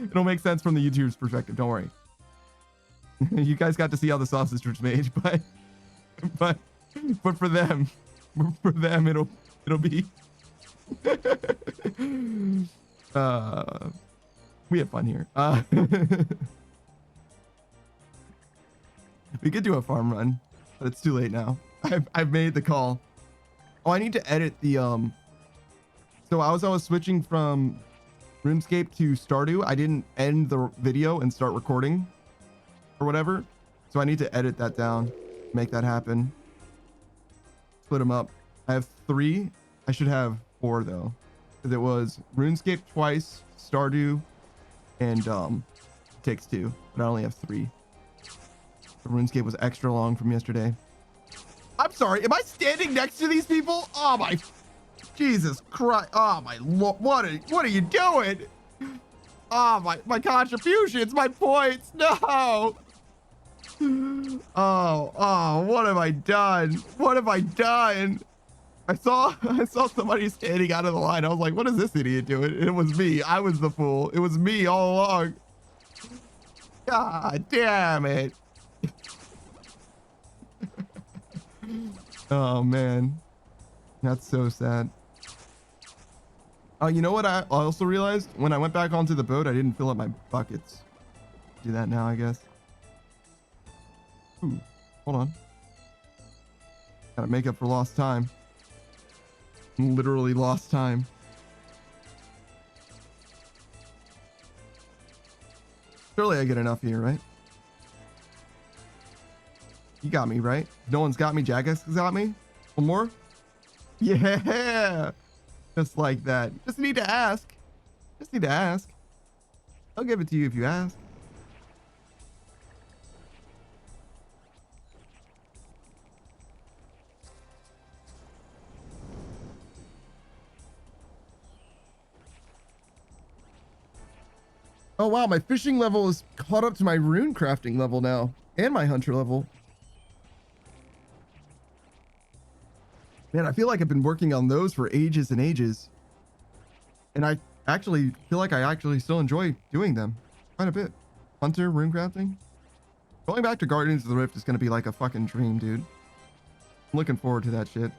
It'll make sense from the YouTuber's perspective. Don't worry. You guys got to see how the sausage was made, but for them, it'll be. We have fun here. We could do a farm run, but it's too late now. I've made the call. Oh, I need to edit the so I was switching from RuneScape to Stardew. I didn't end the video and start recording or whatever, so I need to edit that down, make that happen, split them up. I have 3. I should have 4 though, because it was RuneScape twice, Stardew, and Takes Two, but I only have 3. The RuneScape was extra long from yesterday. I'm sorry, am I standing next to these people? Oh my Jesus Christ. Oh my Lord, what are you doing? Oh my contributions, my points. No. Oh, what have I done? What have I done? I saw somebody standing out of the line. I was like, what is this idiot doing? It was me. I was the fool. It was me all along. God damn it. Oh man, that's so sad. Oh, you know what I also realized? When I went back onto the boat, I didn't fill up my buckets. Do that now, I guess. Ooh, hold on. Gotta make up for lost time. Literally lost time. Surely I get enough here, right? You got me, right? No one's got me. Jagex got me. One more? Yeah. Just like that. Just need to ask. Just need to ask. I'll give it to you if you ask. Oh wow, my fishing level is caught up to my rune crafting level now, and my hunter level. Man, I feel like I've been working on those for ages and ages. And I actually feel like I actually still enjoy doing them quite a bit. Hunter, rune crafting. Going back to Guardians of the Rift is going to be like a fucking dream, dude. I'm looking forward to that shit.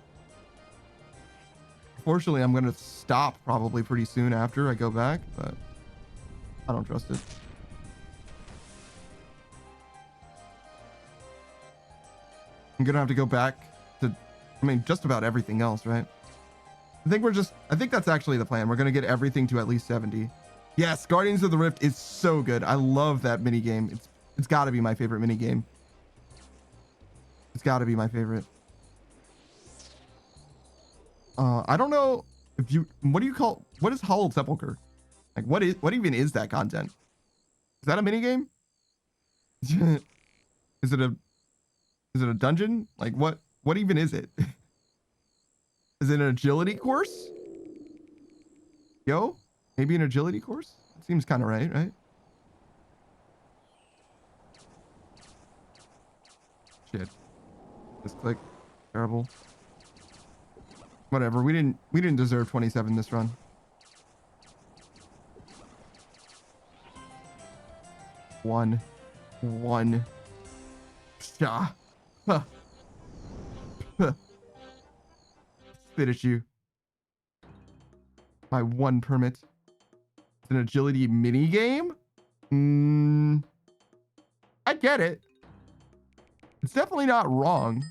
Fortunately, I'm going to stop probably pretty soon after I go back, but I don't trust it. I'm going to have to go back to, I mean, just about everything else, right? I think that's actually the plan. We're going to get everything to at least 70. Yes, Guardians of the Rift is so good. I love that mini game. It's got to be my favorite mini game. It's got to be my favorite. I don't know if you, what is Hollow Sepulcher? Like what even is that content? Is that a mini game? Is it a dungeon? Like what even is it? Is it an agility course? Yo, maybe an agility course? Seems kind of right? Shit. Just click. Terrible. Whatever. We didn't deserve 27 this run. One. Huh. Spit at you. My 1 permit. It's an agility mini game? I get it. It's definitely not wrong.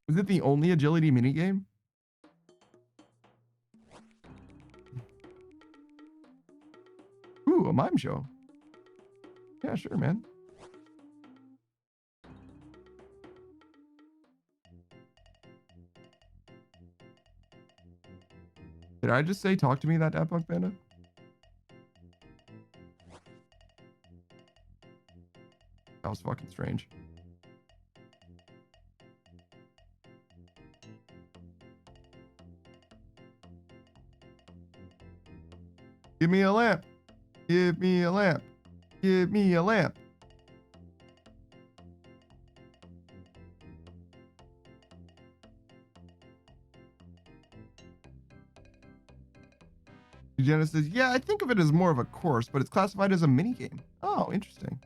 Is it the only agility mini game? Ooh, a mime show. Yeah, sure, man. Did I just say talk to me, that Daft Punk Panda? That was fucking strange. Give me a lamp. Give me a lamp. Give me a lamp. Jenna says, yeah, I think of it as more of a course, but it's classified as a mini game. Oh, interesting.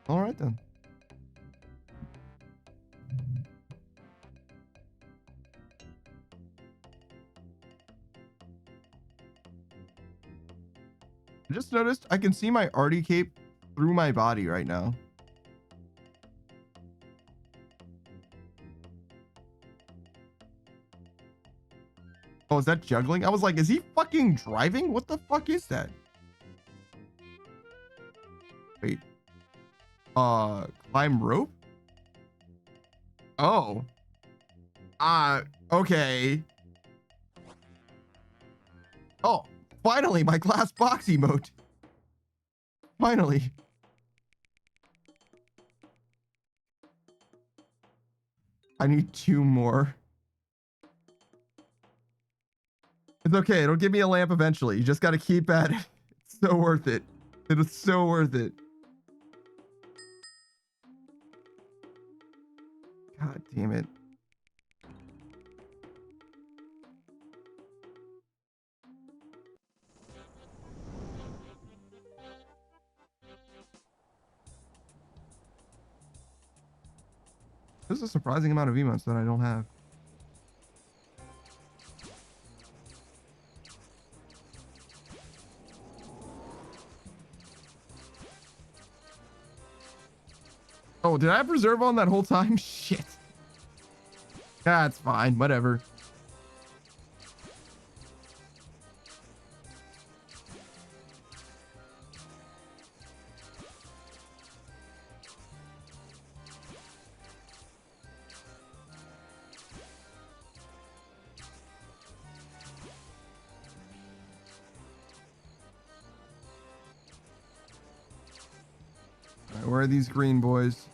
All right, then. I just noticed I can see my arty cape through my body right now. Oh, is that juggling? I was like, is he fucking driving? What the fuck is that? Wait. Climb rope? Oh. Okay. Oh, finally, my glass box emote. Finally. I need 2 more. It's okay. It'll give me a lamp eventually. You just got to keep at it. It's so worth it. It is so worth it. God damn it. This is a surprising amount of emotes that I don't have. Oh, did I have reserve on that whole time? Shit. That's fine. Whatever. All right, where are these green boys?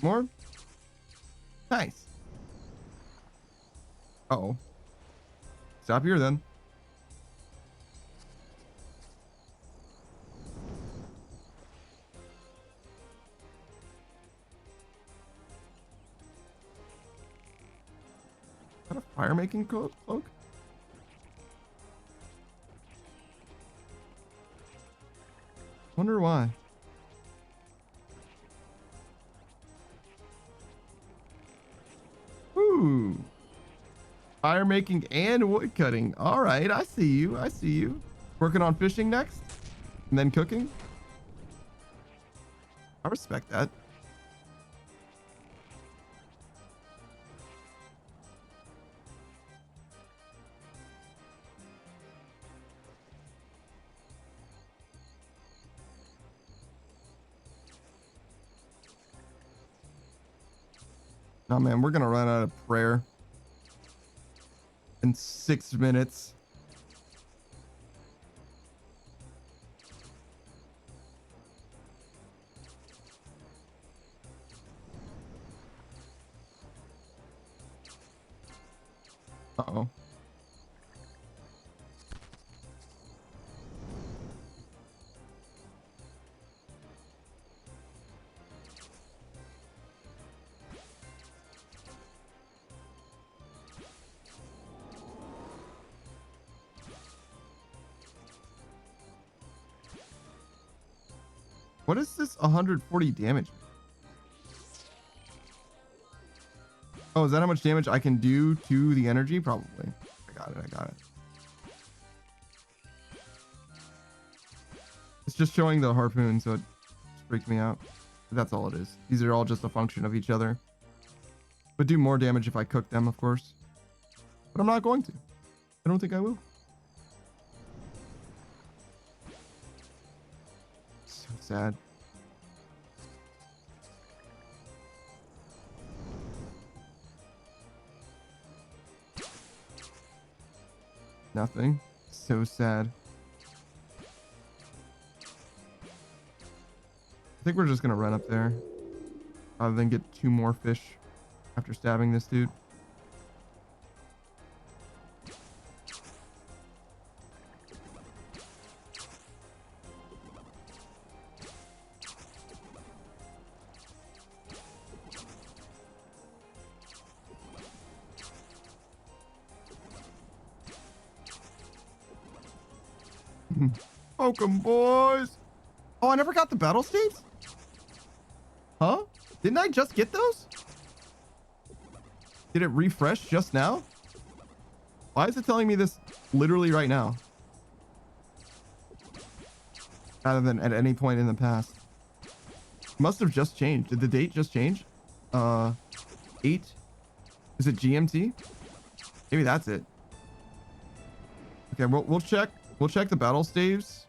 More? Nice. Uh-oh. Stop here then. Is that a fire making cloak? Wonder why. Ooh. Fire making and wood cutting. All right, I see you. I see you. Working on fishing next, and then cooking. I respect that. Oh man, we're gonna run out of prayer in 6 minutes. Uh-oh. What is this 140 damage? Oh, is that how much damage I can do to the energy? Probably. I got it. I got it. It's just showing the harpoon, so it just freaks me out. But that's all it is. These are all just a function of each other. Would do more damage if I cook them, of course. But I'm not going to. I don't think I will. So sad. Nothing. So sad. I think we're just gonna run up there. rather than get 2 more fish after stabbing this dude. Poke 'em, boys. Oh, I never got the battle states? Huh? Didn't I just get those? Did it refresh just now? Why is it telling me this literally right now? Rather than at any point in the past. Must have just changed. Did the date just change? 8? Is it GMT? Maybe that's it. Okay, we'll check. We'll check the battle staves,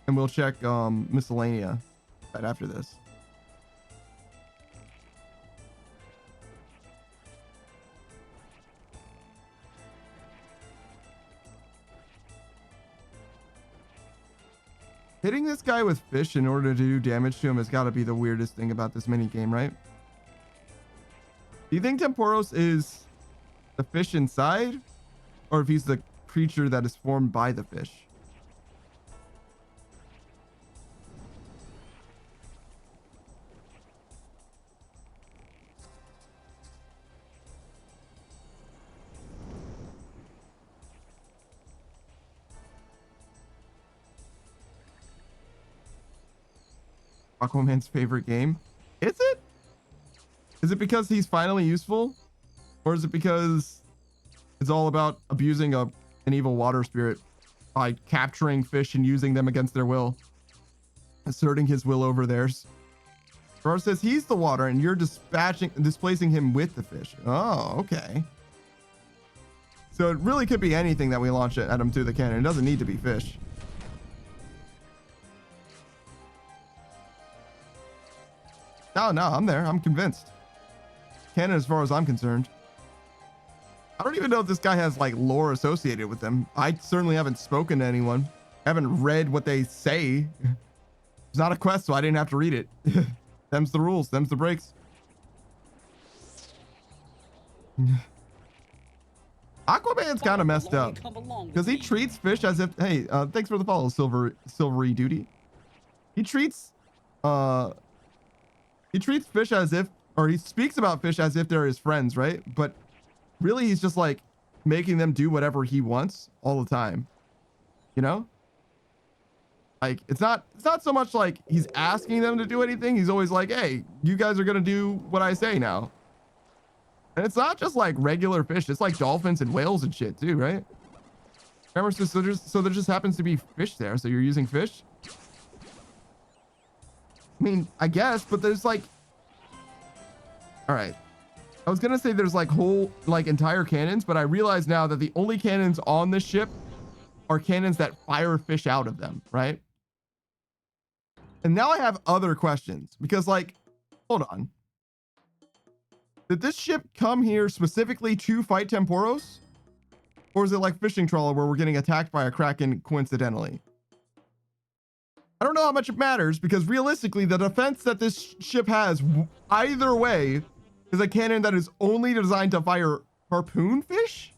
and we'll check miscellanea right after this. Hitting this guy with fish in order to do damage to him has got to be the weirdest thing about this mini game, right? Do you think Temporos is the fish inside, or if he's the creature that is formed by the fish? Aquaman's favorite game? Is it? Is it because he's finally useful? Or is it because it's all about abusing an evil water spirit by capturing fish and using them against their will? Asserting his will over theirs. Or says he's the water and you're displacing him with the fish. Oh, okay. So it really could be anything that we launch at him through the cannon. It doesn't need to be fish. No, I'm there. I'm convinced. Canon as far as I'm concerned. I don't even know if this guy has like lore associated with them. I certainly haven't spoken to anyone. I haven't read what they say. It's not a quest, so I didn't have to read it. Them's the rules. Them's the breaks. Aquaman's kind of messed up because he treats fish as if, hey, thanks for the follow, silvery duty. He treats fish as if, or he speaks about fish as if they're his friends, right? But really, he's just like making them do whatever he wants all the time. You know? Like, it's not so much like he's asking them to do anything. He's always like, hey, you guys are going to do what I say now. And it's not just like regular fish. It's like dolphins and whales and shit too, right? Remember, so there just happens to be fish there. So you're using fish? I mean, I guess, but there's like, all right. I was gonna say there's like whole, like entire cannons, but I realize now that the only cannons on this ship are cannons that fire fish out of them, right? And now I have other questions because, like, hold on. Did this ship come here specifically to fight Temporos? Or is it like fishing trawler where we're getting attacked by a kraken coincidentally? I don't know how much it matters because realistically, the defense that this ship has either way is a cannon that is only designed to fire harpoon fish.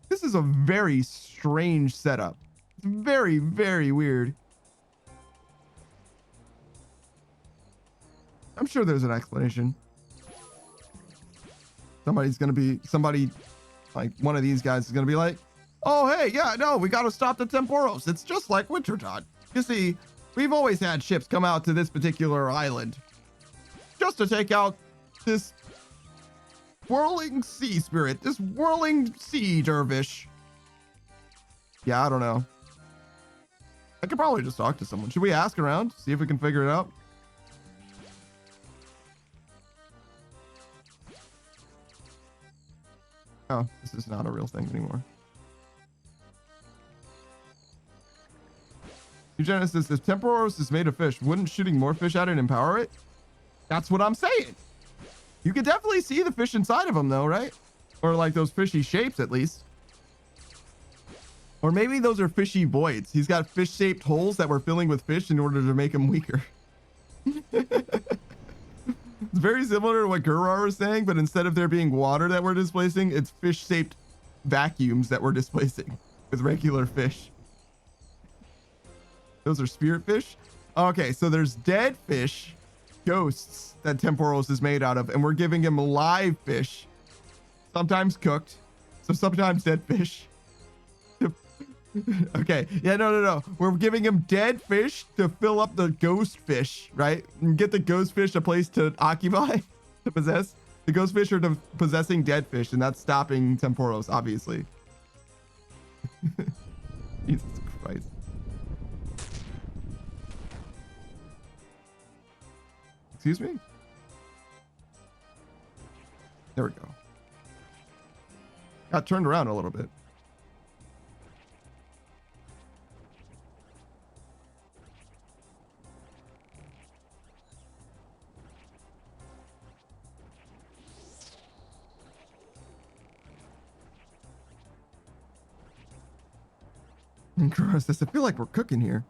This is a very strange setup. It's very, very weird. I'm sure there's an explanation. Somebody like one of these guys is going to be like, oh, hey, yeah, no, we got to stop the Temporos. It's just like Wintertod. You see, we've always had ships come out to this particular island just to take out this whirling sea spirit, this whirling sea dervish. Yeah, I don't know. I could probably just talk to someone. Should we ask around, see if we can figure it out? Oh, this is not a real thing anymore. Eugenesis, if Temporos is made of fish, wouldn't shooting more fish at it empower it? That's what I'm saying. You can definitely see the fish inside of him though, right? Or like those fishy shapes at least. Or maybe those are fishy voids. He's got fish-shaped holes that we're filling with fish in order to make him weaker. It's very similar to what Gurar was saying, but instead of there being water that we're displacing, it's fish-shaped vacuums that we're displacing with regular fish. Those are spirit fish. Okay, so there's dead fish, ghosts that Temporos is made out of, and we're giving him live fish, sometimes cooked, so sometimes dead fish. Okay, yeah, no. We're giving him dead fish to fill up the ghost fish, right? And get the ghost fish a place to occupy, to possess. The ghost fish are possessing dead fish, and that's stopping Temporos, obviously. Jesus Christ. Excuse me? There we go. Got turned around a little bit. Gross. I feel like we're cooking here.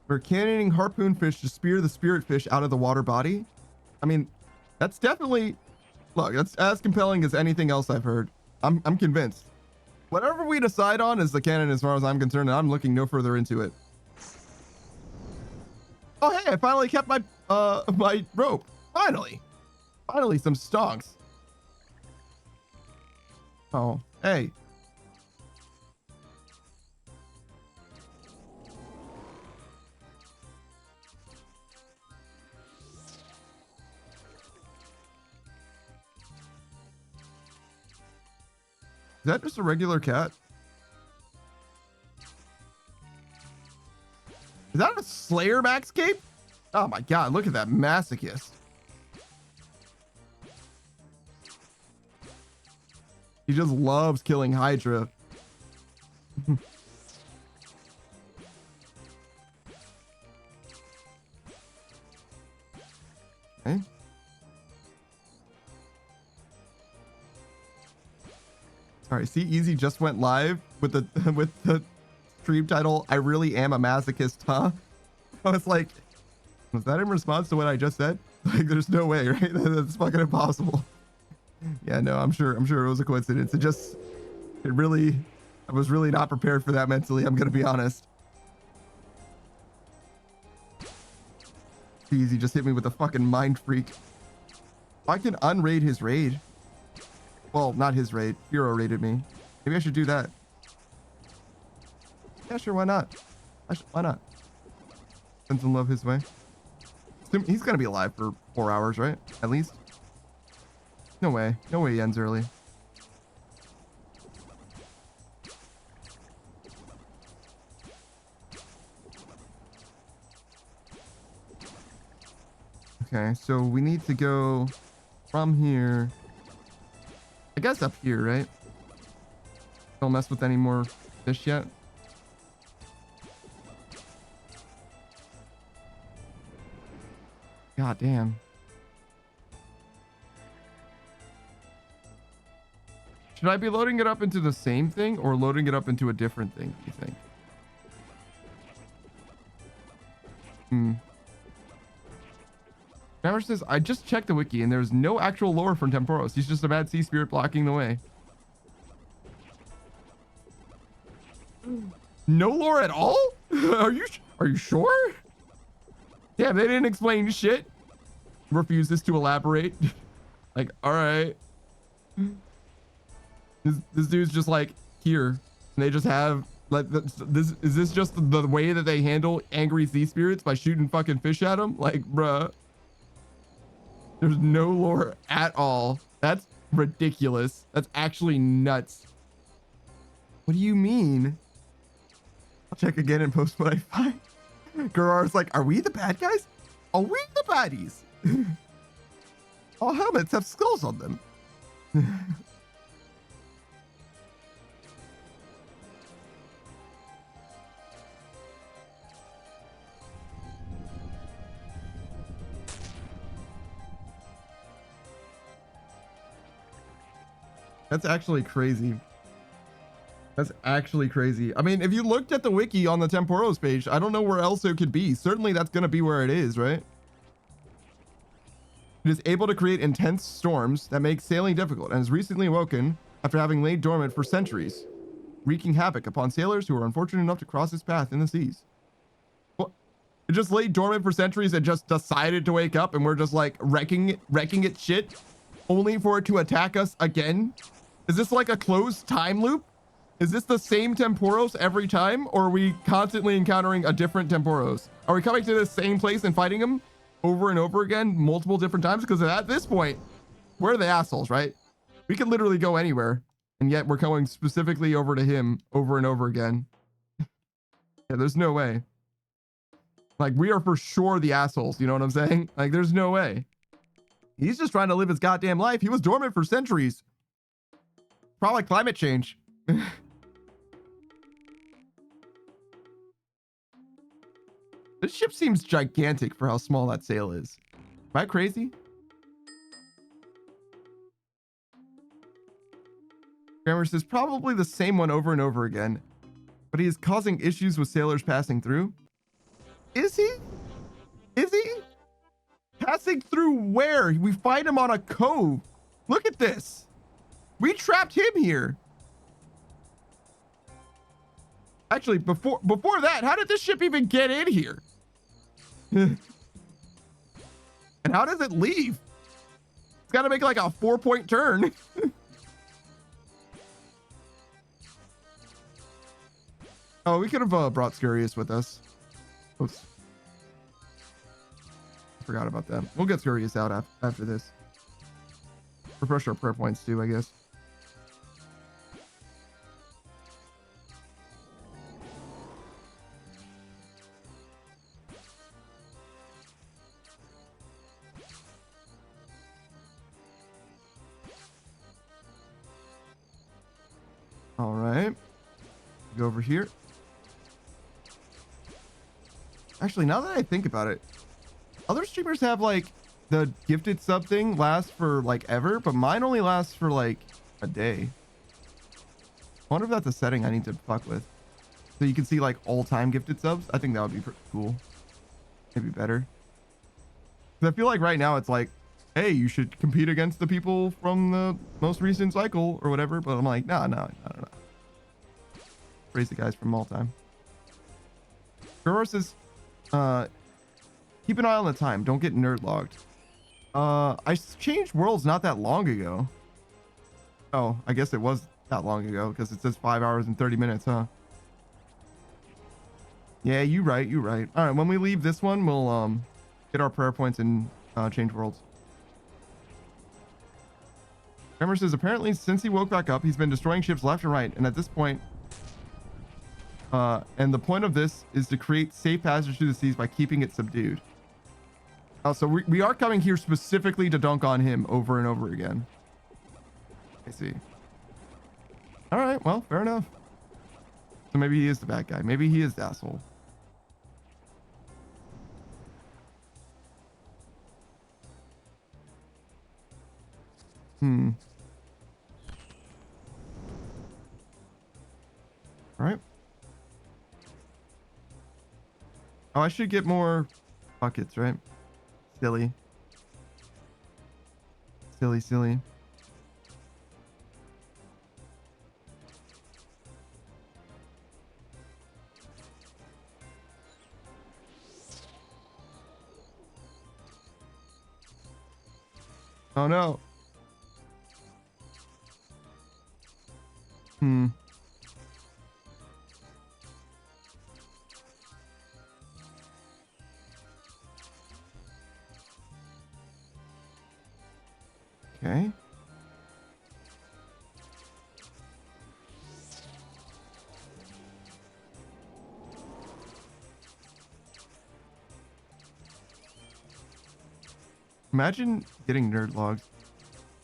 We're cannoning harpoon fish to spear the spirit fish out of the water body. I mean, that's definitely, look, that's as compelling as anything else I've heard. I'm convinced. Whatever we decide on is the canon as far as I'm concerned, and I'm looking no further into it. Oh, hey, I finally kept my my rope. Finally some stonks. Oh, hey. Is that just a regular cat? Is that a Slayer max cape? Oh my god, look at that masochist. He just loves killing Hydra. Okay. All right, see, Easy just went live with the stream title, I really am a masochist, huh? I was like, was that in response to what I just said? Like, there's no way, right? That's fucking impossible. Yeah, no, I'm sure it was a coincidence. I was really not prepared for that mentally, I'm gonna be honest. Easy just hit me with a fucking mind freak. I can unraid his raid. Well, not his raid. Hero raided me. Maybe I should do that. Yeah, sure. Why not? Why not? Send some love his way. He's gonna be alive for 4 hours, right? At least. No way. No way he ends early. Okay, so we need to go from here. I guess up here, right? Don't mess with any more fish yet. God damn. Should I be loading it up into the same thing or loading it up into a different thing, do you think? Hammer says, I just checked the wiki and there's no actual lore from Temporos. He's just a mad sea spirit blocking the way. No lore at all? Are you sure? Yeah, they didn't explain shit. Refuses to elaborate. Like, all right. This dude's just like here. And they just have like this. Is this just the way that they handle angry sea spirits, by shooting fucking fish at them? Like, bruh. There's no lore at all. That's ridiculous. That's actually nuts. What do you mean? I'll check again and post what I find. Gurar's like, are we the bad guys? Are we the baddies? All helmets have skulls on them. That's actually crazy. That's actually crazy. I mean, if you looked at the wiki on the Temporos page, I don't know where else it could be. Certainly that's going to be where it is, right? It is able to create intense storms that make sailing difficult and has recently awoken after having laid dormant for centuries, wreaking havoc upon sailors who are unfortunate enough to cross its path in the seas. Well, it just laid dormant for centuries and just decided to wake up, and we're just like wrecking its shit only for it to attack us again. Is this like a closed time loop? Is this the same Temporos every time, or are we constantly encountering a different Temporos? Are we coming to the same place and fighting them over and over again multiple different times? Because at this point, we're the assholes, right? We can literally go anywhere, and yet we're going specifically over to him over and over again. Yeah, there's no way. Like, we are for sure the assholes, you know what I'm saying? Like, there's no way. He's just trying to live his goddamn life. He was dormant for centuries. Probably climate change. This ship seems gigantic for how small that sail is. Am I crazy? Grammar says probably the same one over and over again, but he is causing issues with sailors passing through. Is he? Is he? Passing through where? We find him on a cove. Look at this. We trapped him here. Actually, before that, how did this ship even get in here? And how does it leave? It's got to make like a 4-point turn. Oh, we could have brought Scurious with us. Oops. Forgot about that. We'll get Scurious out after this. Refresh our prayer points too, I guess. All right. Go over here. Actually, now that I think about it, other streamers have like the gifted sub thing lasts for like ever, but mine only lasts for like a day. I wonder if that's a setting I need to fuck with. So you can see like all time gifted subs. I think that would be pretty cool. Maybe better. Because I feel like right now it's like, hey, you should compete against the people from the most recent cycle or whatever. But I'm like, no. Praise the guys from all time. Guror says, keep an eye on the time. Don't get nerd logged. I changed worlds not that long ago. Oh, I guess it was that long ago because it says 5 hours and 30 minutes, huh? Yeah, you right. All right, when we leave this one, we'll get our prayer points and change worlds. Tremor says apparently since he woke back up, he's been destroying ships left and right, and at this point, and the point of this is to create safe passage through the seas by keeping it subdued. Oh, so we are coming here specifically to dunk on him over and over again. I see. All right, well, fair enough. So maybe he is the bad guy. Maybe he is the asshole. All right. Oh, I should get more buckets, right? Silly. Oh no. Okay. Imagine getting nerd logged.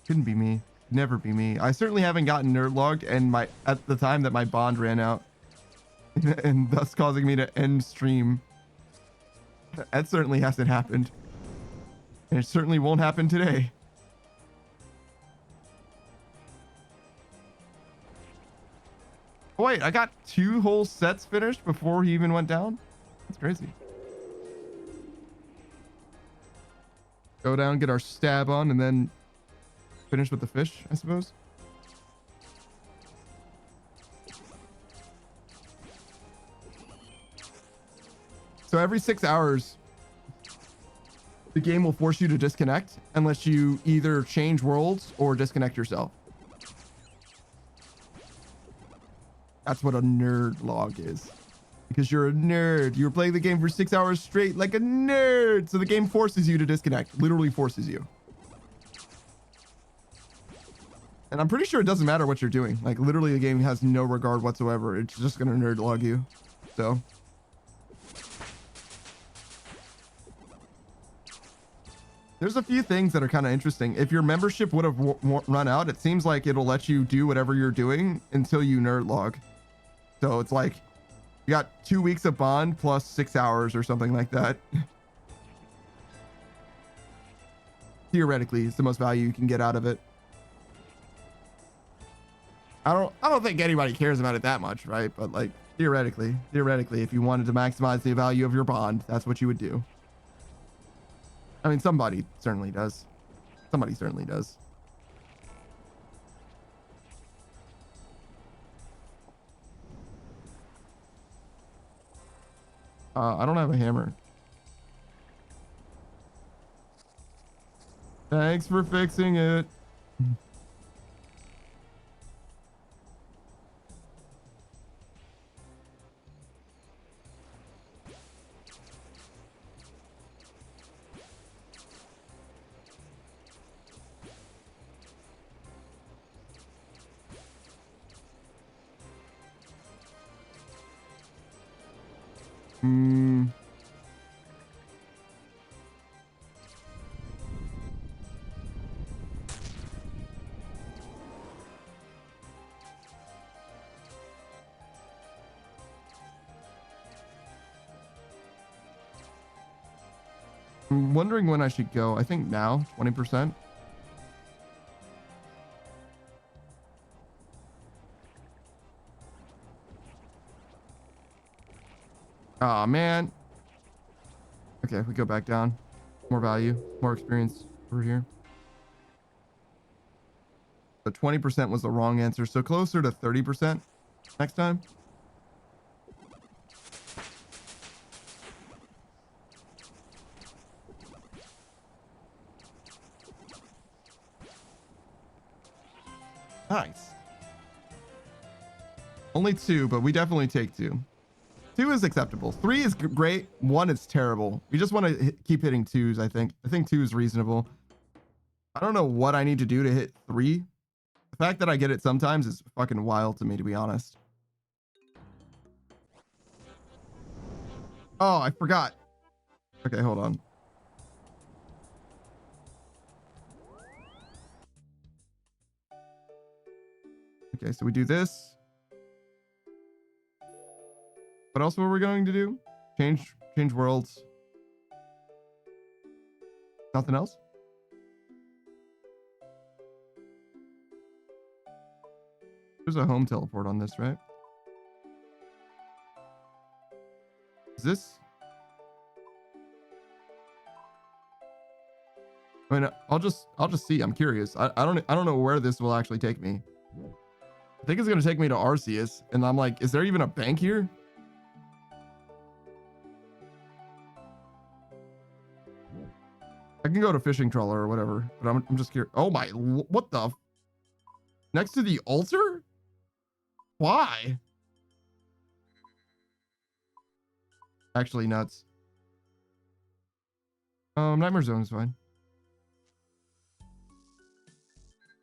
Couldn't be me. Never be me. I certainly haven't gotten nerd logged and at the time that my bond ran out and thus causing me to end stream. That certainly hasn't happened. And it certainly won't happen today. Oh, wait, I got 2 whole sets finished before he even went down? That's crazy. Go down, get our stab on, and then finish with the fish, I suppose. So every 6 hours, the game will force you to disconnect unless you either change worlds or disconnect yourself. That's what a nerd log is. Because you're a nerd. You were playing the game for 6 hours straight like a nerd. So the game forces you to disconnect. Literally forces you. And I'm pretty sure it doesn't matter what you're doing. Like literally the game has no regard whatsoever. It's just going to nerd log you. So. There's a few things that are kind of interesting. If your membership would have run out, it seems like it'll let you do whatever you're doing until you nerd log. So it's like you got 2 weeks of bond plus 6 hours or something like that. Theoretically, it's the most value you can get out of it. I don't think anybody cares about it that much, right? But like theoretically, if you wanted to maximize the value of your bond, that's what you would do. I mean, somebody certainly does. Somebody certainly does. I don't have a hammer. Thanks for fixing it. I'm wondering when I should go. I think now, 20%. Oh man. Okay, we go back down. More value, more experience over here. The 20% was the wrong answer, so closer to 30% next time. Nice. Only 2, but we definitely take 2. 2 is acceptable. 3 is great. 1 is terrible. We just want to keep hitting 2s, I think. I think 2 is reasonable. I don't know what I need to do to hit 3. The fact that I get it sometimes is fucking wild to me, to be honest. Oh, I forgot. Okay, hold on. Okay, so we do this. What else were we going to do? Change worlds. Nothing else? There's a home teleport on this, right? Is this? I mean, I'll just see. I'm curious. I don't know where this will actually take me. I think it's gonna take me to Arceus, and I'm like, is there even a bank here? I can go to fishing trawler or whatever, but I'm just curious. Oh my, what the? Next to the altar? Why? Actually nuts. Nightmare Zone is fine.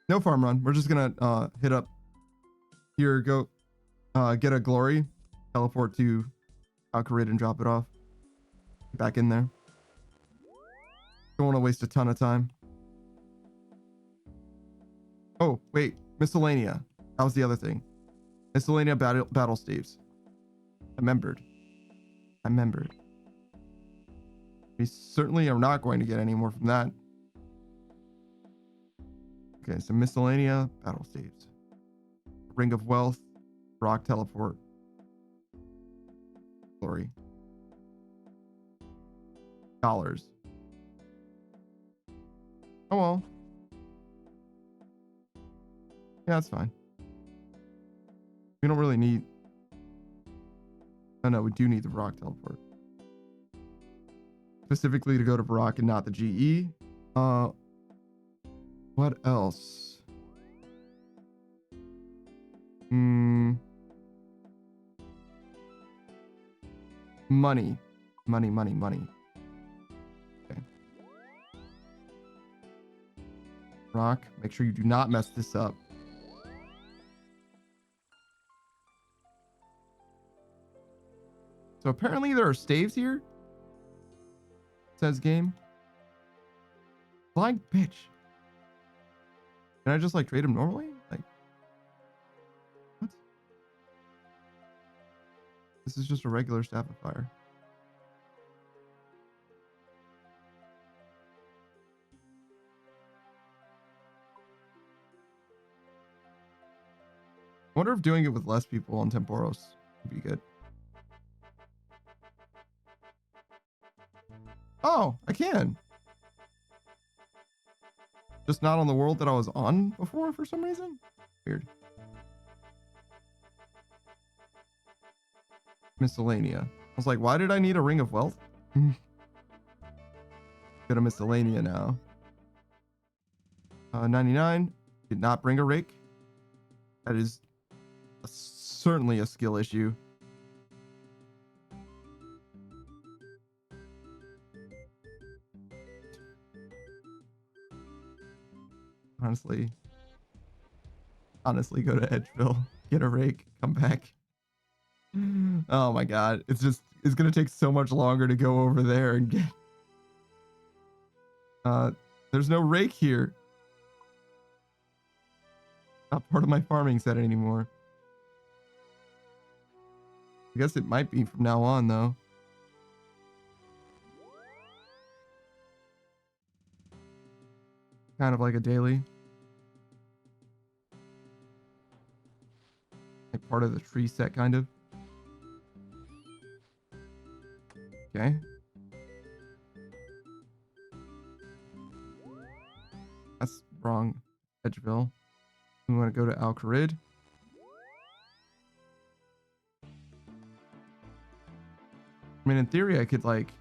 No farm run. We're just gonna hit up here, go get a glory, teleport to Alcarid and drop it off. Back in there. Don't want to waste a ton of time. Oh, wait. Miscellanea. That was the other thing. Miscellanea battle staves. I remembered. We certainly are not going to get any more from that. Okay, so miscellanea battle staves. Ring of Wealth. Rock teleport. Glory. Dollars. Oh well. Yeah, that's fine. We don't really need... Oh no, we do need the Varrock teleport. Specifically to go to Varrock and not the GE. What else? Money. Money. Okay. Rock, make sure you do not mess this up. So apparently there are staves here. Says game. Flying bitch. Can I just like trade him normally? Like, what? This is just a regular staff of fire. I wonder if doing it with less people on Temporos would be good. Oh, I can. Just not on the world that I was on before for some reason. Weird. Miscellanea. I was like, why did I need a ring of wealth? Go to miscellanea now. 99. Did not bring a rake. That is certainly a skill issue. Honestly, go to Edgeville, get a rake, come back. Oh my god, it's gonna take so much longer to go over there and get. There's no rake here. Not part of my farming set anymore. I guess it might be from now on though. Kind of like a daily. Like part of the tree set, kind of. Okay. That's wrong. Edgeville. We want to go to Al-Kharid. I mean, in theory, I could like...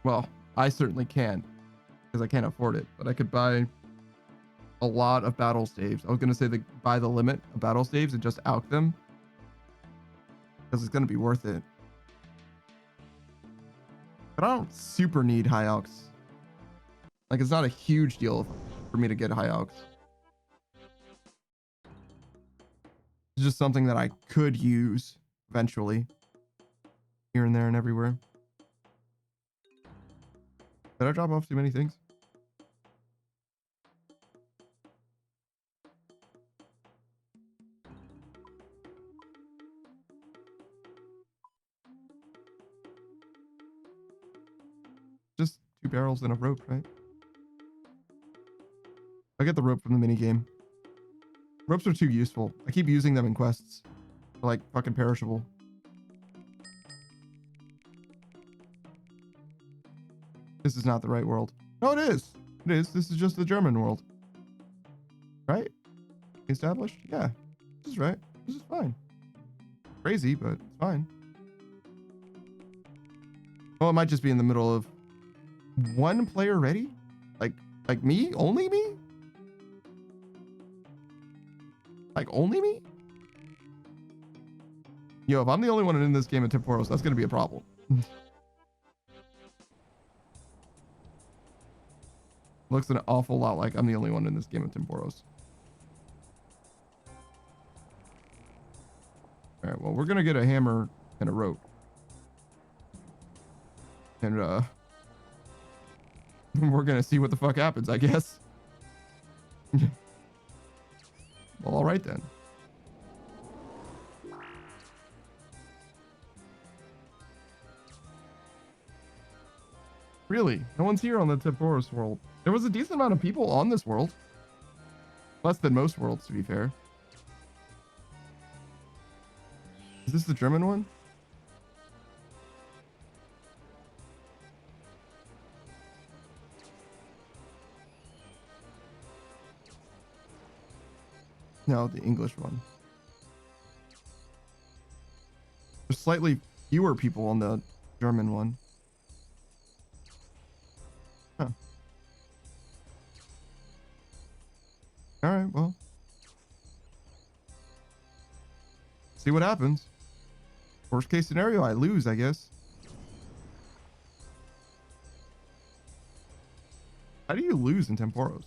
Well, I certainly can. Because I can't afford it. But I could buy a lot of battle staves. I was going to say buy the limit of battle staves and just alch them. Because it's going to be worth it. But I don't super need high alchs. Like, it's not a huge deal for me to get high alchs. It's just something that I could use eventually. Here and there and everywhere. Did I drop off too many things? Just 2 barrels and a rope, right? I get the rope from the minigame. Ropes are too useful. I keep using them in quests. They're like fucking perishable. This is not the right world. No, it is. It is. This is just the German world. Right? Established? Yeah. This is right. This is fine. Crazy, but it's fine. Well, it might just be in the middle of one player ready? Like me? Only me? Like only me? Yo, if I'm the only one in this game at Temporos, that's gonna be a problem. Looks an awful lot like I'm the only one in this game at Temporos. All right, well, we're gonna get a hammer and a rope. And we're gonna see what the fuck happens, I guess. Well, all right then. Really? No one's here on the Temporos world. There was a decent amount of people on this world. Less than most worlds, to be fair. Is this the German one? No, the English one. There's slightly fewer people on the German one. Huh. All right, well. See what happens. Worst case scenario, I lose, I guess. How do you lose in Temporos?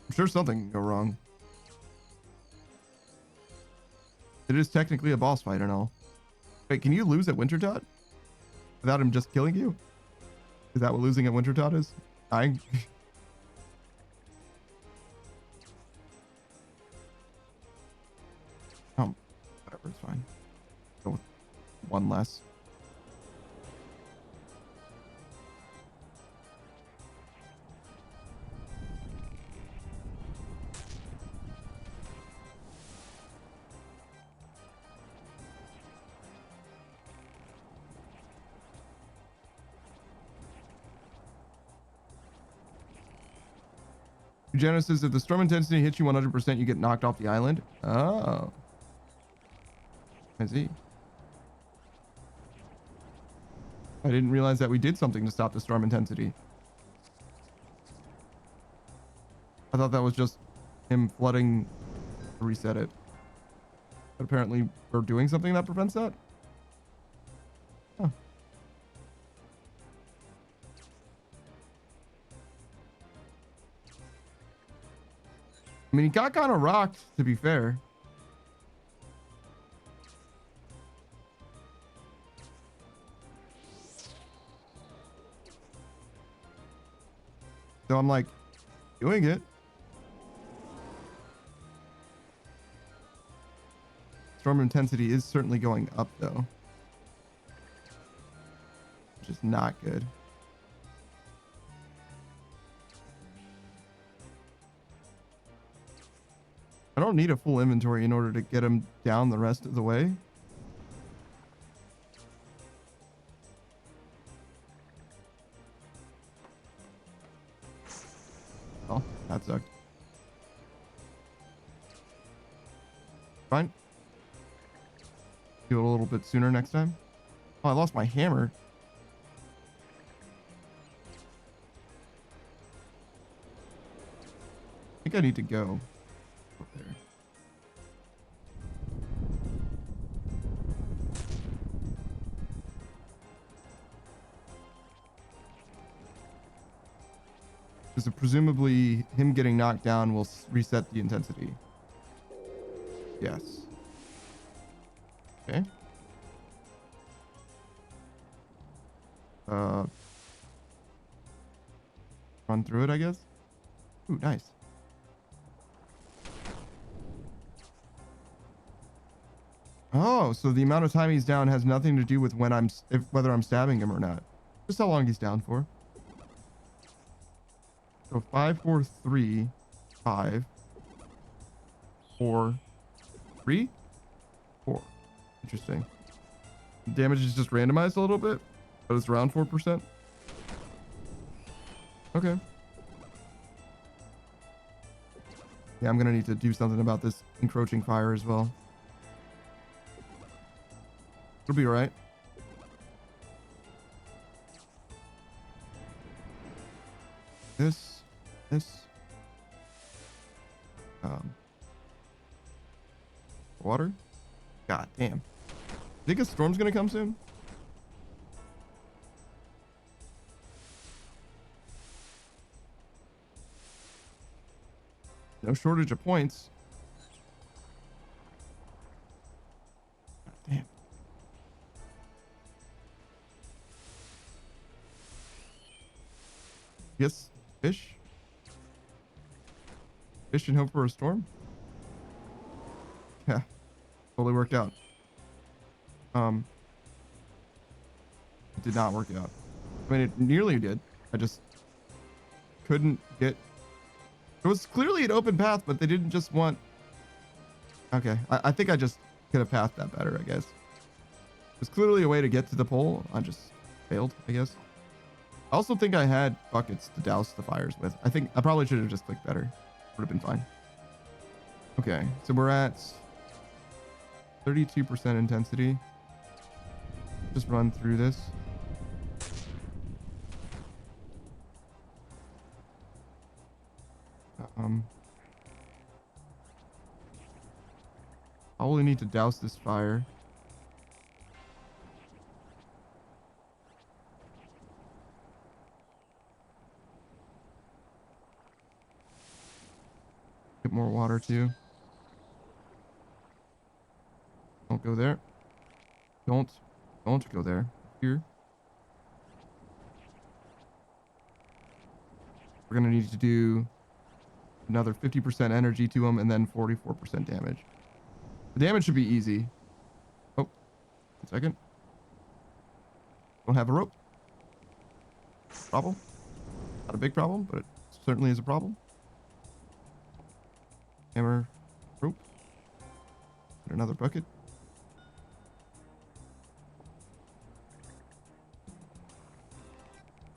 I'm sure something can go wrong. It is technically a boss fight and all. Wait, can you lose at Wintertot? Without him just killing you? Is that what losing at Wintertot is? Dying? Oh, whatever, it's fine. Go with one less. Genesis, if the storm intensity hits you 100%, you get knocked off the island. Oh. I see. I didn't realize that we did something to stop the storm intensity. I thought that was just him flooding to reset it. But apparently we're doing something that prevents that? Huh. I mean, he got kind of rocked, to be fair. So I'm like, doing it. Storm intensity is certainly going up, though. Which is not good. I don't need a full inventory in order to get him down the rest of the way. Oh, that sucked. Fine. Do it a little bit sooner next time. Oh, I lost my hammer. I think I need to go up there. Because presumably him getting knocked down will reset the intensity. Yes. Okay. Run through it, I guess. Ooh, nice. Oh, so the amount of time he's down has nothing to do with when whether I'm stabbing him or not. Just how long he's down for. So 5, 4, 3, 5, 4, 3, 4. Interesting. Damage is just randomized a little bit, but it's around 4%. Okay. Yeah, I'm gonna need to do something about this encroaching fire as well. It'll be alright. This. Water? God damn. Think a storm's gonna come soon? No shortage of points. God damn. Yes, fish. Fish and hope for a storm. Yeah, totally worked out. It did not work out. I mean, it nearly did. I just couldn't get. It was clearly an open path, but they didn't just want. Okay, I think I just could have pathed that better, I guess. There's clearly a way to get to the pole. I just failed, I guess. I also think I had buckets to douse the fires with. I think I probably should have just clicked better. Would have been fine. Okay, so we're at 32% intensity. Just run through this. I only need to douse this fire. Get more water too. Don't go there. Don't go there. Here. We're gonna need to do another 50% energy to them and then 44% damage. The damage should be easy. Oh, 1 second. Don't have a rope. Problem. Not a big problem, but it certainly is a problem. Hammer, rope. And another bucket.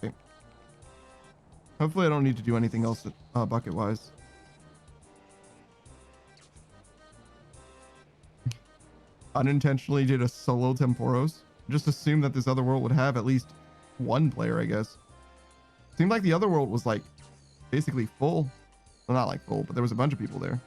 Okay. Hopefully I don't need to do anything else bucket wise. Unintentionally did a solo Temporos. Just assumed that this other world would have at least one player, I guess. Seemed like the other world was like basically full. Well, not like full, but there was a bunch of people there.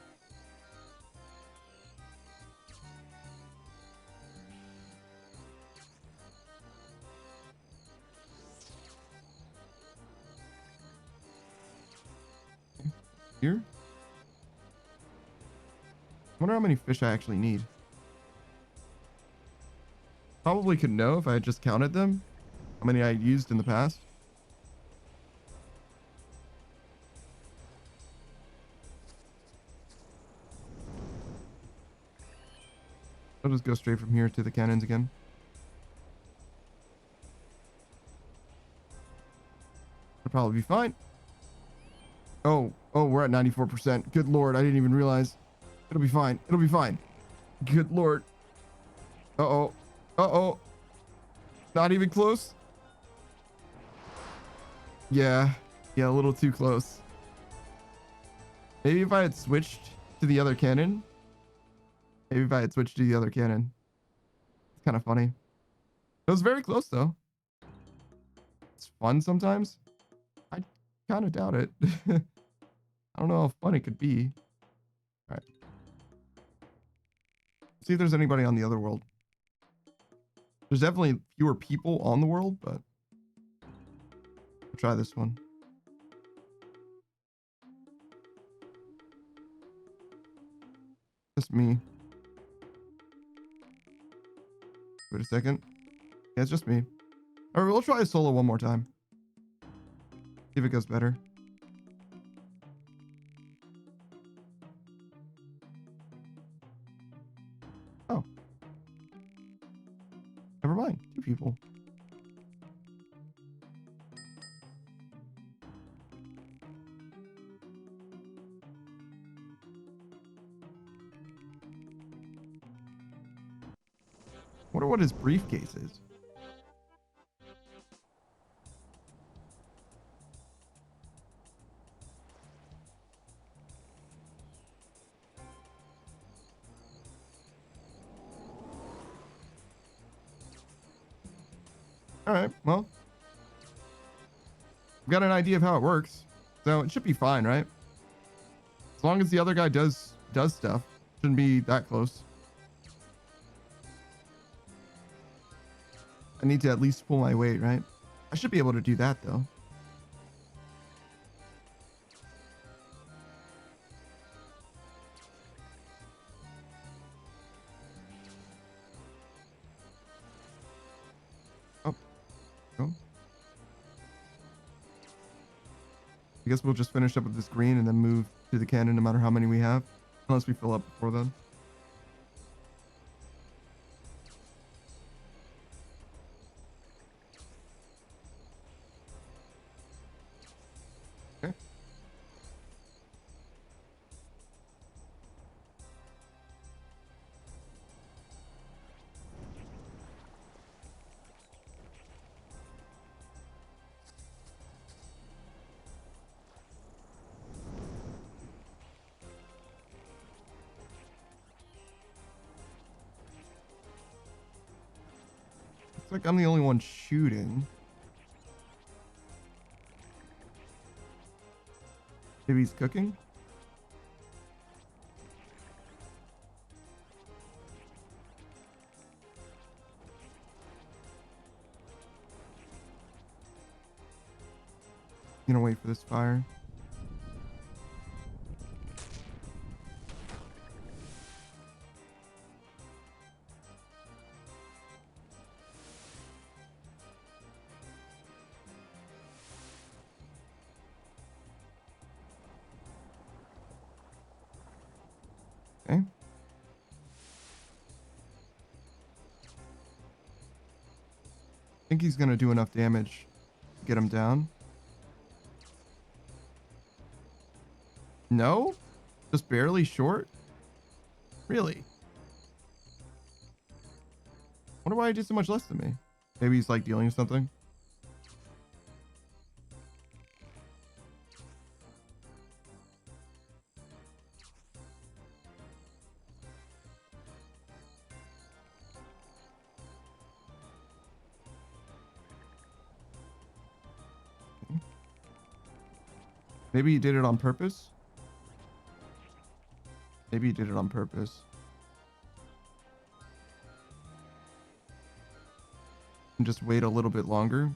Here. I wonder how many fish I actually need. Probably could know if I had just counted them. How many I used in the past. I'll just go straight from here to the cannons again. It'll probably be fine. Oh, we're at 94%. Good Lord, I didn't even realize. It'll be fine. It'll be fine. Good Lord. Uh-oh. Uh-oh. Not even close. Yeah, a little too close. Maybe if I had switched to the other cannon. It's kind of funny. It was very close, though. It's fun sometimes. I kind of doubt it. I don't know how fun it could be. All right. See if there's anybody on the other world. There's definitely fewer people on the world, but we'll try this one. Just me. Wait a second. Yeah, it's just me. All right, we'll try a solo one more time. See if it goes better. Oh. Never mind. 2 people. Wonder what his briefcase is. All right, well, we've got an idea of how it works, so it should be fine, right? As long as the other guy does stuff, shouldn't be that close. I need to at least pull my weight, right? I should be able to do that, though. Oh, go. I guess we'll just finish up with this green and then move to the cannon no matter how many we have. Unless we fill up before then. Okay. like I'm the only one shooting. Maybe he's cooking. Gonna wait for this fire. Okay. I think he's gonna do enough damage to get him down. No? Just barely short? Really? Wonder why he did so much less than me. Maybe he's like dealing with something. Maybe he did it on purpose. Maybe he did it on purpose. And just wait a little bit longer.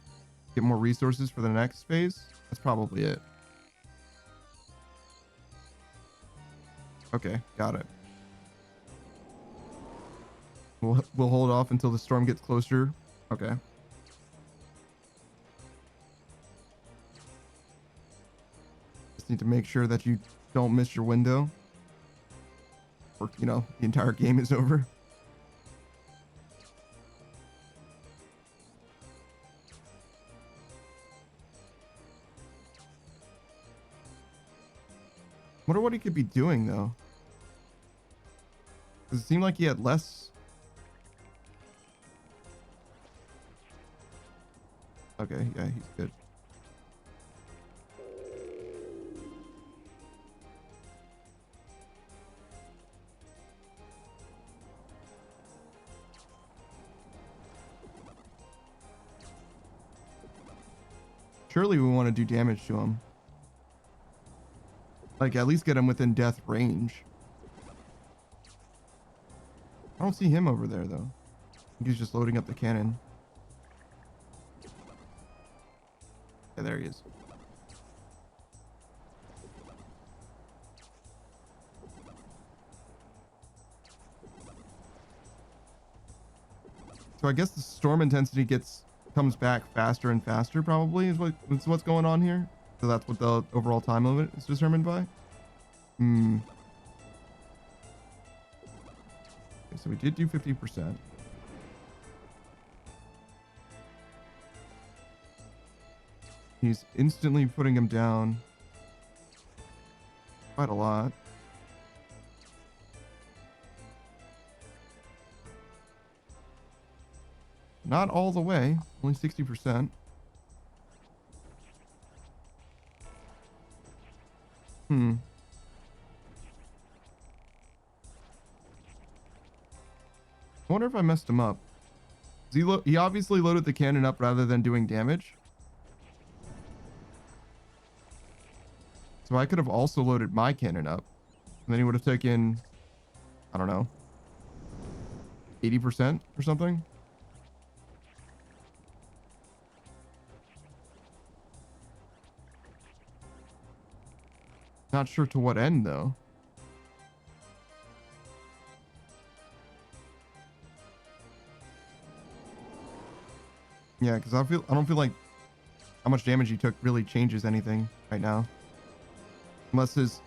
Get more resources for the next phase. That's probably it. Okay, got it. We'll hold off until the storm gets closer. Okay. Just need to make sure that you don't miss your window. Or, you know, the entire game is over. Wonder what he could be doing though. Does it seem like he had less? Okay, yeah, he's good. Surely we want to do damage to him. Like, at least get him within death range. I don't see him over there, though. I think he's just loading up the cannon. Yeah, there he is. So I guess the storm intensity comes back faster and faster, probably, is what's going on here. So that's what the overall time limit is determined by. Okay, so we did do 50%. He's instantly putting him down quite a lot. Not all the way, only 60%. I wonder if I messed him up. He obviously loaded the cannon up rather than doing damage. So I could have also loaded my cannon up. And then he would have taken, I don't know, 80% or something. Not sure to what end though. Yeah, because I don't feel like how much damage he took really changes anything right now. Unless it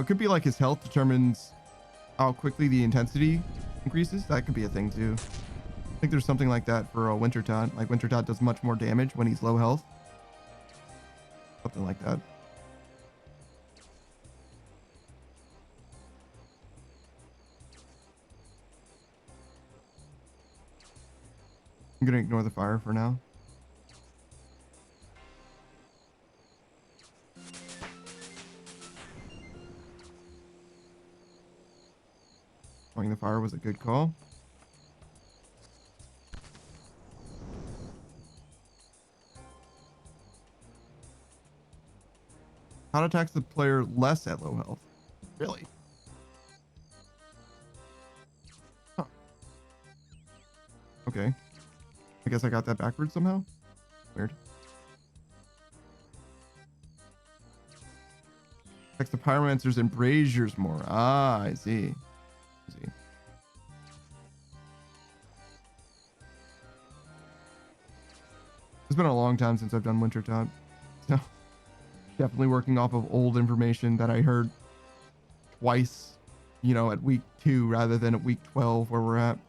could be like his health determines how quickly the intensity increases. That could be a thing too. I think there's something like that for a Winter Tot. Like Winter Tot does much more damage when he's low health. Something like that. I'm gonna ignore the fire for now. Throwing the fire was a good call. How to attacks the player less at low health. Really? Huh. Okay. I guess I got that backwards somehow. Weird. Attacks the pyromancers and braziers more. Ah, I see. I see. It's been a long time since I've done Winter Taunt. So definitely working off of old information that I heard twice, you know, at week 2 rather than at week 12 where we're at.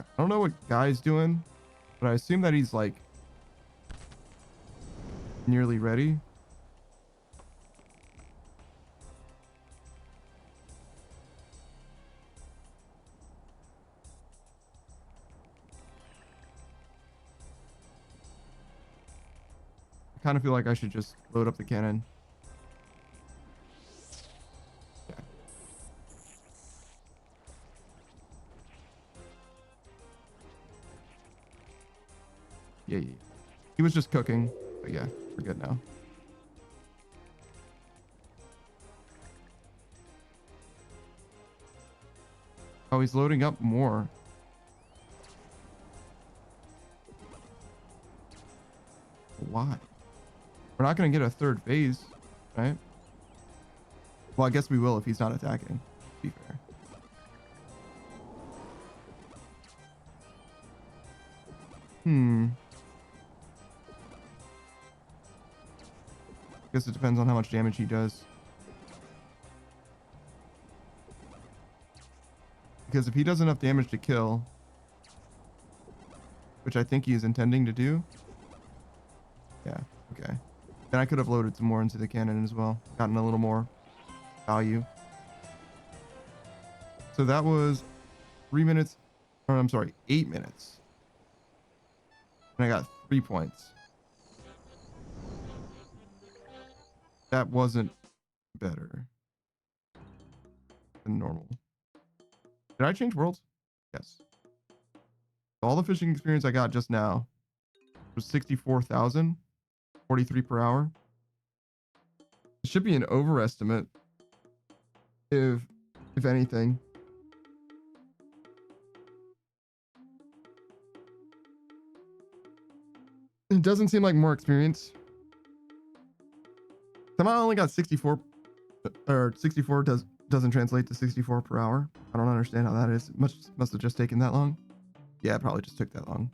I don't know what Guy's doing, but I assume that he's like nearly ready. I kind of feel like I should just load up the cannon. Yeah. Yeah. He was just cooking, but yeah, we're good now. Oh, he's loading up more. Why? We're not going to get a third phase, right? Well, I guess we will if he's not attacking, to be fair. Guess it depends on how much damage he does. Because if he does enough damage to kill, which I think he is intending to do. Yeah, okay. Then I could have loaded some more into the cannon as well. Gotten a little more value. So that was 3 minutes, or I'm sorry, 8 minutes. And I got 3 points. That wasn't better than normal. Did I change worlds? Yes. All the fishing experience I got just now was 64,000, 43 per hour. It should be an overestimate, if anything. It doesn't seem like more experience. Somehow I only got 64, or 64 doesn't translate to 64 per hour. I don't understand how that is. Must have just taken that long. Yeah, it probably just took that long.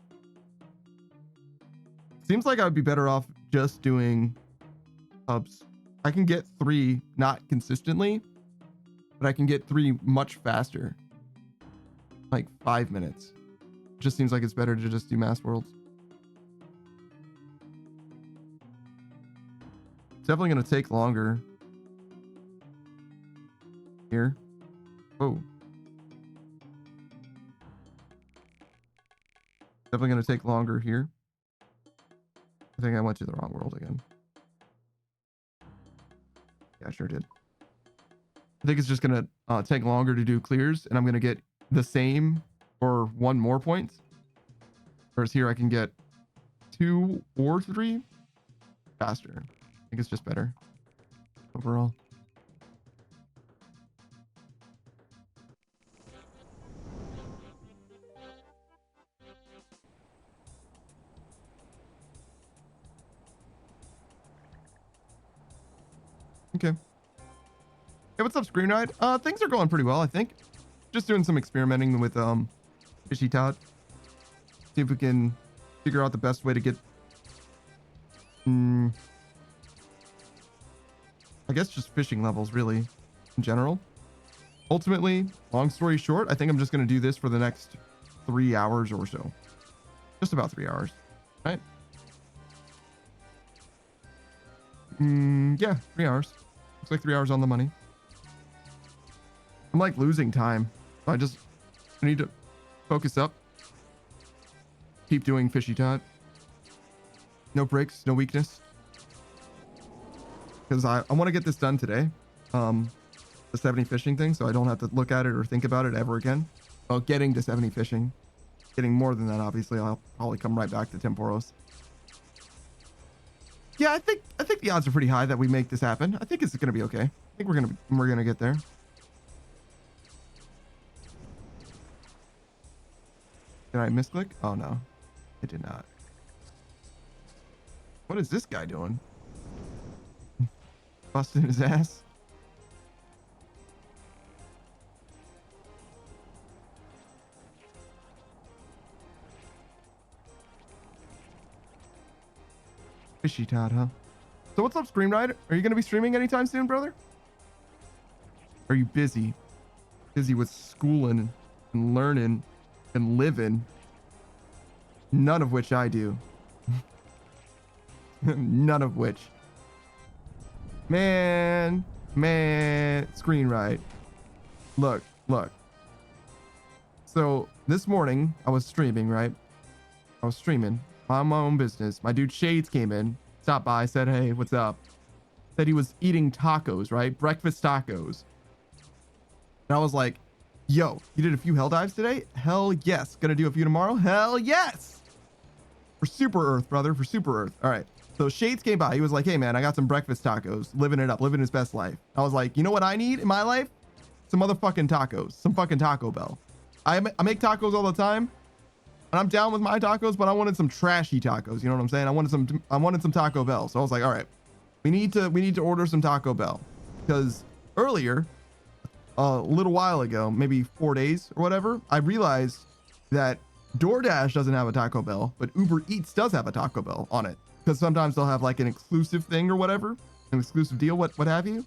Seems like I would be better off just doing hubs. I can get 3 not consistently, but I can get 3 much faster. Like 5 minutes. It just seems like it's better to just do mass worlds. It's definitely going to take longer. Here. Whoa. Definitely going to take longer here. I think I went to the wrong world again. Yeah, I sure did. I think it's just going to take longer to do clears, and I'm going to get the same or 1 more points. Whereas here I can get 2 or 3 faster. I think it's just better overall. Okay. Hey, what's up, Screen Ride? Things are going pretty well, I think. Just doing some experimenting with Fishy Todd. See if we can figure out the best way to get I guess just fishing levels, really, in general. Ultimately, long story short, I think I'm just going to do this for the next 3 hours or so. Just about 3 hours, right? Yeah, 3 hours. Looks like 3 hours on the money. I'm like losing time. I need to focus up. Keep doing Fishy Todd. No breaks, no weakness. Because I want to get this done today. The 70 fishing thing, so I don't have to look at it or think about it ever again. Well, getting to 70 fishing. Getting more than that, obviously, I'll probably come right back to Temporos. Yeah, I think the odds are pretty high that we make this happen. I think it's gonna be okay. I think we're gonna get there. Did I misclick? Oh no, I did not. What is this guy doing? Busting his ass. Fishy Todd, huh? So what's up, Scream Rider? Are you gonna be streaming anytime soon, brother? Are you busy? Busy with schooling and learning and living? None of which I do. None of which. Man, Screen Ride. Look. So this morning I was streaming, right? I was streaming on my own business. My dude Shades came in, stopped by, said, hey, what's up? Said he was eating tacos, right? Breakfast tacos. And I was like, yo, you did a few hell dives today? Hell yes. Gonna do a few tomorrow? Hell yes. For Super Earth, brother, for Super Earth. All right. So Shades came by. He was like, hey, man, I got some breakfast tacos. Living it up, living his best life. I was like, you know what I need in my life? Some motherfucking tacos. Some fucking Taco Bell. I make tacos all the time. And I'm down with my tacos, but I wanted some trashy tacos. You know what I'm saying? I wanted some Taco Bell. So I was like, all right, we need to order some Taco Bell. Because earlier, a little while ago, maybe 4 days or whatever, I realized that DoorDash doesn't have a Taco Bell, but Uber Eats does have a Taco Bell on it. Because sometimes they'll have like an exclusive thing or whatever, an exclusive deal, what have you.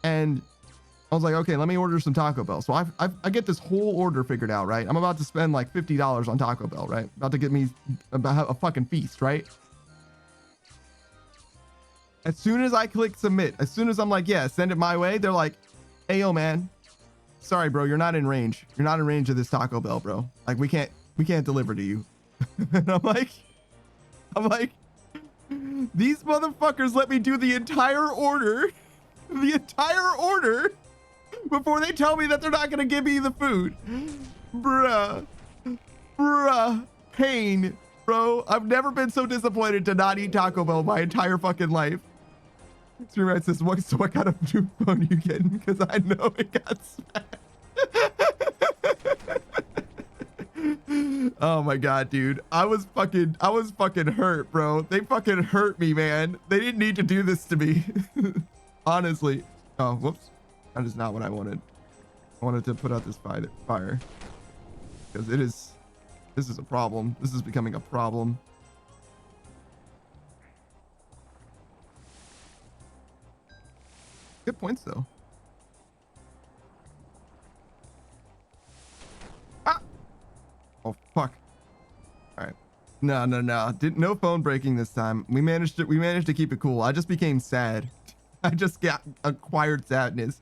And I was like, okay, let me order some Taco Bell. So I get this whole order figured out, right? I'm about to spend like $50 on Taco Bell, right? About to get me a fucking feast, right? As soon as I click submit, as soon as I'm like, yeah, send it my way, they're like, hey, yo, man, sorry, bro, you're not in range. You're not in range of this Taco Bell, bro. Like, we can't deliver to you. And I'm like, these motherfuckers let me do the entire order before they tell me that they're not gonna give me the food. Bruh, pain, bro. I've never been so disappointed to not eat Taco Bell my entire fucking life. Streamrite says, what kind of new phone you getting? Because I know it got smashed. Oh my god, dude. I was fucking hurt, bro. They fucking hurt me, man. They didn't need to do this to me. Honestly. Oh, whoops. That is not what I wanted. I wanted to put out this fire. Because this is a problem. This is becoming a problem. Good points, though. Ah! Oh, fuck. All right. No. No phone breaking this time. We managed to keep it cool. I just became sad. I just got acquired sadness.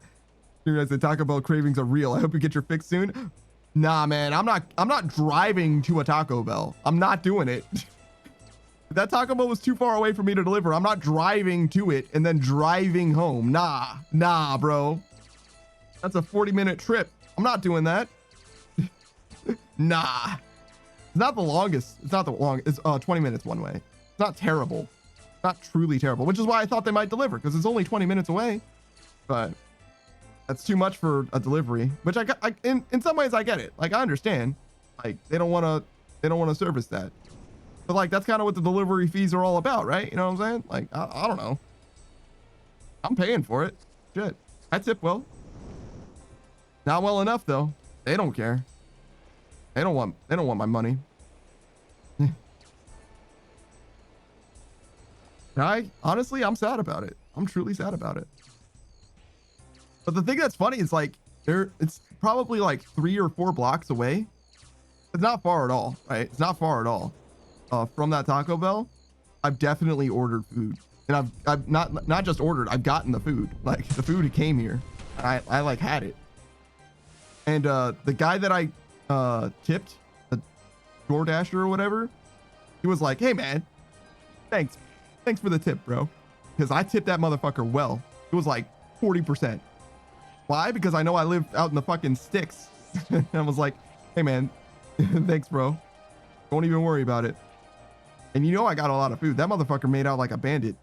The Taco Bell cravings are real. I hope you get your fix soon. Nah, man, I'm not driving to a Taco Bell. I'm not doing it. That Taco Bell was too far away for me to deliver. I'm not driving to it and then driving home. Nah, bro. That's a 40-minute trip. I'm not doing that. Nah. It's not the longest. It's 20 minutes one way. It's not terrible. Not truly terrible, which is why I thought they might deliver, because it's only 20 minutes away. But that's too much for a delivery, which in some ways I get it. Like, I understand. Like, they don't want to service that. But like, that's kind of what the delivery fees are all about, right? You know what I'm saying? Like, I don't know. I'm paying for it. Shit. I tip well. Not well enough though. They don't care. They don't want my money. Honestly, I'm sad about it. I'm truly sad about it. But the thing that's funny is like, it's probably like 3 or 4 blocks away. It's not far at all, right? It's not far at all. From that Taco Bell, I've definitely ordered food, and I've not just ordered, I've gotten the food. Like, the food came here, and I like had it. And the guy that I tipped, the DoorDasher or whatever, he was like, hey man, thanks for the tip, bro, because I tipped that motherfucker well. It was like 40%. Why? Because I know I live out in the fucking sticks. And I was like, hey man, thanks, bro, don't even worry about it. And you know I got a lot of food. That motherfucker made out like a bandit.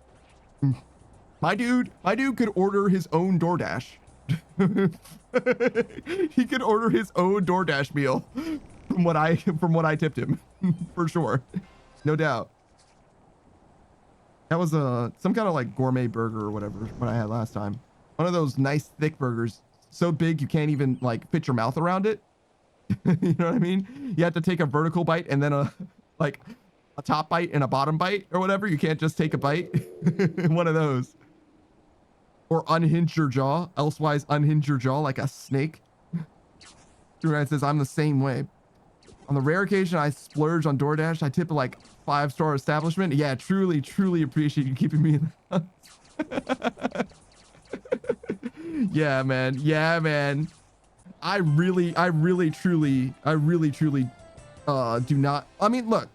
My dude could order his own DoorDash. He could order his own DoorDash meal from what I tipped him. For sure. No doubt. That was some kind of like gourmet burger or whatever what I had last time. One of those nice thick burgers, so big you can't even like fit your mouth around it. You know what I mean? You have to take a vertical bite and then a top bite and a bottom bite or whatever. You can't just take a bite. One of those. Or unhinge your jaw, elsewise unhinge your jaw like a snake. Dude says, I'm the same way. On the rare occasion I splurge on DoorDash, I tip like 5-star establishment. Yeah, truly, truly appreciate you keeping me in the house. Yeah, man. Yeah, man. I really, truly do not. I mean, look.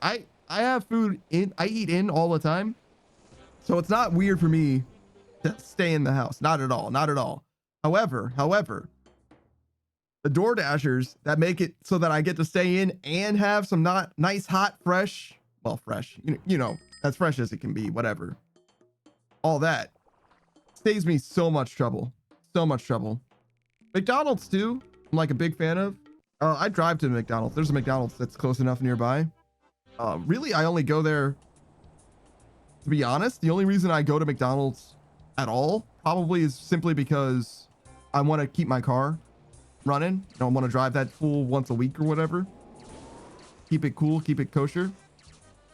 I have food in, I eat in all the time. So it's not weird for me to stay in the house. Not at all. Not at all. However, the DoorDashers that make it so that I get to stay in and have some not nice, hot, fresh, well, fresh, you know, as fresh as it can be, whatever. All that saves me so much trouble. So much trouble. McDonald's too. I'm like a big fan of. I drive to McDonald's. There's a McDonald's that's close enough nearby. Really, I only go there. To be honest, the only reason I go to McDonald's at all probably is simply because I want to keep my car running. I don't want to drive that fool once a week or whatever. Keep it cool, keep it kosher.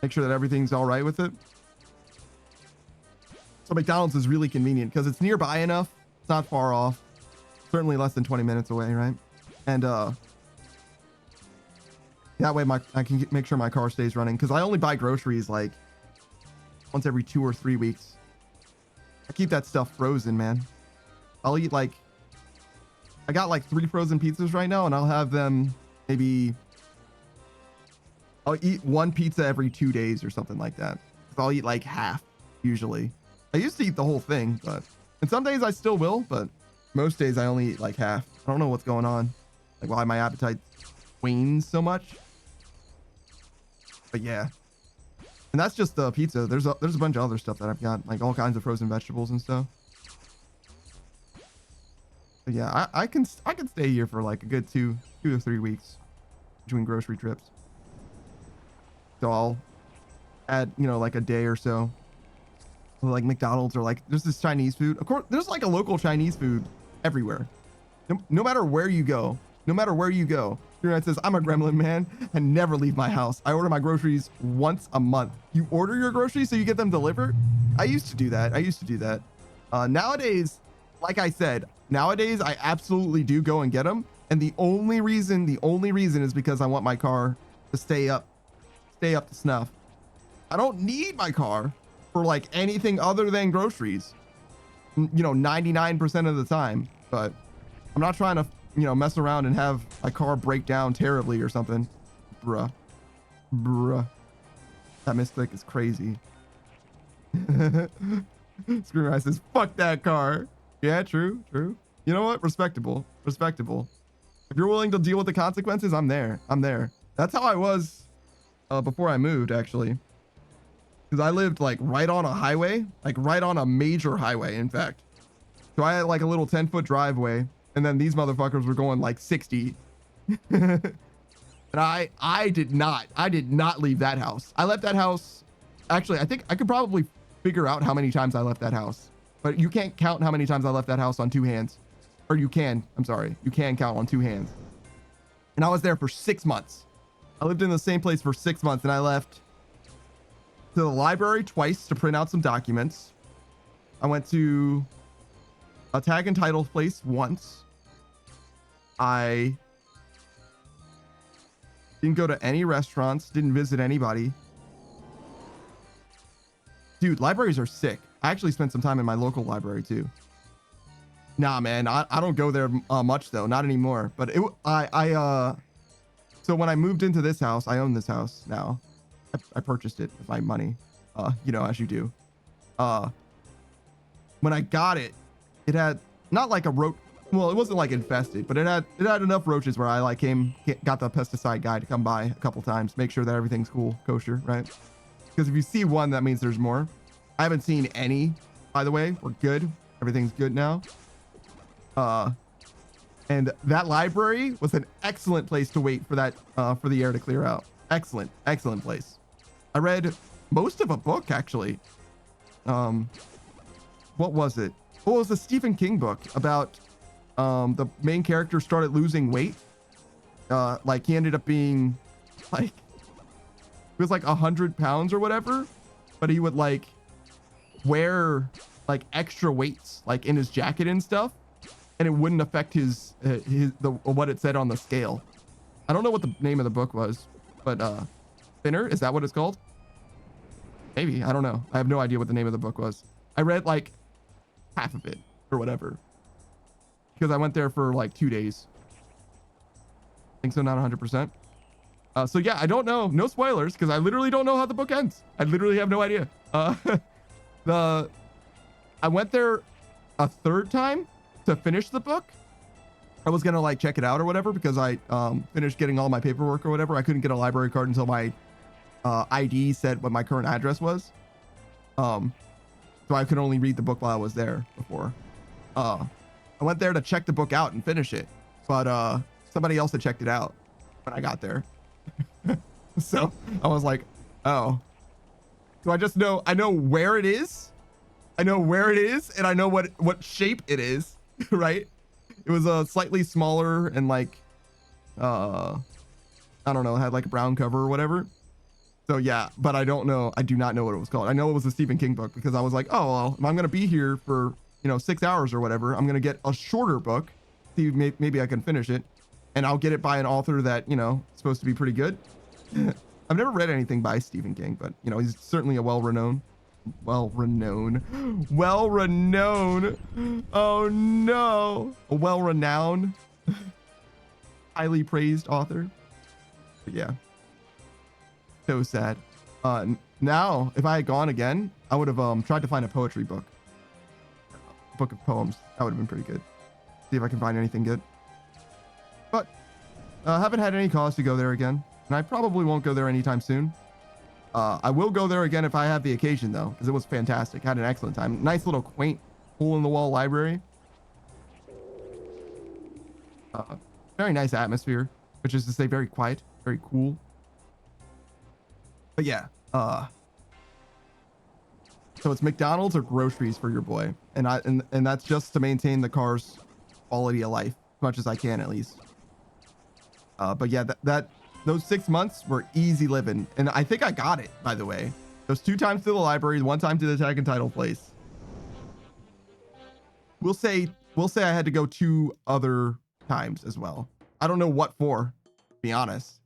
Make sure that everything's all right with it. So McDonald's is really convenient because it's nearby enough. It's not far off. Certainly less than 20 minutes away, right? And that way I can make sure my car stays running because I only buy groceries like once every 2 or 3 weeks. I keep that stuff frozen, man. I'll eat like, I got like 3 frozen pizzas right now and I'll have them maybe, I'll eat 1 pizza every 2 days or something like that. So I'll eat like half usually. I used to eat the whole thing, and some days I still will, but most days I only eat like half. I don't know what's going on. Like why my appetite wanes so much. But yeah. And that's just the pizza. There's a bunch of other stuff that I've got, like all kinds of frozen vegetables and stuff. But yeah, I can stay here for like a good 2 to 3 weeks between grocery trips. So I'll add, you know, like a day or so. Like McDonald's or like there's this Chinese food. Of course, there's like a local Chinese food everywhere. No matter where you go. No matter where you go. It says, I'm a gremlin, man. I never leave my house. I order my groceries once a month. You order your groceries so you get them delivered? I used to do that. Nowadays, like I said, nowadays I absolutely do go and get them. And the only reason is because I want my car to stay up to snuff. I don't need my car for like anything other than groceries, you know, 99% of the time. But I'm not trying to, you know, mess around and have my car break down terribly or something. Bruh. That mystic is crazy. Screamer Eye says, fuck that car. Yeah, true. You know what? Respectable. If you're willing to deal with the consequences, I'm there. That's how I was before I moved, actually. Because I lived like right on a highway, like right on a major highway, in fact. So I had like a little 10-foot driveway, and then these motherfuckers were going like 60. And I did not leave that house. I left that house. Actually, I think I could probably figure out how many times I left that house, but you can't count how many times I left that house on 2 hands. Or you can, I'm sorry. You can count on 2 hands. And I was there for 6 months. I lived in the same place for 6 months, and I left to the library twice to print out some documents. I went to a tag and title place once. I didn't go to any restaurants, didn't visit anybody. Dude, libraries are sick. I actually spent some time in my local library too. Nah, man, I don't go there much though, not anymore. But so when I moved into this house, I own this house now. I purchased it with my money, you know, as you do. When I got it, it had not like a roach. Well, it wasn't like infested, but it had enough roaches where I like got the pesticide guy to come by a couple times, make sure that everything's cool, kosher, right? Because if you see one, that means there's more. I haven't seen any, by the way. We're good. Everything's good now. And that library was an excellent place to wait for that, for the air to clear out. Excellent, excellent place. I read most of a book, actually. What was it? Well, it was a Stephen King book about the main character started losing weight. Like he ended up being like, it was like 100 pounds or whatever, but he would like wear like extra weights like in his jacket and stuff, and it wouldn't affect his what it said on the scale. I don't know what the name of the book was, but Thinner, is that what it's called? Maybe, I don't know. I have no idea what the name of the book was. I read like half of it or whatever because I went there for like 2 days. I think so, not 100%. So yeah, I don't know. No spoilers, because I literally don't know how the book ends. I literally have no idea. I went there a third time to finish the book. I was gonna like check it out or whatever because I finished getting all my paperwork or whatever. I couldn't get a library card until my ID said what my current address was. So I could only read the book while I was there before. I went there to check the book out and finish it, but somebody else had checked it out when I got there. So I was like, oh, so I know where it is. I know where it is, and I know what shape it is, right? It was a slightly smaller and like, I don't know, it had like a brown cover or whatever. So yeah, but I don't know. I do not know what it was called. I know it was a Stephen King book because I was like, oh, well, if I'm going to be here for, 6 hours or whatever, I'm going to get a shorter book. See, maybe I can finish it, and I'll get it by an author that, is supposed to be pretty good. I've never read anything by Stephen King, but he's certainly a well-renowned, oh no, a well-renowned, highly praised author. But yeah, so sad. Now if I had gone again, I would have tried to find a poetry book, book of poems. That would have been pretty good. See if I can find anything good. But haven't had any cause to go there again, and I probably won't go there anytime soon. I will go there again if I have the occasion, though, because it was fantastic. Had an excellent time. Nice little quaint hole-in-the-wall library. Very nice atmosphere, which is to say very quiet, very cool. But yeah, so it's McDonald's or groceries for your boy, and that's just to maintain the car's quality of life as much as I can, at least. But yeah, those 6 months were easy living, and I think I got it, by the way. Those 2 times to the library, 1 time to the tag and title place. We'll say I had to go 2 other times as well. I don't know what for, to be honest,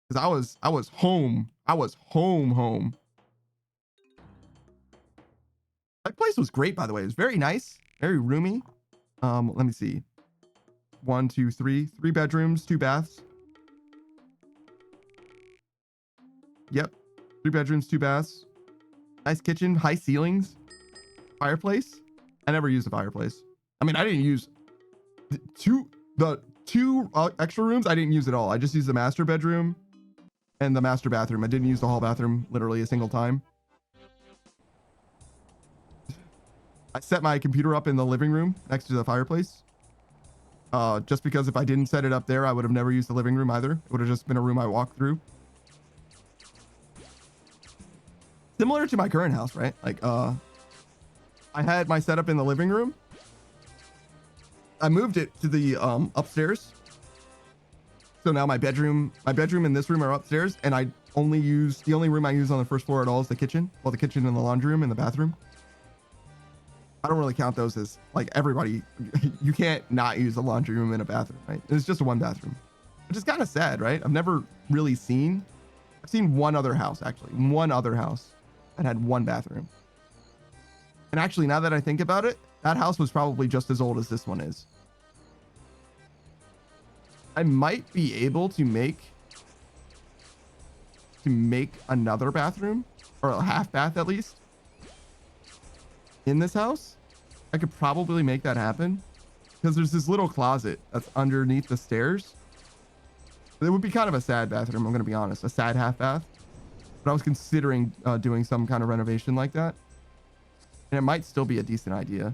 because I was home. I was home. That place was great, by the way. It was very nice, very roomy. Let me see. 1, 2, 3 bedrooms, 2 baths. Yep, 3 bedrooms, 2 baths. Nice kitchen, high ceilings, fireplace. I never used a fireplace. I mean, I didn't use the two extra rooms. I didn't use at all. I just used the master bedroom and the master bathroom. I didn't use the hall bathroom literally a single time. I set my computer up in the living room next to the fireplace. Just because if I didn't set it up there, I would have never used the living room either. It would have just been a room I walked through. Similar to my current house, right? Like, I had my setup in the living room. I moved it to the upstairs. So now my bedroom and this room are upstairs, and the only room I use on the first floor at all is the kitchen. Well, the kitchen and the laundry room and the bathroom. I don't really count those as like everybody. You can't not use a laundry room and a bathroom, right? It's just a 1 bathroom, which is kind of sad, right? I've never really seen. I've seen one other house that had 1 bathroom. And actually, now that I think about it, that house was probably just as old as this one is. I might be able to make another bathroom, or a half bath at least, in this house. I could probably make that happen because there's this little closet that's underneath the stairs. It would be kind of a sad bathroom, I'm going to be honest. A sad half bath. but I was considering doing some kind of renovation like that, and it might still be a decent idea.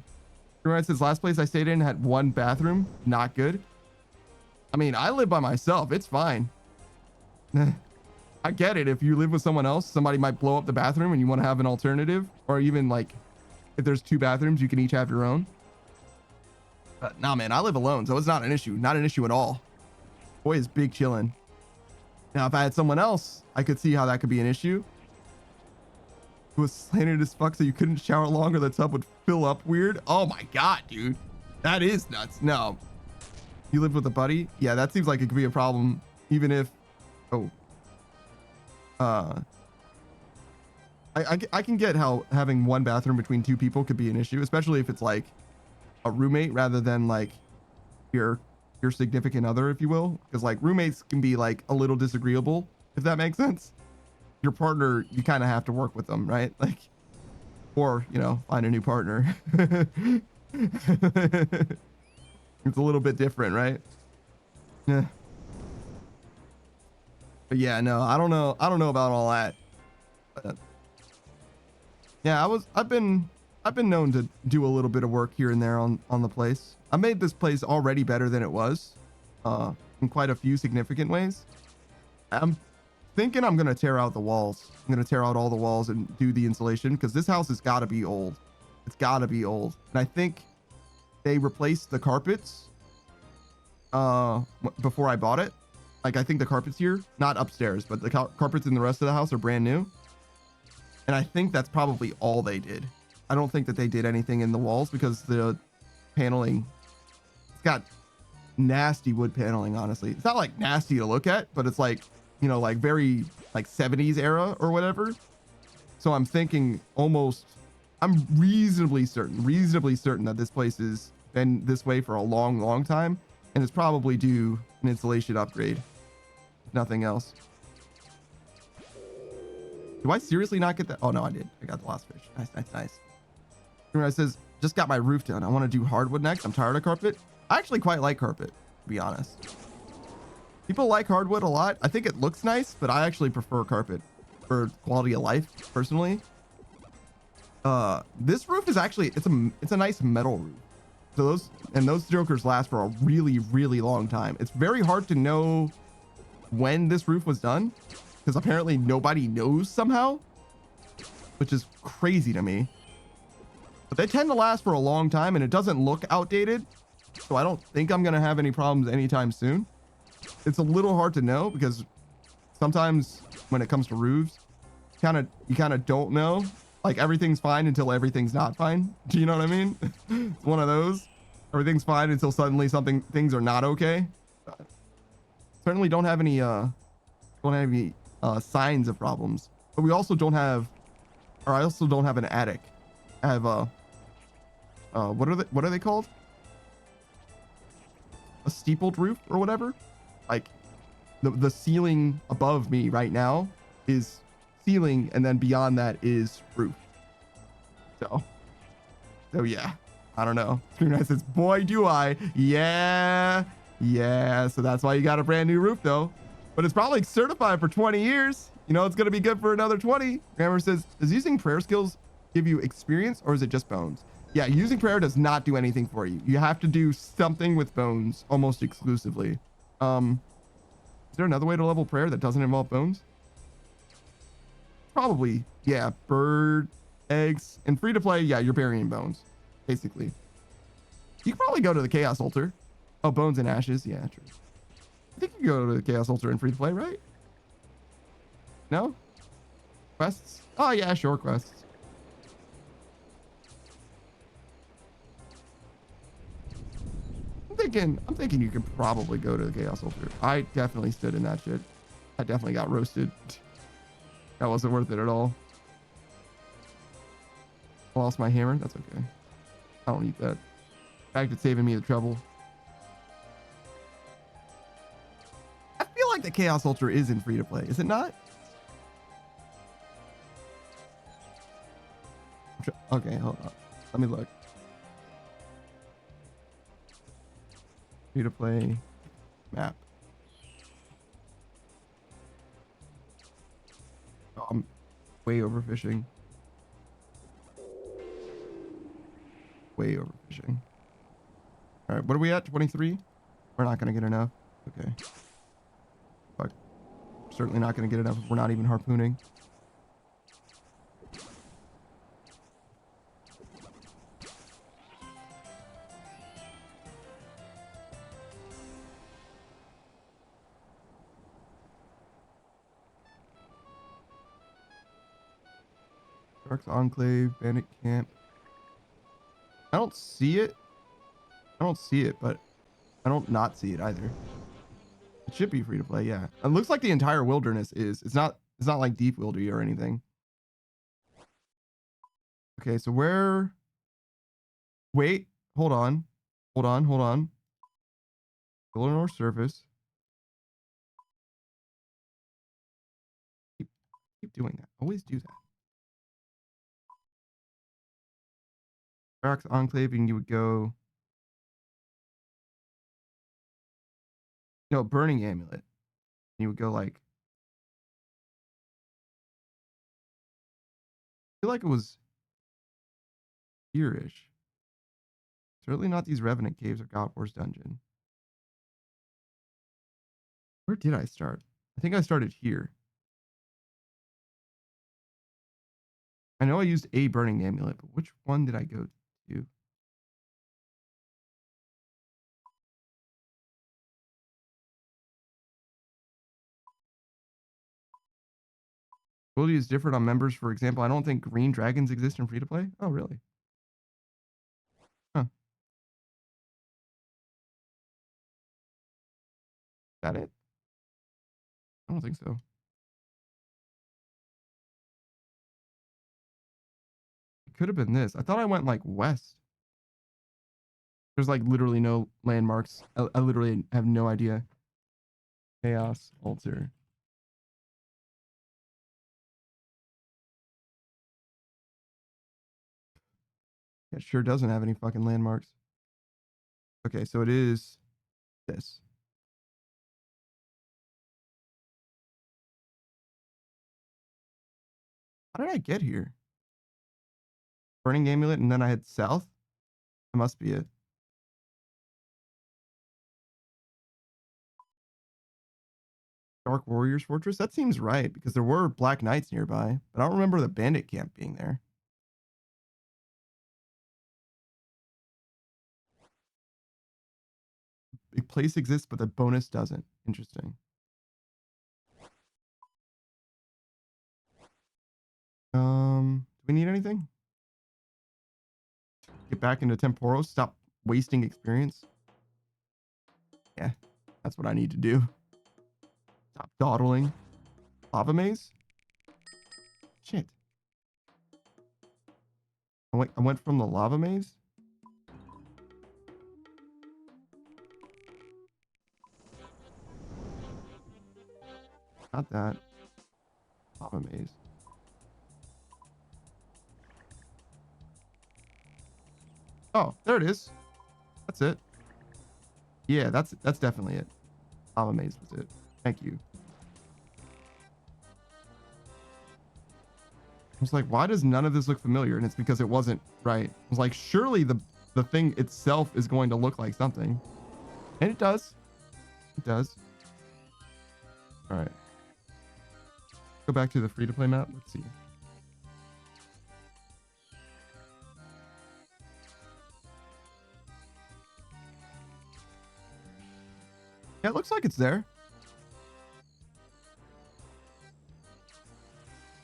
It says last place I stayed in had one bathroom. Not good. I mean, I live by myself. It's fine. I get it. If you live with someone else, somebody might blow up the bathroom and you want to have an alternative, or even like if there's 2 bathrooms, you can each have your own. But nah, man, I live alone, so it's not an issue. Not an issue at all. Boy is big chilling. Now, if I had someone else, I could see how that could be an issue. It was slanted as fuck, so you couldn't shower longer. The tub would fill up weird. Oh my god, dude, that is nuts. No, you live with a buddy? Yeah, that seems like it could be a problem. Even if, I can get how having one bathroom between 2 people could be an issue, especially if it's like a roommate rather than like your significant other, if you will, because like roommates can be like a little disagreeable, if that makes sense. Your partner, you kind of have to work with them, right? Like, or, you know, find a new partner. It's a little bit different, right? Yeah. But yeah, no, I don't know about all that. But yeah, I've been known to do a little bit of work here and there on the place. I made this place already better than it was, in quite a few significant ways. I'm thinking I'm gonna tear out the walls. I'm gonna tear out all the walls and do the insulation, because this house has got to be old. It's got to be old. And I think they replaced the carpets before I bought it. Like, I think the carpets here, not upstairs, but the carpets in the rest of the house are brand new. And I think that's probably all they did. I don't think that they did anything in the walls, because the paneling, it's got nasty wood paneling, honestly. It's not like nasty to look at, but it's like, you know, like very like 70s era or whatever. So I'm thinking I'm reasonably certain that this place has been this way for a long time, and it's probably due an insulation upgrade, if nothing else. Do I seriously not get that? Oh no, I did. I got the last fish. Nice. It says, just got my roof done. I want to do hardwood next. I'm tired of carpet. I actually quite like carpet, to be honest. People like hardwood a lot. I think it looks nice, but I actually prefer carpet for quality of life, personally. This roof is actually, it's a nice metal roof. So those jokers last for a really long time. It's very hard to know when this roof was done, because apparently nobody knows somehow, which is crazy to me. But they tend to last for a long time, and it doesn't look outdated. So I don't think I'm gonna have any problems anytime soon. It's a little hard to know, because sometimes when it comes to roofs, you kind of don't know. Like, everything's fine until everything's not fine. Do you know what I mean? It's one of those. Everything's fine until suddenly things are not okay. Certainly don't have any signs of problems. But we also don't have, or I also don't have an attic. I have what are they called? A steepled roof or whatever. Like the ceiling above me right now is ceiling, and then beyond that is roof. So yeah, I don't know. Screen says, boy do I. Yeah, so that's why you got a brand new roof though, but it's probably certified for 20 years. You know, it's gonna be good for another 20. Grammar says, does using prayer skills give you experience, or is it just bones? Yeah, using prayer does not do anything for you. You have to do something with bones almost exclusively. Is there another way to level prayer that doesn't involve bones? Probably. Yeah, bird, eggs, and free to play. Yeah, you're burying bones, basically. You can probably go to the chaos altar. Oh, bones and ashes. Yeah, true. I think you can go to the chaos altar and free to play, right? No? Quests? Oh yeah, sure, quests. I'm thinking you could probably go to the chaos altar. I definitely stood in that shit. I definitely got roasted. That wasn't worth it at all. I lost my hammer. That's okay. I don't need that. In fact, it's saving me the trouble. I feel like the chaos altar is in free to play, is it not? Okay, hold on. Let me look. Free to play map. Way overfishing. Way overfishing. All right, what are we at? 23? We're not gonna get enough. Okay. Fuck. Certainly not gonna get enough if we're not even harpooning. Sharks Enclave, Bandit Camp. I don't see it. I don't see it, but I don't not see it either. It should be free to play, yeah. It looks like the entire wilderness is. It's not like deep wildy or anything. Okay, so where... Wait, hold on. Hold on, hold on. Illinois surface. Keep doing that. Always do that. Sharks Enclave, and you would go... No, Burning Amulet. You would go like... I feel like it was here-ish. Certainly not these Revenant Caves or God War's Dungeon. Where did I start? I think I started here. I know I used a Burning Amulet, but which one did I go to? Ability is different on members. For example, I don't think green dragons exist in free-to-play. Oh, really? Huh. Is that it? I don't think so. It could have been this. I thought I went like west. There's like literally no landmarks. I literally have no idea. Chaos altar. It sure doesn't have any fucking landmarks. Okay, so it is this. How did I get here? Burning Amulet, and then I head south? That must be it. Dark Warriors Fortress? That seems right, because there were Black Knights nearby, but I don't remember the bandit camp being there. A place exists, but the bonus doesn't. Interesting. Do we need anything? Get back into Temporos. Stop wasting experience. Yeah, that's what I need to do. Stop dawdling. Lava maze? Shit. I went from the lava maze? Not that. Lava maze. Oh, there it is. That's it. Yeah, that's definitely it. Lava maze was it. Thank you. I was like, why does none of this look familiar? And it's because it wasn't right. I was like, surely the thing itself is going to look like something. And it does. It does. All right. Go back to the free-to-play map. Let's see. Yeah, it looks like it's there.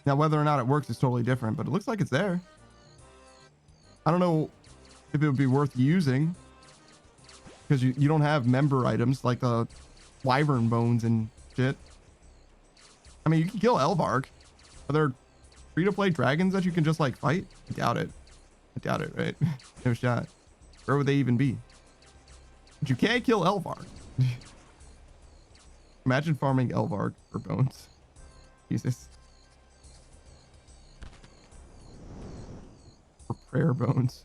Now, whether or not it works is totally different, but it looks like it's there. I don't know if it would be worth using because you don't have member items like the wyvern bones and shit. I mean, you can kill Elvarg. Are there free-to-play dragons that you can just like fight? I doubt it. I doubt it, right? No shot. Where would they even be? But you can't kill Elvarg. Imagine farming Elvarg for bones. Jesus. For prayer bones.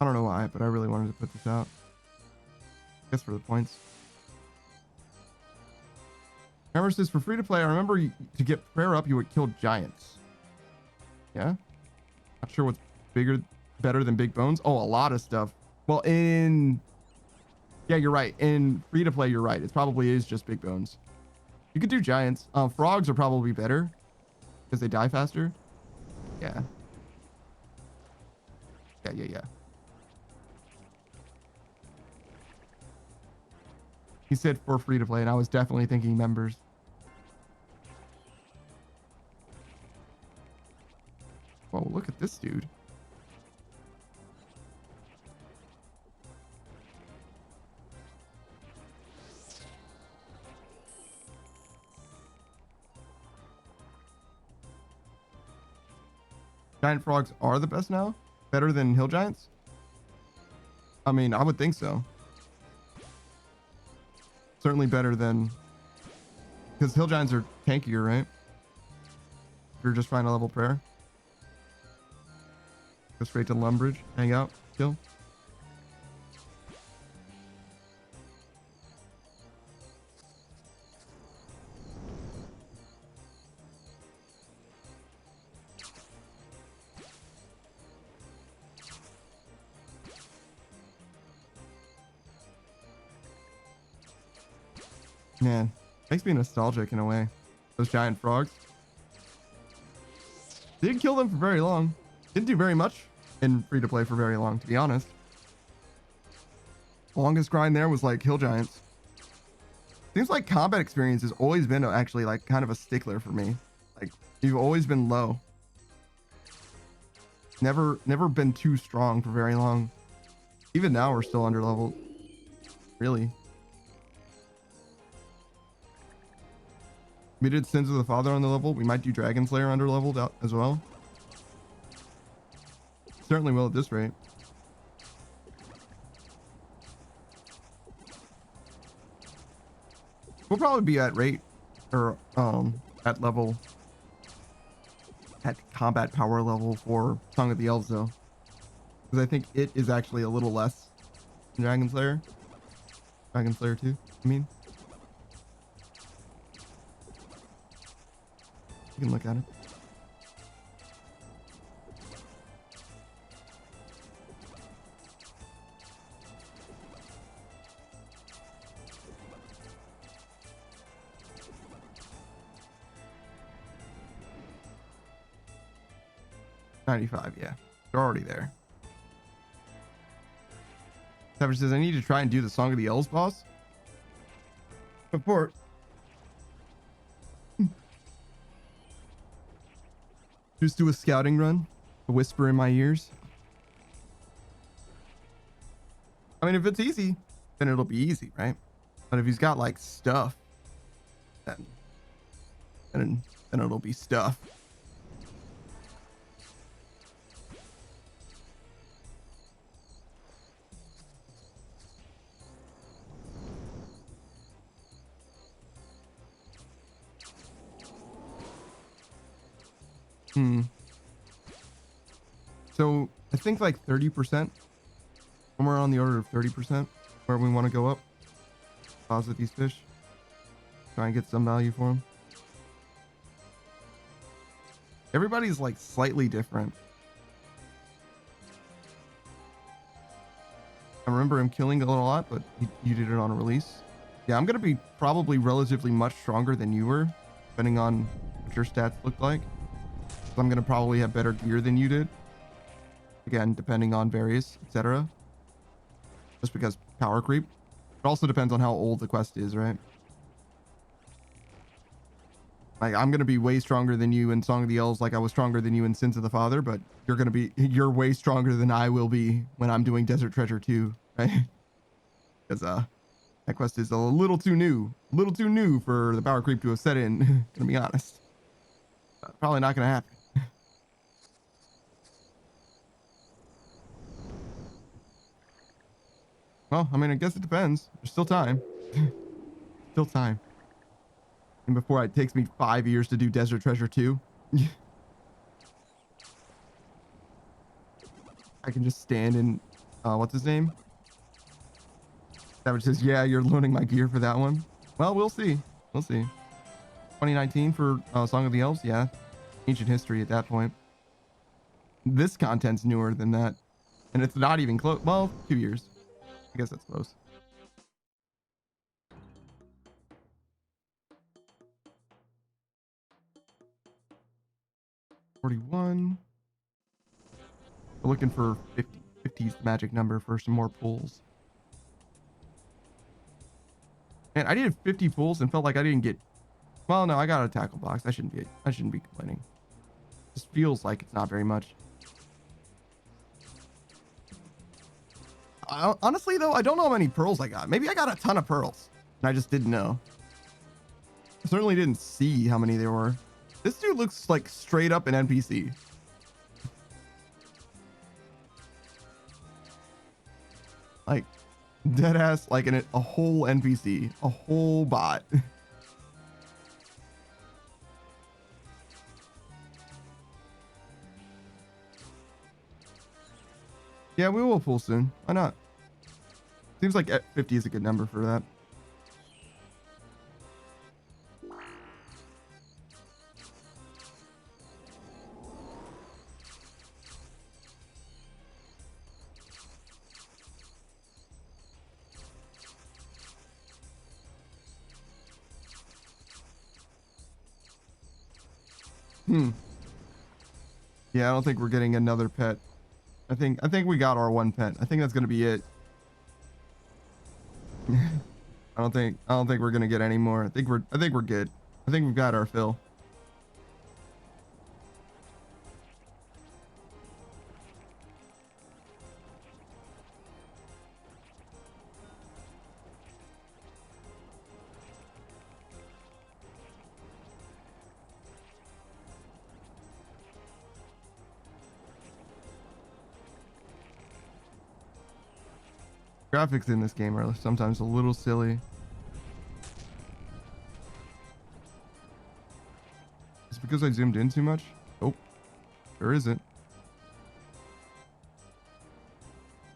I don't know why, but I really wanted to put this out. I guess for the points. Remember, says for free to play, I remember to get prayer up, you would kill giants. Yeah? Not sure what's better than big bones. Oh, a lot of stuff. Well, yeah, you're right. In free to play, you're right. It probably is just big bones. You could do giants. Frogs are probably better because they die faster. Yeah. Yeah. He said for free to play, and I was definitely thinking members. Whoa, look at this dude. Giant frogs are the best now? Better than hill giants? I mean, I would think so. Certainly better than... Because hill giants are tankier, right? If you're just trying to level prayer. Go straight to Lumbridge, hang out, kill. Man, makes me nostalgic in a way. Those giant frogs. Didn't kill them for very long. Didn't do very much in free to play for very long, to be honest. The longest grind there was like hill giants. Seems like combat experience has always been actually like kind of a stickler for me. Like you've always been low. Never been too strong for very long. Even now we're still under leveled. Really. We did Sins of the Father on the level. We might do Dragon Slayer under leveled out as well. Certainly will at this rate. We'll probably be at rate or at level at combat power level for Song of the Elves though. Because I think it is actually a little less than Dragon Slayer. Dragon Slayer 2, I mean. You can look at it. $95, yeah. They're already there. Savage says, I need to try and do the Song of the Elves boss. Before. Just do a scouting run. A whisper in my ears. I mean, if it's easy, then it'll be easy, right? But if he's got like stuff, then it'll be stuff. So I think like 30%, somewhere on the order of 30%, where we want to go up. Deposit these fish. Try and get some value for them. Everybody's like slightly different. I remember him killing a lot, but you did it on a release. Yeah, I'm going to be probably relatively much stronger than you were, depending on what your stats look like. So I'm going to probably have better gear than you did. Again, depending on various, etc. Just because power creep. It also depends on how old the quest is, right? Like, I'm going to be way stronger than you in Song of the Elves, like I was stronger than you in Sins of the Father, but you're way stronger than I will be when I'm doing Desert Treasure 2, right? Because that quest is a little too new for the power creep to have set in, gonna be honest. Probably not gonna happen. Well, I mean, I guess it depends. There's still time. Still time. And before it takes me 5 years to do Desert Treasure 2. I can just stand in what's his name? Savage says, yeah, you're loaning my gear for that one. Well, we'll see. We'll see. 2019 for Song of the Elves. Yeah. Ancient history at that point. This content's newer than that. And it's not even close. Well, 2 years. I guess that's close. $41. We're looking for 50. 50's the magic number for some more pulls. Man, I needed 50 pulls and felt like I didn't get. Well, no, I got a tackle box. I shouldn't be complaining. Just feels like it's not very much. Honestly, though, I don't know how many pearls I got. Maybe I got a ton of pearls and I just didn't know. I certainly didn't see how many there were. This dude looks like straight up an NPC. Like dead ass, like a whole NPC, a whole bot. Yeah, we will pull soon. Why not? Seems like 50 is a good number for that. Yeah, I don't think we're getting another pet. I think we got our one pet. I think that's gonna be it. I don't think we're gonna get any more. I think we're good. I think we've got our fill. Graphics in this game are sometimes a little silly. It's because I zoomed in too much? Oh, there isn't.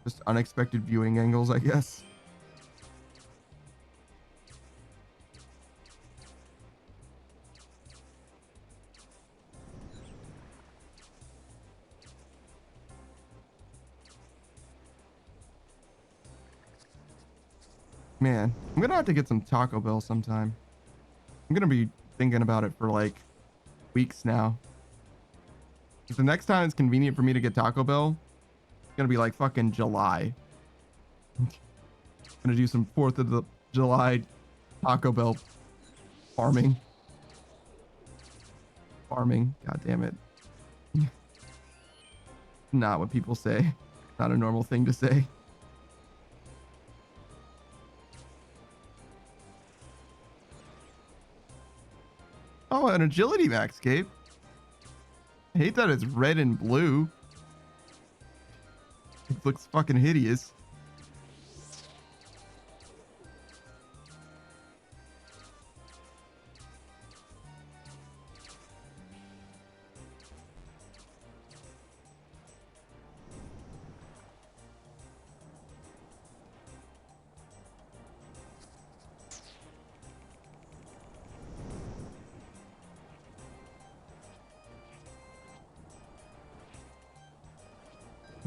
Just unexpected viewing angles, I guess. Man, I'm gonna have to get some Taco Bell sometime. I'm gonna be thinking about it for like weeks now. The next time it's convenient for me to get Taco Bell, it's gonna be like fucking July. I'm gonna do some 4th of the July Taco Bell farming. God damn it. Not what people say. Not a normal thing to say. Oh, an agility max cape. I hate that it's red and blue. It looks fucking hideous.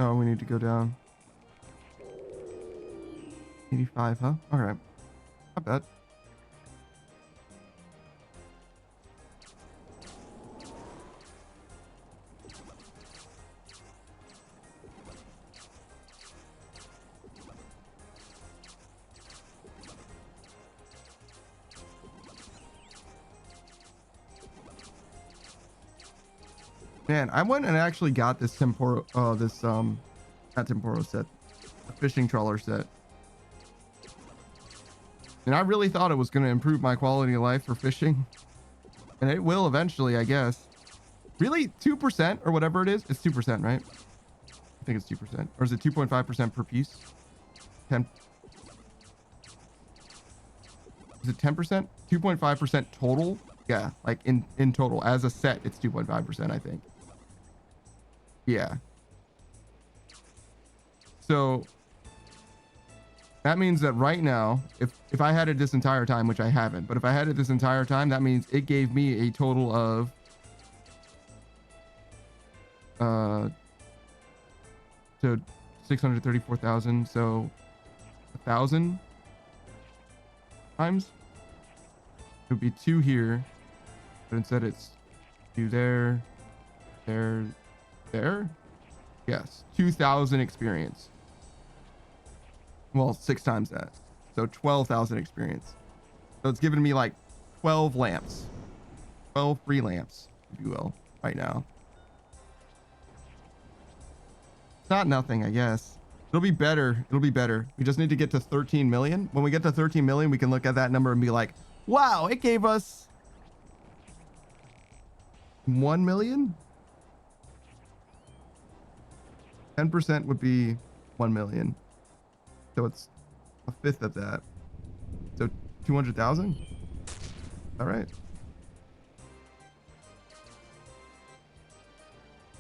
Oh, we need to go down. 85, huh? All right. Not bad. Man, I went and actually got this Temporo, not Temporo set, a fishing trawler set. And I really thought it was going to improve my quality of life for fishing. And it will eventually, I guess. Really, 2% or whatever it is? It's 2%, right? I think it's 2%. Or is it 2.5% per piece? 10. Is it 10%? 2.5% total? Yeah, like in total. As a set, it's 2.5%, I think. Yeah. So that means that right now, if I had it this entire time, which I haven't, but if I had it this entire time, that means it gave me a total of so 634,000. So 1,000 times. It would be 2 here, but instead it's 2 there, there, there. Yes, 2,000 experience. Well, 6 times that. So 12,000 experience. So it's giving me like 12 lamps, 12 free lamps, if you will, right now. It's not nothing, I guess. It'll be better. It'll be better. We just need to get to 13 million. When we get to 13 million, we can look at that number and be like, wow, it gave us 1 million. 10% would be 1 million. So it's a fifth of that. So 200,000. All right.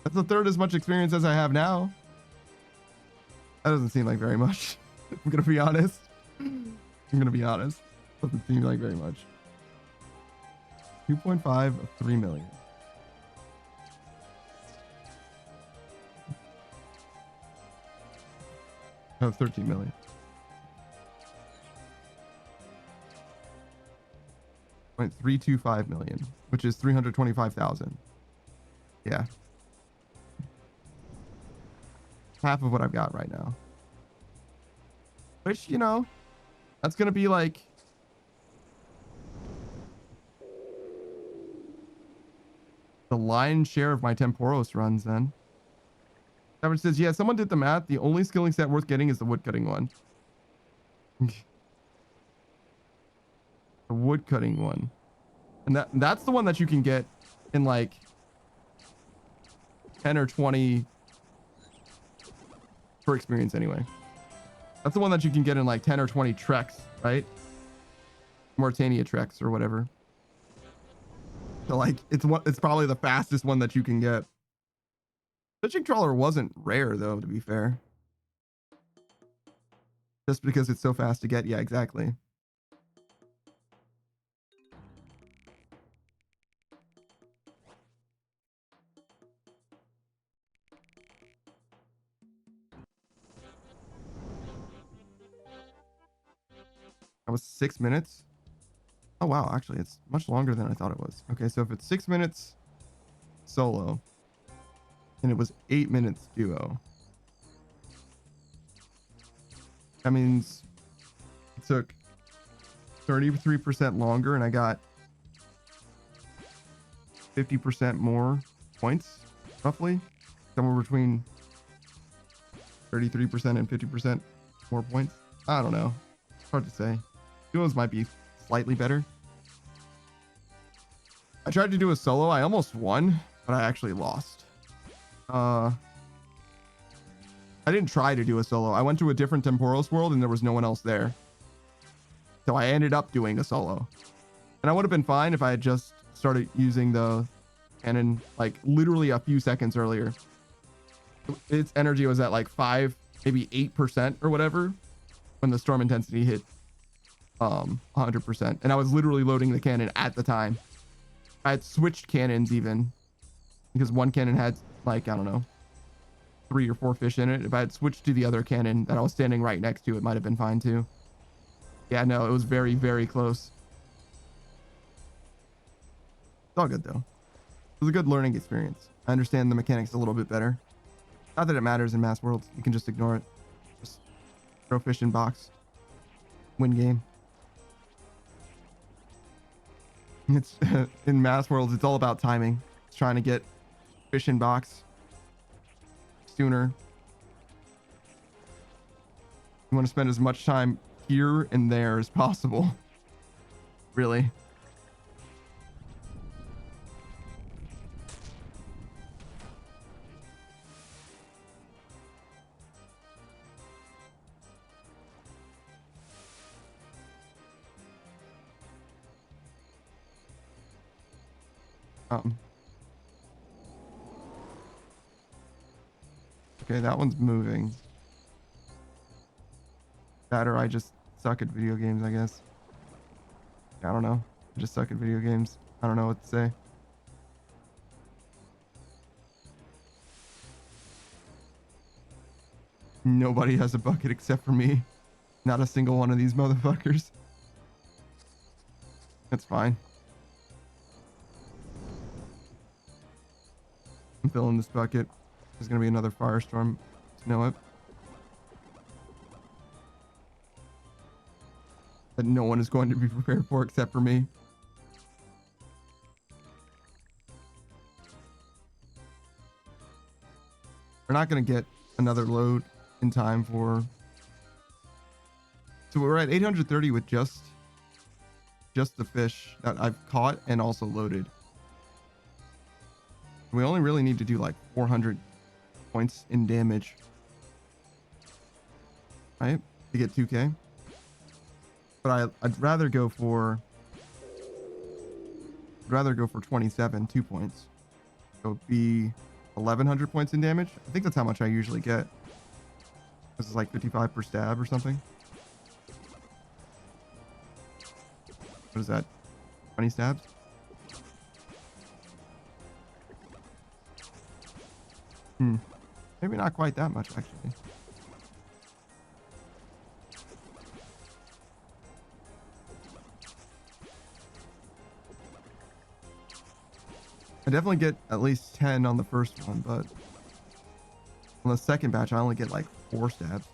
That's a third as much experience as I have now. That doesn't seem like very much. I'm going to be honest. Doesn't seem like very much. 2.5 of 3 million. Oh, 13 million. 0.325 million, which is 325,000. Yeah. Half of what I've got right now. Which, you know, that's going to be like the lion's share of my Temporos runs then. Average says, yeah, someone did the math. The only skilling set worth getting is the woodcutting one. The woodcutting one. And that's the one that you can get in like 10 or 20 per experience anyway. That's the one that you can get in like 10 or 20 treks, right? Mauritania treks or whatever. So like it's probably the fastest one that you can get. Fishing trawler wasn't rare though, to be fair. Just because it's so fast to get. Yeah, exactly. That was 6 minutes. Oh wow, actually it's much longer than I thought it was. Okay, so if it's 6 minutes solo and it was 8 minutes duo, that means it took 33% longer and I got 50% more points, roughly. Somewhere between 33% and 50% more points. I don't know. It's hard to say. Duos might be slightly better. I tried to do a solo. I almost won, but I actually lost. I didn't try to do a solo. I went to a different Temporos world and there was no one else there. So I ended up doing a solo. And I would have been fine if I had just started using the cannon like literally a few seconds earlier. Its energy was at like 5, maybe 8% or whatever when the storm intensity hit 100%. And I was literally loading the cannon at the time. I had switched cannons even because one cannon had like, I don't know, 3 or 4 fish in it. If I had switched to the other cannon that I was standing right next to, it might have been fine too. Yeah, no, it was very, very close. It's all good though. It was a good learning experience. I understand the mechanics a little bit better. Not that it matters in Mass Worlds. You can just ignore it. Just throw fish in box. Win game. It's in Mass Worlds, it's all about timing. It's trying to get fish in box sooner. You want to spend as much time here and there as possible. Really. Okay, that one's moving. That or I just suck at video games, I guess. I don't know. I just suck at video games. I don't know what to say. Nobody has a bucket except for me. Not a single one of these motherfuckers. That's fine. I'm filling this bucket. There's gonna be another firestorm. You know it. That no one is going to be prepared for except for me. We're not gonna get another load in time for. So we're at 830 with just the fish that I've caught and also loaded. We only really need to do like 400 points in damage, right, to get 2k. But I'd rather go for 27 2 points. So it'd be 1100 points in damage. I think that's how much I usually get. This is like 55 per stab or something. What is that? 20 stabs? Maybe not quite that much, actually. I definitely get at least 10 on the first one, but on the second batch, I only get like 4 stabs.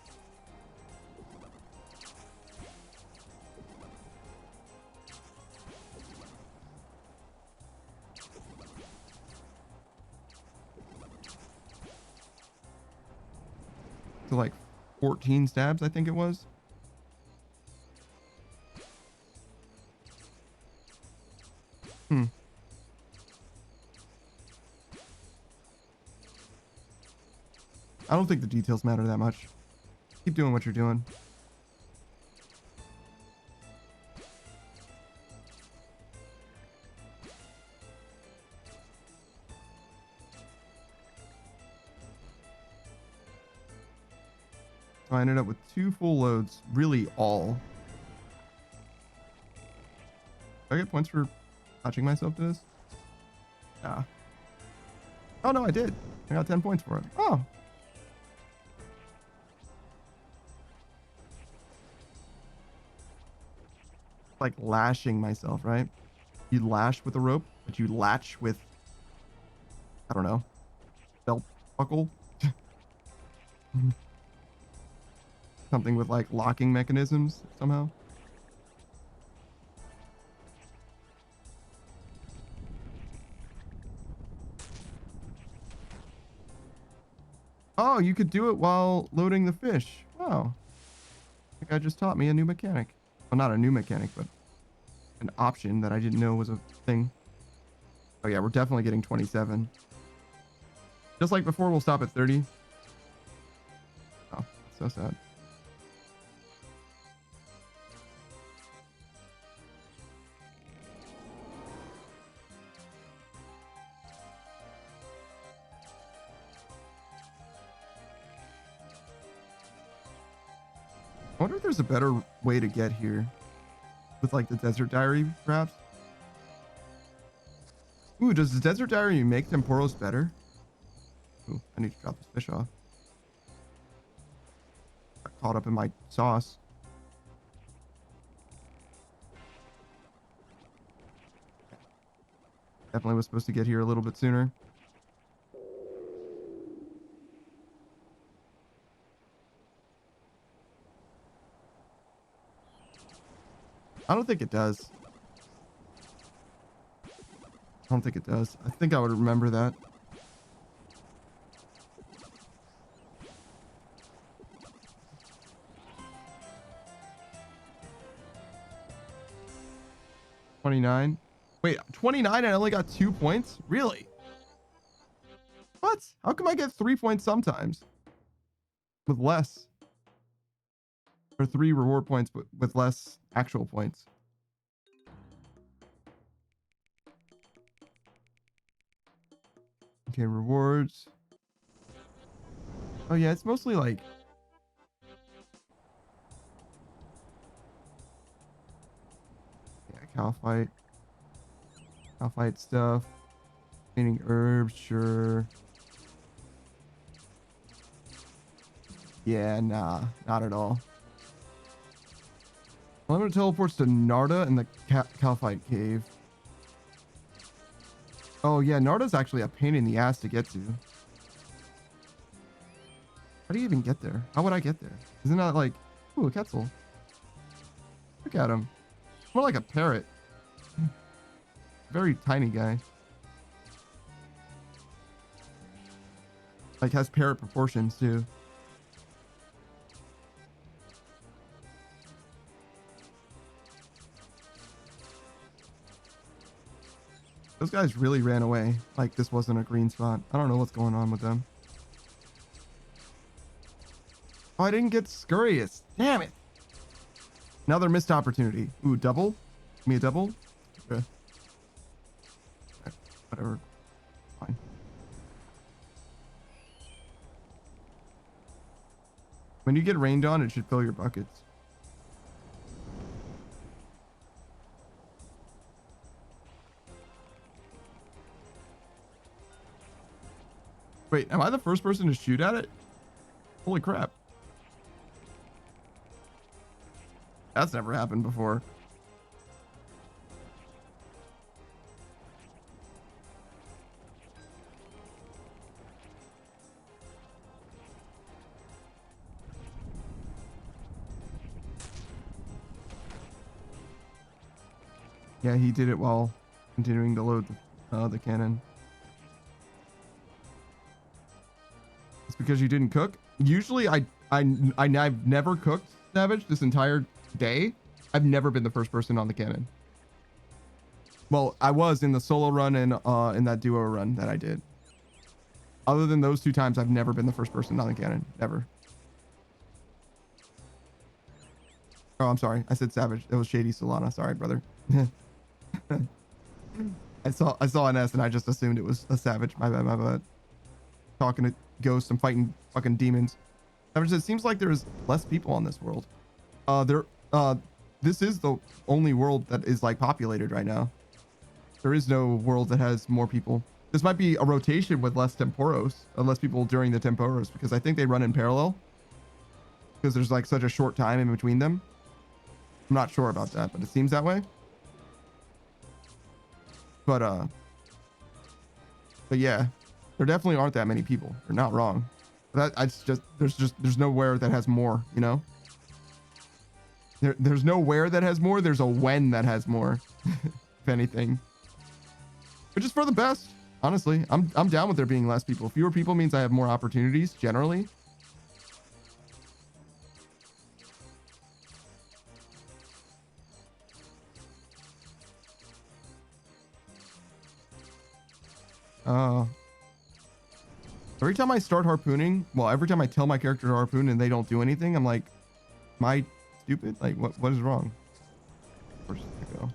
So like 14 stabs, I think it was. I don't think the details matter that much. Keep doing what you're doing. So I ended up with 2 full loads, really all. Do I get points for touching myself to this? Yeah. Oh no, I did. I got 10 points for it. Oh. Like lashing myself, right? You lash with a rope, but you latch with, I don't know, belt buckle. Something with like locking mechanisms somehow. Oh, you could do it while loading the fish. Wow. I think I just taught me a new mechanic. Well, not a new mechanic, but an option that I didn't know was a thing. Oh yeah, we're definitely getting 27. Just like before, we'll stop at 30. Oh, so sad. I wonder if there's a better way to get here with like the Desert Diary, perhaps. Ooh, does the Desert Diary make Temporos better? Ooh, I need to drop this fish off. Got caught up in my sauce. Definitely was supposed to get here a little bit sooner. I don't think it does. I don't think it does. I think I would remember that. $29. Wait, 29 and I only got 2 points? Really? What? How come I get 3 points sometimes? With less. Or 3 reward points, but with less actual points. Okay, rewards. Oh yeah, it's mostly like Cow fight. Cow fight stuff. Cleaning herbs, sure. Yeah, nah, not at all. Unlimited teleports to Narda and the Calphite cave. Oh yeah, Narda's actually a pain in the ass to get to. How do you even get there? How would I get there? Isn't that like, ooh, a Quetzal? Look at him. More like a parrot. Very tiny guy. Like has parrot proportions too. Those guys really ran away. Like this wasn't a green spot. I don't know what's going on with them. Oh, I didn't get Scurrius. Damn it. Another missed opportunity. Ooh, double? Give me a double? Okay. Whatever. Fine. When you get rained on, it should fill your buckets. Wait, am I the first person to shoot at it? Holy crap. That's never happened before. Yeah, he did it while continuing to load the cannon. It's because you didn't cook. Usually I've never cooked Savage this entire day. I've never been the first person on the cannon. Well, I was in the solo run and in that duo run that I did. Other than those two times, I've never been the first person on the cannon. Never. Oh, I'm sorry. I said Savage. It was Shady Solana. Sorry, brother. I saw an S and I just assumed it was a Savage. My bad, my bad. Talking to ghosts and fighting fucking demons. Savage, it seems like there's less people on this world. This is the only world that is like populated right now. There is no world that has more people. This might be a rotation with less Temporos, less people during the Temporos, because I think they run in parallel. Because there's like such a short time in between them. I'm not sure about that, but it seems that way. But yeah, there definitely aren't that many people. You're not wrong. There's nowhere that has more, you know? There's nowhere that has more. There's a when that has more, if anything. Which is for the best, honestly. I'm down with there being less people. Fewer people means I have more opportunities generally. Every time I start harpooning, well, every time I tell my character to harpoon and they don't do anything, I'm like, am I stupid? Like, what is wrong? Where's to go?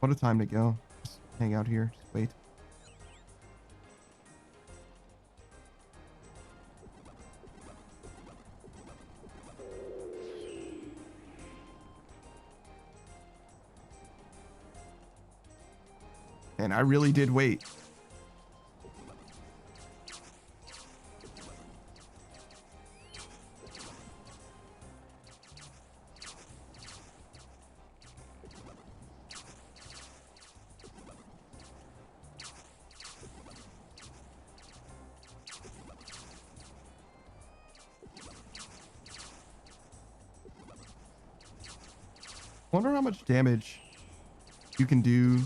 What a time to go. Just hang out here. Just wait. And I really did wait. Wonder how much damage you can do,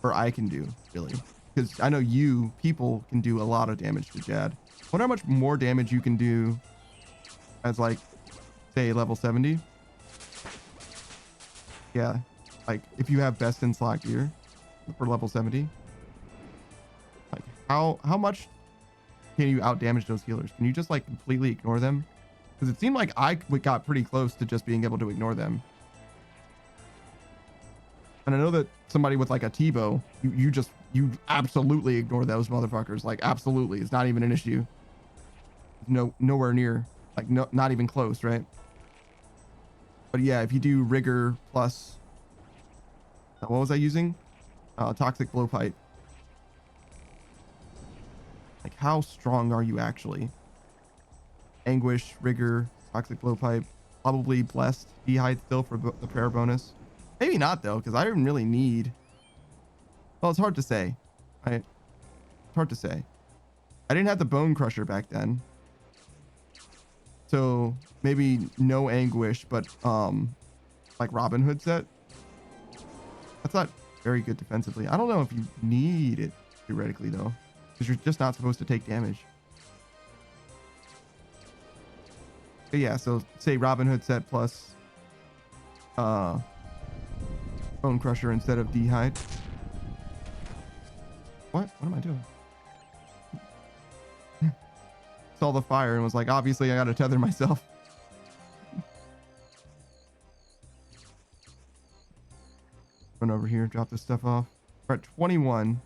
or I can do, really, because I know people can do a lot of damage to Jad. Wonder how much more damage you can do as, like, say level 70. Yeah, like if you have best in slot gear for level 70, like how much can you out damage those healers? Can you just like completely ignore them? Because it seemed like I got pretty close to just being able to ignore them. And I know that somebody with like a T-bow, you absolutely ignore those motherfuckers. Like absolutely, it's not even an issue. Nowhere near, like not even close, right? But yeah, if you do rigor plus, what was I using? Toxic blowpipe. Like, how strong are you actually? Anguish, rigor, toxic blowpipe, probably blessed dehyde still for the prayer bonus. Maybe not though, because I didn't really need. Well, it's hard to say. Right? It's hard to say. I didn't have the bone crusher back then, so maybe no anguish, but like Robin Hood set. That's not very good defensively. I don't know if you need it theoretically though, because you're just not supposed to take damage. But yeah, so say Robin Hood set plus bone crusher instead of dehyde. What am I doing? Saw the fire and was like, obviously I gotta tether myself. Run over here, drop this stuff off. We're at 21.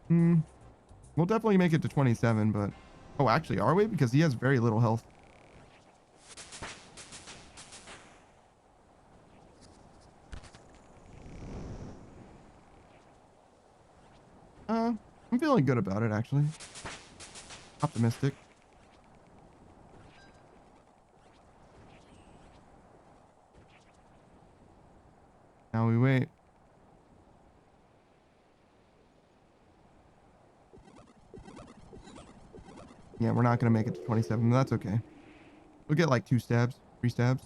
We'll definitely make it to 27, but oh, actually, are we? Because he has very little health. I'm feeling good about it, actually. Optimistic. Now we wait. Yeah, we're not going to make it to 27, but that's okay. We'll get like 2 stabs, 3 stabs.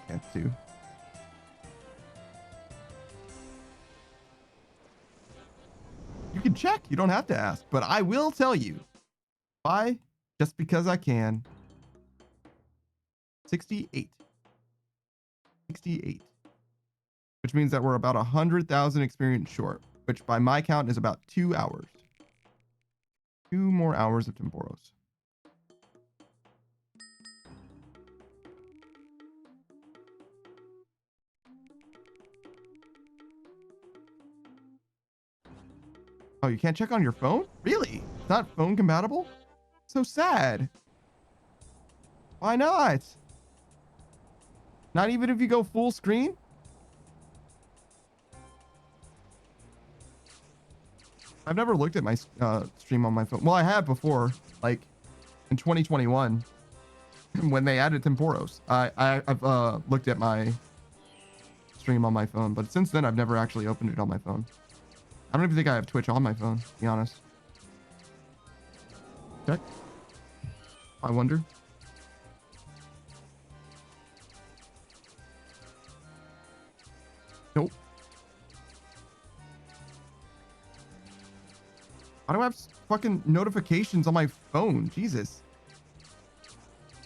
Yeah, 2. You can check. You don't have to ask, but I will tell you. Why? Just because I can. 68. 68. Which means that we're about 100,000 experience short, which by my count is about 2 hours. 2 more hours of Temporos. Oh, you can't check on your phone? Really? It's not phone compatible? So sad. Why not? Not even if you go full screen? I've never looked at my stream on my phone. Well, I have before, like in 2021 when they added Temporos. I've looked at my stream on my phone, but since then I've never actually opened it on my phone. I don't even think I have Twitch on my phone, to be honest. Check. I wonder. Nope. Why do I have fucking notifications on my phone? Jesus.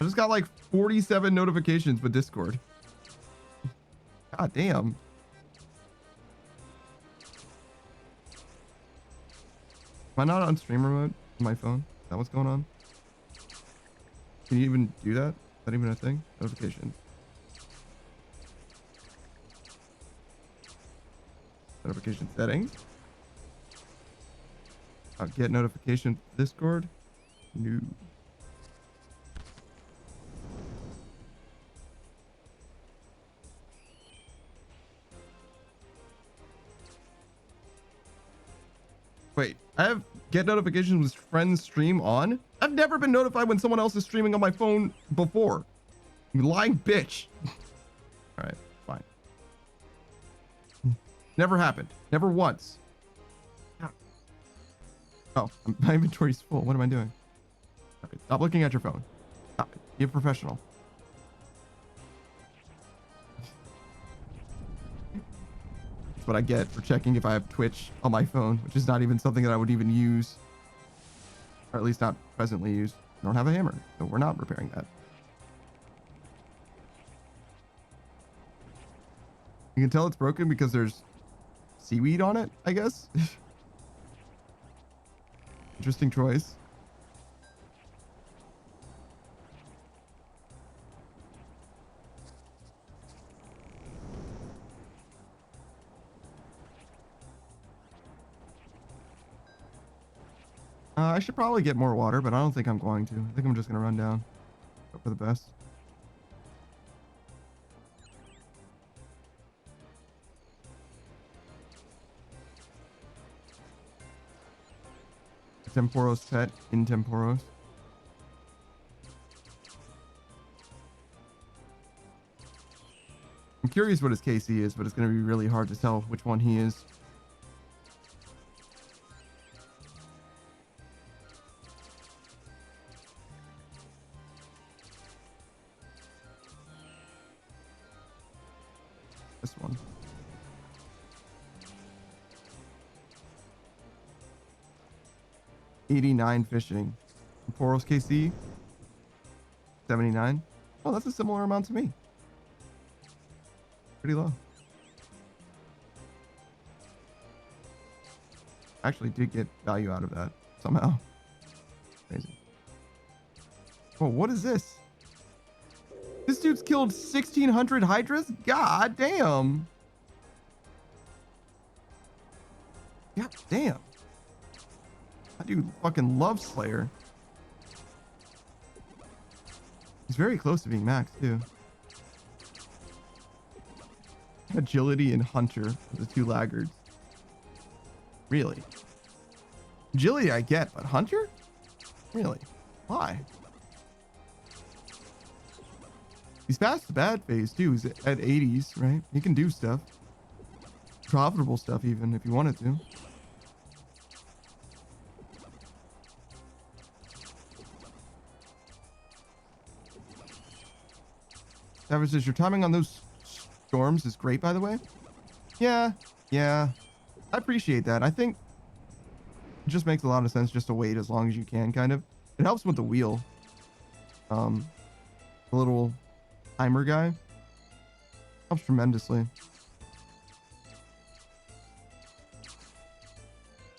I just got like 47 notifications with Discord. God damn. Am I not on streamer mode on my phone? Is that what's going on? Can you even do that? Is that even a thing? Notification. Notification settings. Get notification Discord. New. Wait, I have get notifications with friends stream on? I've never been notified when someone else is streaming on my phone before. You lying bitch. All right, fine. Never happened. Never once. Oh, my inventory's full. What am I doing? Okay, stop looking at your phone. Stop it. Be a professional. That's what I get for checking if I have Twitch on my phone, which is not even something that I would even use. Or at least not presently use. I don't have a hammer, so we're not repairing that. You can tell it's broken because there's seaweed on it, I guess. Interesting choice. should probably get more water, but I don't think I'm going to. I think I'm just going to run down. Hope for the best. Temporos pet in Temporos. I'm curious what his KC is, but it's going to be really hard to tell which one he is. This one. $89 fishing. Temporos KC 79. Oh, that's a similar amount to me. Pretty low. Actually did get value out of that somehow. Crazy. Oh, what is this? This dude's killed 1,600 hydras? God damn. God damn. That dude fucking loves Slayer. He's very close to being max too. Agility and Hunter are the two laggards. Really? Agility I get, but Hunter? Really? Why? He's past the bad phase too. He's at 80s, right? He can do stuff. Profitable stuff even if you wanted to. Savage says, your timing on those storms is great, by the way. Yeah. I appreciate that. I think it just makes a lot of sense just to wait as long as you can, kind of. It helps with the wheel. The little timer guy. Helps tremendously.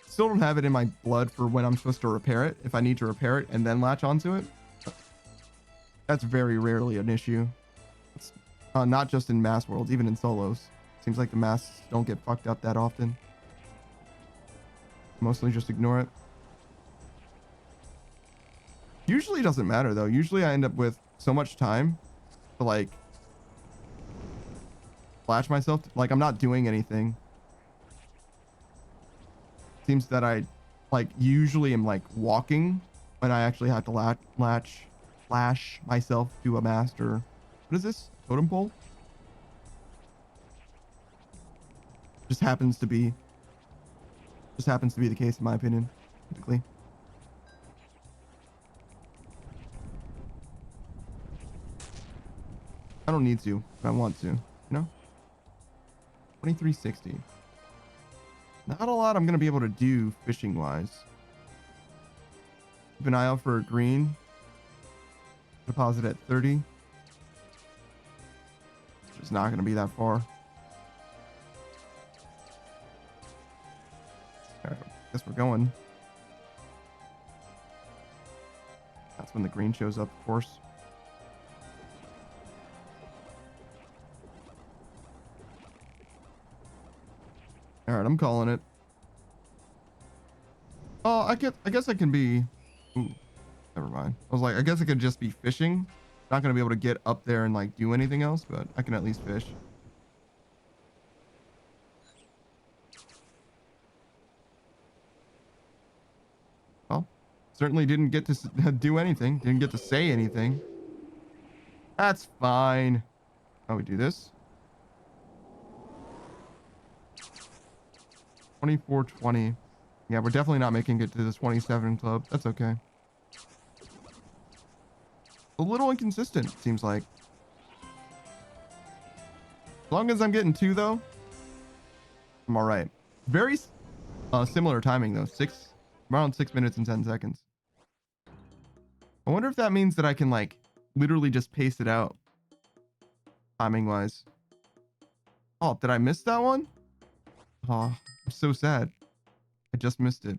Still don't have it in my blood for when I'm supposed to repair it. If I need to repair it and then latch onto it. That's very rarely an issue. It's, not just in mass worlds, even in solos. Seems like the masks don't get fucked up that often. Mostly just ignore it. Usually doesn't matter though. Usually I end up with so much time to like flash myself. Like I'm not doing anything. Seems that I like usually am like walking when I actually have to flash myself to a mast or what is this? Totem pole? Just happens to be the case in my opinion, typically. I don't need to, but I want to, you know? 2360. Not a lot I'm going to be able to do fishing wise. Keep an eye out for a green. Deposit at 30. It's not going to be that far. All right, guess we're going. That's when the green shows up, of course. All right, I'm calling it. Oh, I guess I can be. Ooh, never mind. I was like, I guess I could just be fishing. Not gonna be able to get up there and like do anything else, but I can at least fish. Well, certainly didn't get to do anything. Didn't get to say anything. That's fine. How we do this? 2420. Yeah, we're definitely not making it to the 27 club. That's okay. A little inconsistent, seems like. As long as I'm getting 2, though, I'm all right. Very similar timing, though. Around 6 minutes and 10 seconds. I wonder if that means that I can, like, literally just pace it out. Timing-wise. Oh, did I miss that one? Oh, I'm so sad. I just missed it.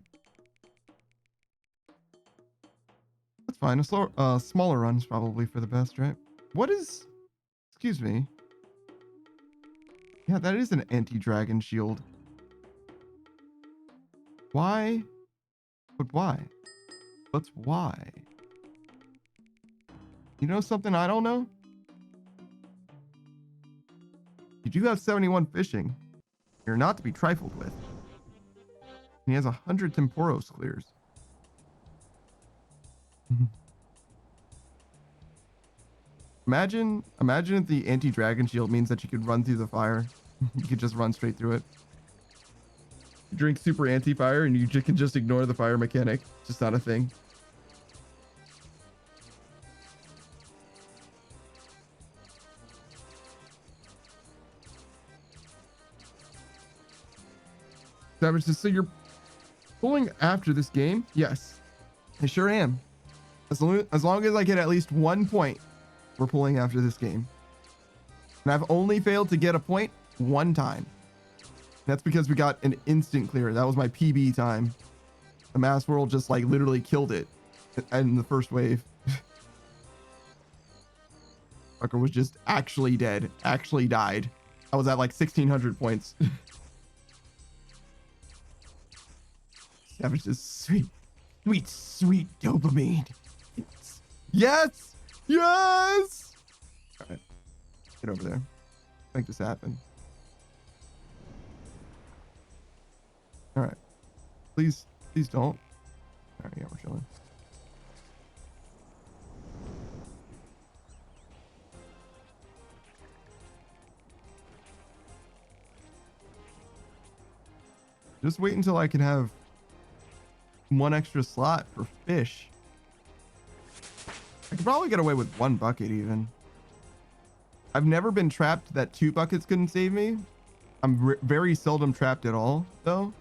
That's fine. A smaller run is probably for the best, right? What is... Excuse me. Yeah, that is an anti-dragon shield. Why? But why? But why? You know something I don't know? You do have 71 fishing. You're not to be trifled with. He has 100 Temporos clears. Imagine if the anti-dragon shield means that you could run through the fire. You could just run straight through it. You drink super anti-fire and you can just ignore the fire mechanic. It's just not a thing. Savage says, so you're pulling after this game? Yes, I sure am. As long as I get at least 1 point, we're pulling after this game. And I've only failed to get a point 1 time. That's because we got an instant clear. That was my PB time. The Mass World just like literally killed it in the first wave. Fucker was just actually dead. Actually died. I was at like 1600 points. Savage is sweet. Sweet dopamine. Yes! Yes! Alright. Get over there. Make this happen. Alright. Please don't. Alright, yeah, we're chilling. Just wait until I can have 1 extra slot for fish. I could probably get away with 1 bucket even. I've never been trapped that 2 buckets couldn't save me. I'm very seldom trapped at all, though.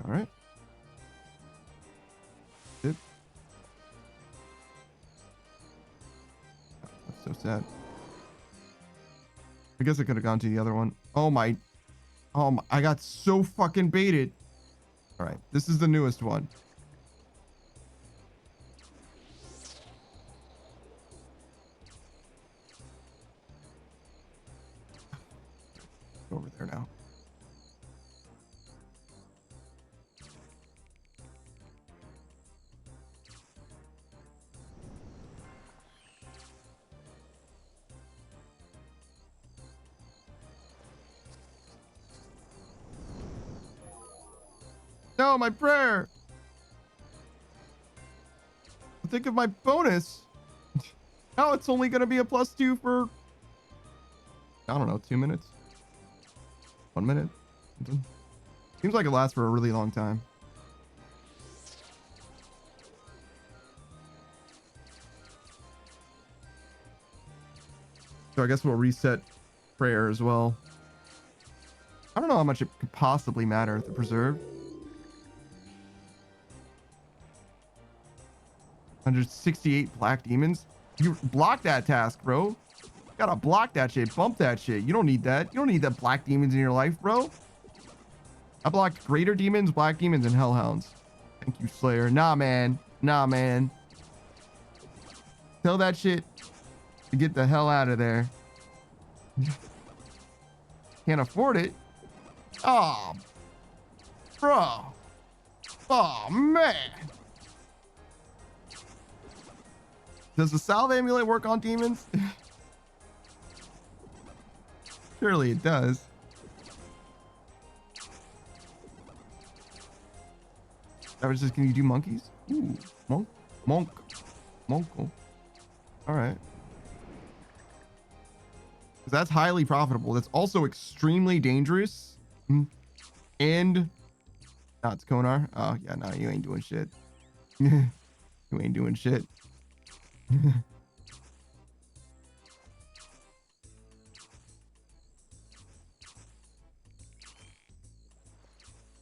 All right. Yep. That's so sad. I guess I could have gone to the other one. Oh my, I got so fucking baited. All right, this is the newest one. Go over there now. No, my prayer. Think of my bonus. Now it's only going to be a +2 for, I don't know, 2 minutes. 1 minute. Seems like it lasts for a really long time. So I guess we'll reset prayer as well. I don't know how much it could possibly matter at the preserve. 168 black demons. You block that task, bro. You gotta block that shit. Bump that shit. You don't need that. You don't need that black demons in your life, bro. I blocked greater demons, black demons, and hellhounds. Thank you, Slayer. Nah, man. Nah, man. Tell that shit to get the hell out of there. Can't afford it. Oh, bro. Oh, man. Does the salve amulet work on demons? Surely it does. I was just, can you do monkeys? Ooh, monk. Oh, all right. That's highly profitable. That's also extremely dangerous. And no, it's Konar. Oh yeah, no, you ain't doing shit. You ain't doing shit.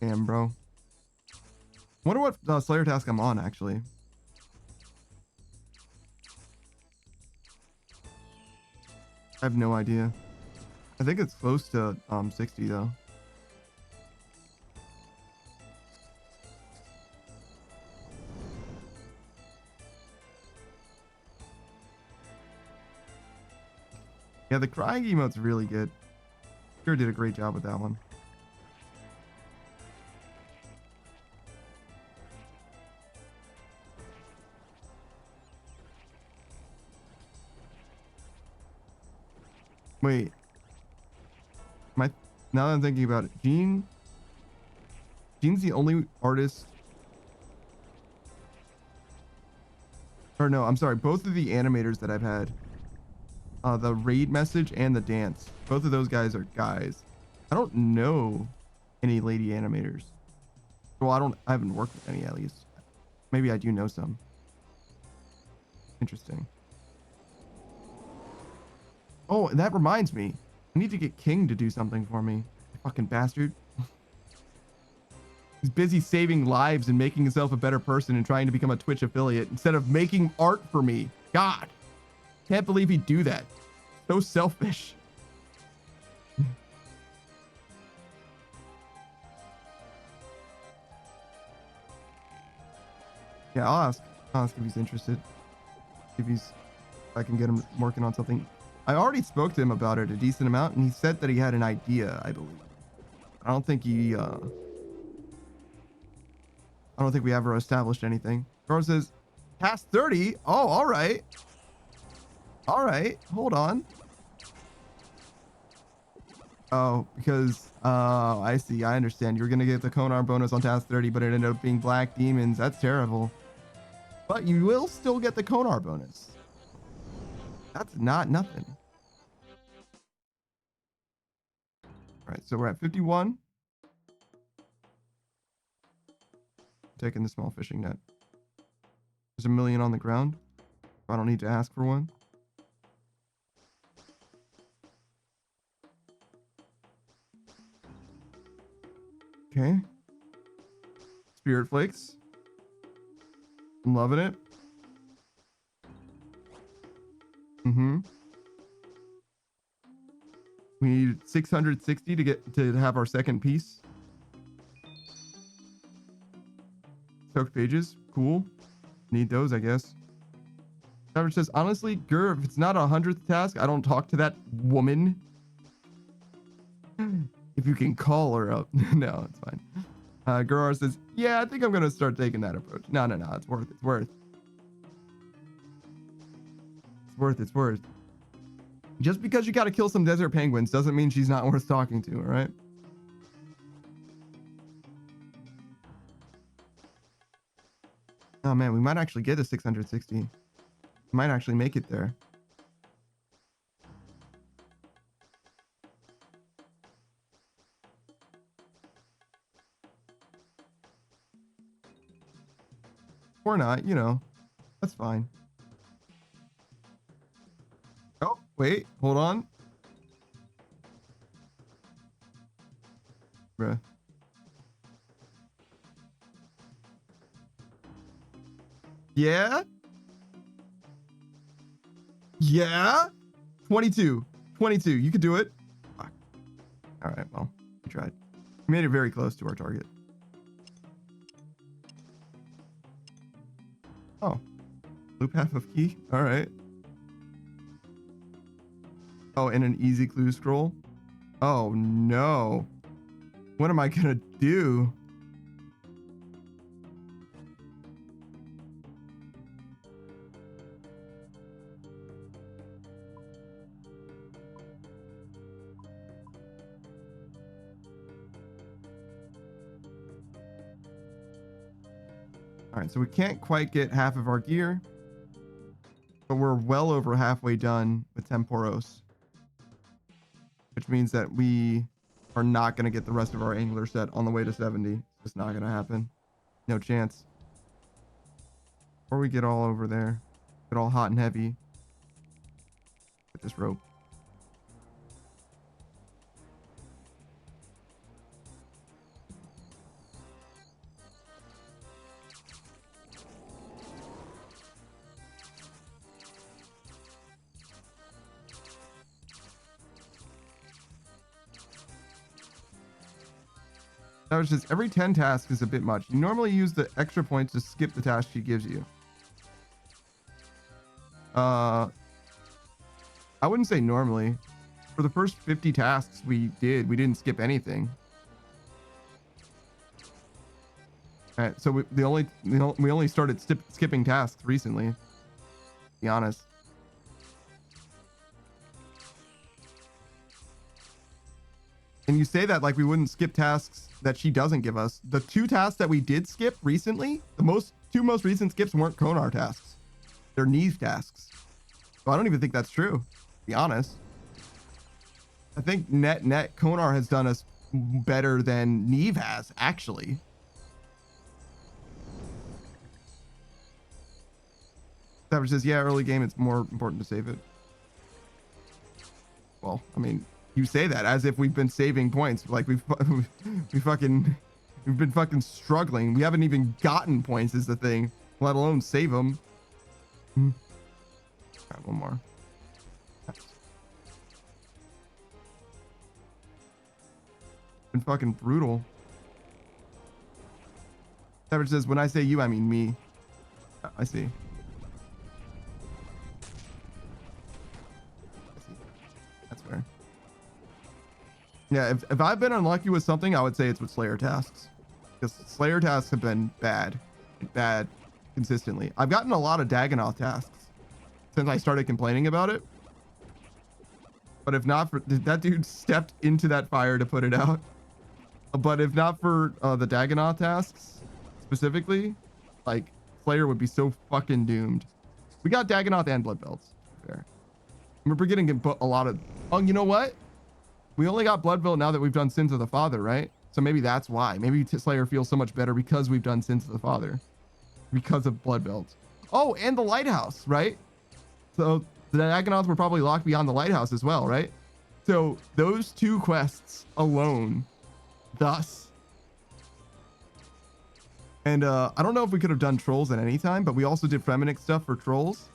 Damn, bro. Wonder what Slayer task I'm on, actually. I have no idea. I think it's close to 60 though. Yeah, the crying emote's really good. Sure did a great job with that one. Wait, my now that I'm thinking about it, Gene's the only artist, or no, I'm sorry, both of the animators that I've had, the raid message and the dance, both of those guys are guys. I don't know any lady animators. Well, I haven't worked with any at least. Maybe I do know some. Interesting. Oh, and that reminds me. I need to get King to do something for me. Fucking bastard. He's busy saving lives and making himself a better person and trying to become a Twitch affiliate instead of making art for me. God. Can't believe he'd do that. So selfish. Yeah, I'll ask if he's interested. If I can get him working on something. I already spoke to him about it a decent amount, and he said that he had an idea, I believe. I don't think we ever established anything. Carl says, past 30? Oh, all right. All right, hold on. Oh, because, I see, I understand. You're gonna get the Konar bonus on task 30, but it ended up being Black Demons. That's terrible. But you will still get the Konar bonus. That's not nothing. All right, so we're at 51. Taking the small fishing net. There's 1,000,000 on the ground. I don't need to ask for one. Okay. Spirit flakes. I'm loving it. Mm-hmm. We need 660 to have our second piece. Soaked pages. Cool. Need those, I guess. Savage says, honestly, Gur, if it's not a 100th task, I don't talk to that woman. If you can call her up. No, it's fine. Gurar says, yeah, I think I'm going to start taking that approach. No. It's worth. It's worth. It's worth. It's worth. Just because you got to kill some desert penguins doesn't mean she's not worth talking to, all right? Oh, man, we might actually get a 660. Might actually make it there. Or not, you know. That's fine. Oh, wait. Hold on. Bruh. Yeah? Yeah? 22. 22. You could do it. Fuck. All right, well, we tried. We made it very close to our target. Oh. Loop half of key. All right. Oh, and an easy clue scroll. Oh, no. What am I going to do? All right, so we can't quite get half of our gear, but we're well over halfway done with Temporos, which means that we are not going to get the rest of our angler set on the way to 70. It's just not going to happen. No chance. Or we get all over there, get all hot and heavy with this rope. That was just every 10 tasks is a bit much. You normally use the extra points to skip the task she gives you. I wouldn't say normally. For the first 50 tasks we didn't skip anything. All right, so we only started skipping tasks recently, to be honest. And you say that like we wouldn't skip tasks that she doesn't give us. The 2 tasks that we did skip recently, the two most recent skips weren't Konar tasks. They're Neve tasks. So I don't even think that's true, to be honest. I think net Konar has done us better than Neve has, actually. Savage says, yeah, early game, it's more important to save it. Well, I mean, you say that as if we've been saving points. Like we've been fucking struggling. We haven't even gotten points is the thing, let alone save them. Got one more. Been fucking brutal. Savage says, when I say you, I mean me. I see. That's fair. Yeah, if I've been unlucky with something, I would say it's with Slayer tasks. Because Slayer tasks have been bad consistently. I've gotten a lot of Dagonoth tasks since I started complaining about it. But if not for that dude stepped into that fire to put it out. But if not for the Dagonoth tasks specifically, like Slayer would be so fucking doomed. We got Dagonoth and Blood Belts. Fair. We're getting a lot of. Oh, you know what? We only got Blood Belt now that we've done Sins of the Father, right? So maybe that's why. Maybe Slayer feels so much better because we've done Sins of the Father, because of Blood Belt. Oh, and the Lighthouse, right? So the Dagonoth were probably locked beyond the Lighthouse as well, right? So those 2 quests alone. Thus, and I don't know if we could have done trolls at any time, but we also did Fremenic stuff for trolls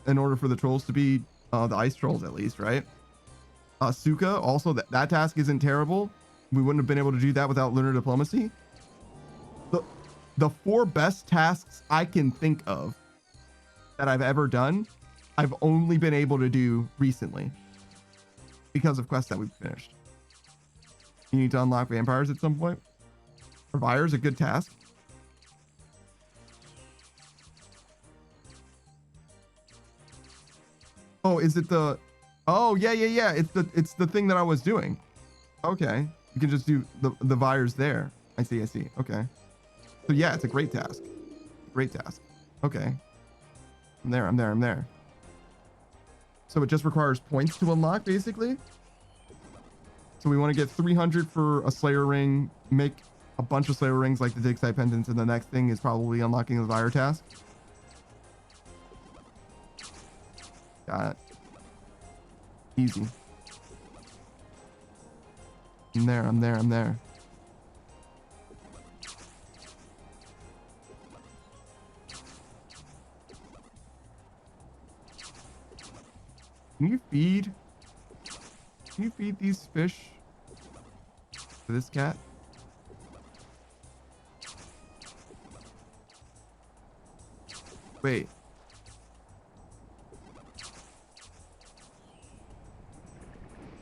in order for the trolls to be the ice trolls at least, right? Suka, also that task isn't terrible. We wouldn't have been able to do that without lunar diplomacy. The 4 best tasks I can think of that I've ever done, I've only been able to do recently because of quests that we've finished. You need to unlock vampires at some point. Purveyor's a good task. Oh, is it the? Oh, yeah. It's the thing that I was doing. Okay, you can just do the Vires there. I see. Okay. So yeah, it's a great task. Great task. Okay. I'm there. So it just requires points to unlock, basically. So we want to get 300 for a Slayer ring, make a bunch of Slayer rings like the Dig Site Pendants, and the next thing is probably unlocking the Vire task. Got it. Easy. I'm there. Can you feed these fish to this cat? Wait.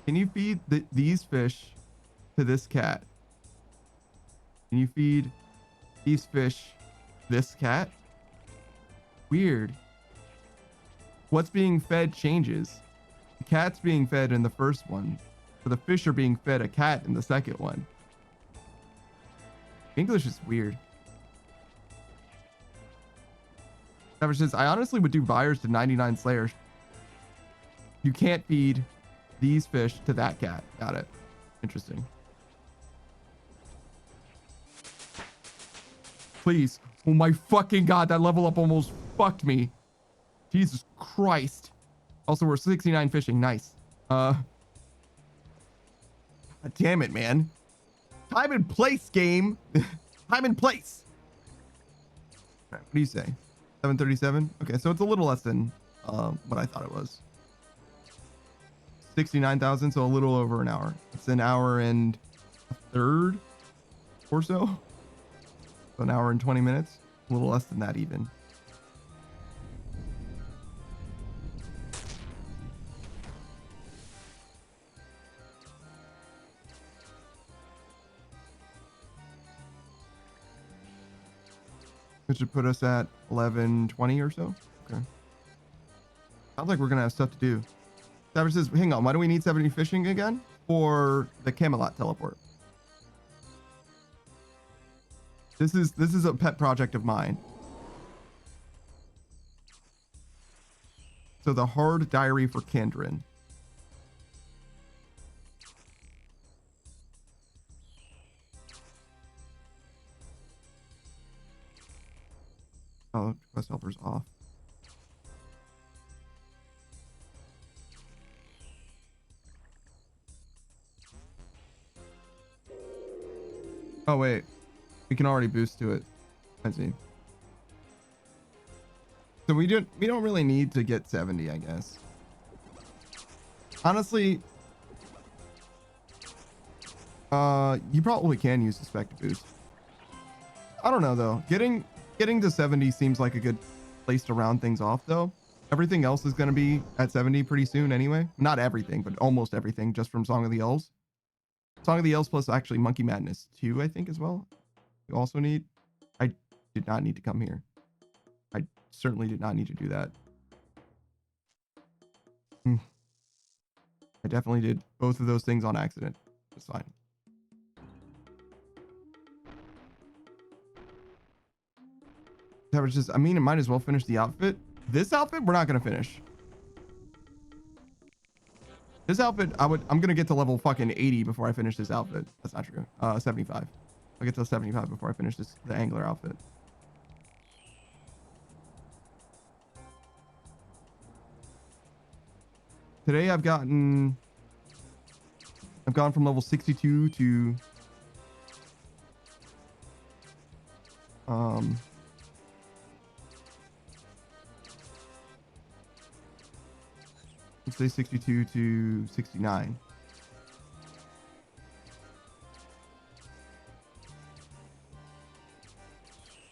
Can you feed these fish to this cat? Can you feed these fish this cat? Weird. What's being fed changes. The cat's being fed in the first one, so the fish are being fed a cat in the second one. English is weird. Savage says, I honestly would do Vires to 99 Slayers. You can't feed these fish to that cat. Got it. Interesting. Please. Oh my fucking god, that level up almost fucked me. Jesus Christ. Also, we're 69 fishing. Nice. God damn it, man. Time and place, game. Time and place. All right, what do you say? 737? Okay, so it's a little less than what I thought it was. 69,000, so a little over an hour. It's an hour and a third or so. So an hour and 20 minutes. A little less than that even. Which should put us at 11:20 or so. Okay. Sounds like we're gonna have stuff to do. Savage says, hang on, why do we need 70 fishing again? For the Camelot teleport. This is a pet project of mine. So the hard diary for Kandrin. Oh, quest helper's off. Oh wait, we can already boost to it. I see. So we don't really need to get 70, I guess. Honestly, you probably can use the spec to boost. I don't know though. Getting to 70 seems like a good place to round things off though. Everything else is going to be at 70 pretty soon anyway. Not everything, but almost everything just from Song of the Elves. Song of the Elves plus actually Monkey Madness 2, I think as well. You also need. I did not need to come here. I certainly did not need to do that. I definitely did both of those things on accident. That's fine. Savage says, I mean, it might as well finish the outfit. This outfit, we're not going to finish. This outfit, I'm going to get to level fucking 80 before I finish this outfit. That's not true. 75. I'll get to 75 before I finish the angler outfit. Today I've gone from level 62 to let's say 62 to 69.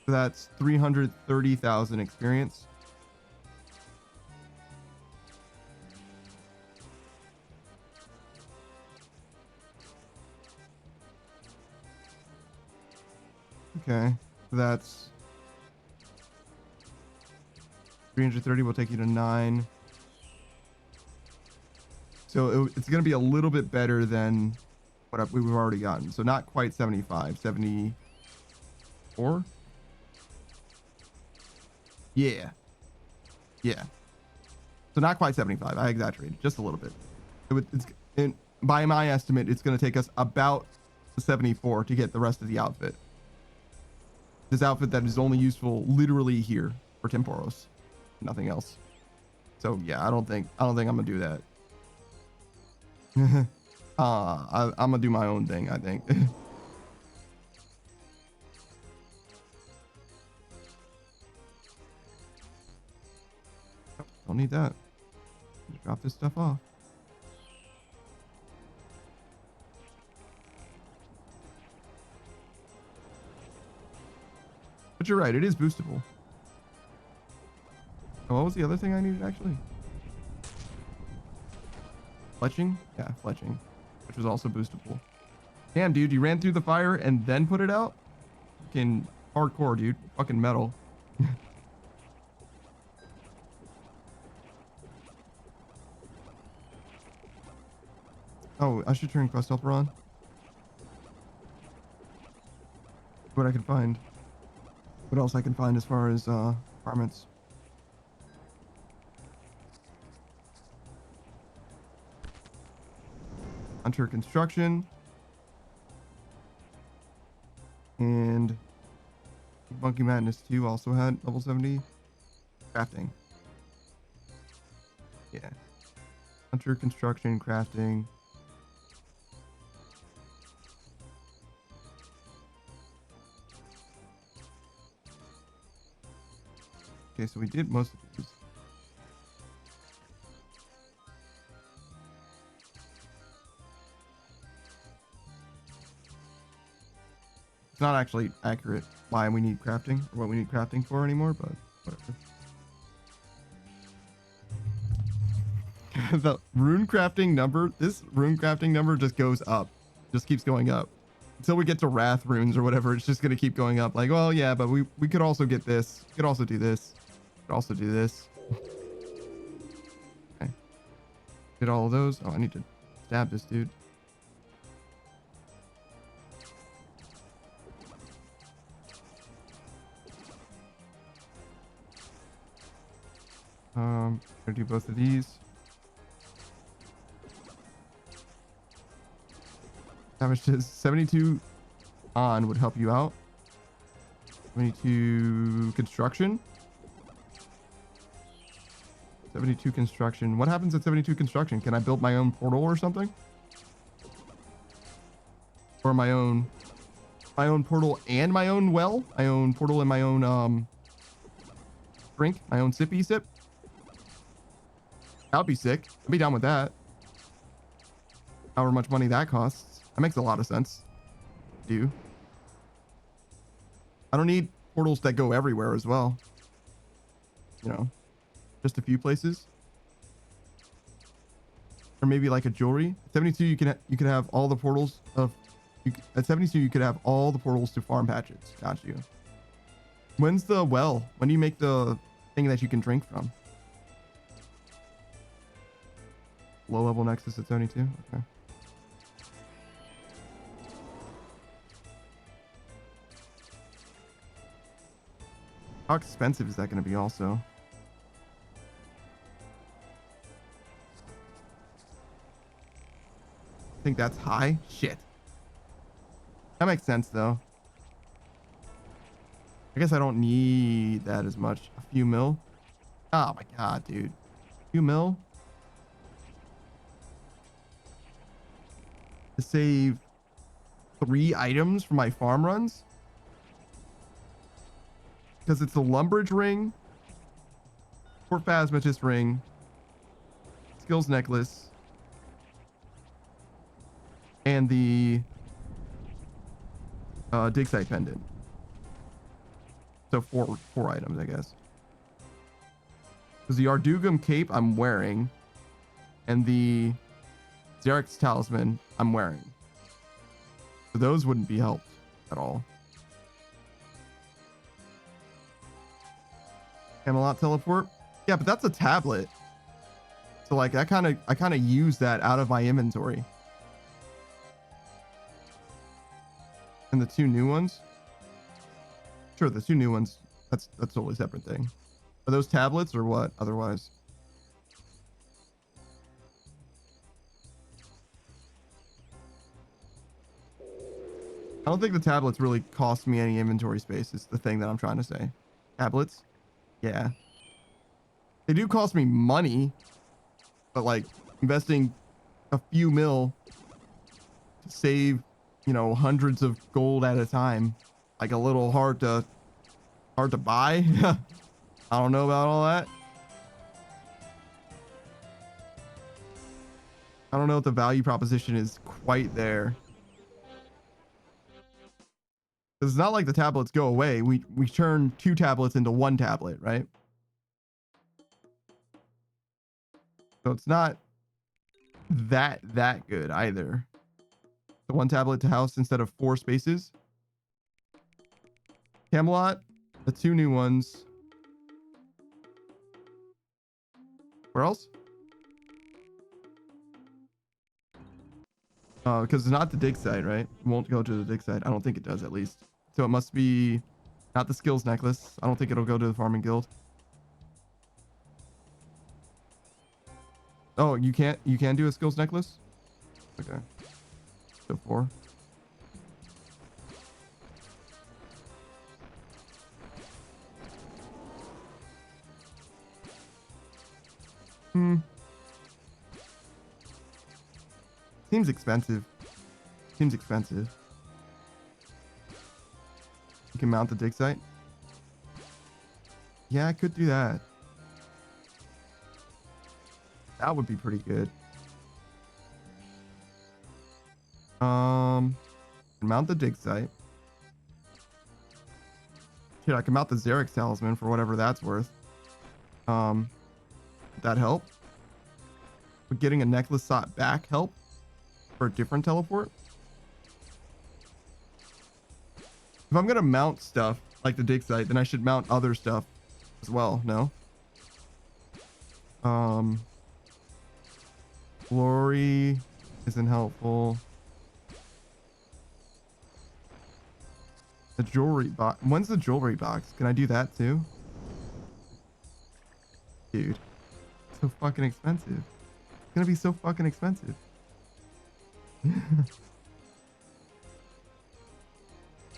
So that's 330,000 experience. Okay, so that's 330 will take you to 9. So it's going to be a little bit better than what we've already gotten. So not quite 75, 74. Yeah. Yeah. So not quite 75. I exaggerated just a little bit. By my estimate, it's going to take us about 74 to get the rest of the outfit. This outfit that is only useful literally here for Temporos, nothing else. So yeah, I don't think I'm gonna do that. I'm gonna do my own thing, I think. Don't need that. Just drop this stuff off. But you're right, it is boostable. Oh, what was the other thing I needed actually? Fletching? Yeah, fletching. Which was also boostable. Damn, dude, you ran through the fire and then put it out? Fucking hardcore, dude. Fucking metal. Oh, I should turn quest helper on. What I can find. What else I can find as far as apartments. Hunter construction. And Monkey Madness 2 also had level 70. Crafting. Yeah. Hunter construction, crafting. Okay, so we did most of these. It's not actually accurate why we need crafting or what we need crafting for anymore, but whatever. The rune crafting number, this rune crafting number just goes up. Just keeps going up. until we get to Wrath runes or whatever, it's just gonna keep going up. Like, well, yeah, but we could also get this. We could also do this. We could also do this. Okay. Get all of those. Oh, I need to stab this dude. Gonna do both of these. Damage to 72 on would help you out. 72 construction. 72 construction. What happens at 72 construction? Can I build my own portal or something? Or my own portal and my own well? My own portal and my own drink? My own sippy sip? That would be sick. I'd be down with that. However much money that costs. That makes a lot of sense. I don't need portals that go everywhere as well. You know, just a few places. Or maybe like a jewelry. At 72, you can have all the portals of. At 72, you could have all the portals to farm patches. Got you. When's the well? When do you make the thing that you can drink from? Low level Nexus at 72. Okay. How expensive is that going to be also? I think that's high. Shit. That makes sense though. I guess I don't need that as much. A few mil. Oh my god, dude. A few mil? To save 3 items for my farm runs? Because it's the Lumbridge ring, Fort Phasmatist ring, skills necklace, and the dig site pendant. So four items, I guess. Because the Ardugum cape I'm wearing, and the Xerix talisman I'm wearing. So those wouldn't be helped at all. Camelot teleport. Yeah, but that's a tablet. So like I kind of use that out of my inventory. And the 2 new ones. Sure, the 2 new ones. That's a totally separate thing. Are those tablets or what? Otherwise. I don't think the tablets really cost me any inventory space. Is the thing that I'm trying to say. Tablets. Yeah. They do cost me money, but like investing a few mil to save, you know, hundreds of gold at a time, like a little hard to buy. I don't know about all that. I don't know if the value proposition is quite there. It's not like the tablets go away. We turn 2 tablets into 1 tablet, right? So it's not that good either. The 1 tablet to house instead of 4 spaces. Camelot, the 2 new ones. Where else? Because it's not the dig site, right? It won't go to the dig site. I don't think it does, at least. So it must be not the skills necklace. I don't think it'll go to the farming guild. Oh, you can do a skills necklace? Okay. So 4. Seems expensive. Seems expensive. You can mount the dig site. Yeah, I could do that. That would be pretty good. Mount the dig site. Shit, I can mount the Xerix talisman for whatever that's worth. Would that help? Would getting a necklace slot back help? For a different teleport? If I'm gonna mount stuff like the dig site, then I should mount other stuff as well. No. Glory isn't helpful. The jewelry box. When's the jewelry box? Can I do that too? Dude, so fucking expensive. It's gonna be so fucking expensive.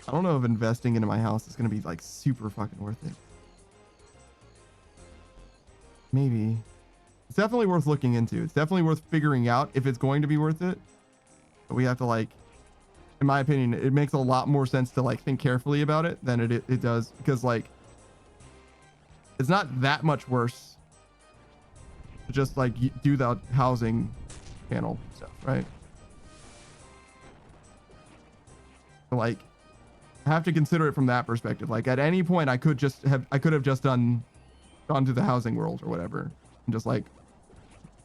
I don't know if investing into my house is gonna be like super fucking worth it. Maybe. It's definitely worth looking into. It's definitely worth figuring out if it's going to be worth it. But we have to, like, in my opinion, it makes a lot more sense to like think carefully about it than it does, because like it's not that much worse to just like do the housing panel stuff, right? So, like, I have to consider it from that perspective. Like at any point I could have just gone to the housing world or whatever and just like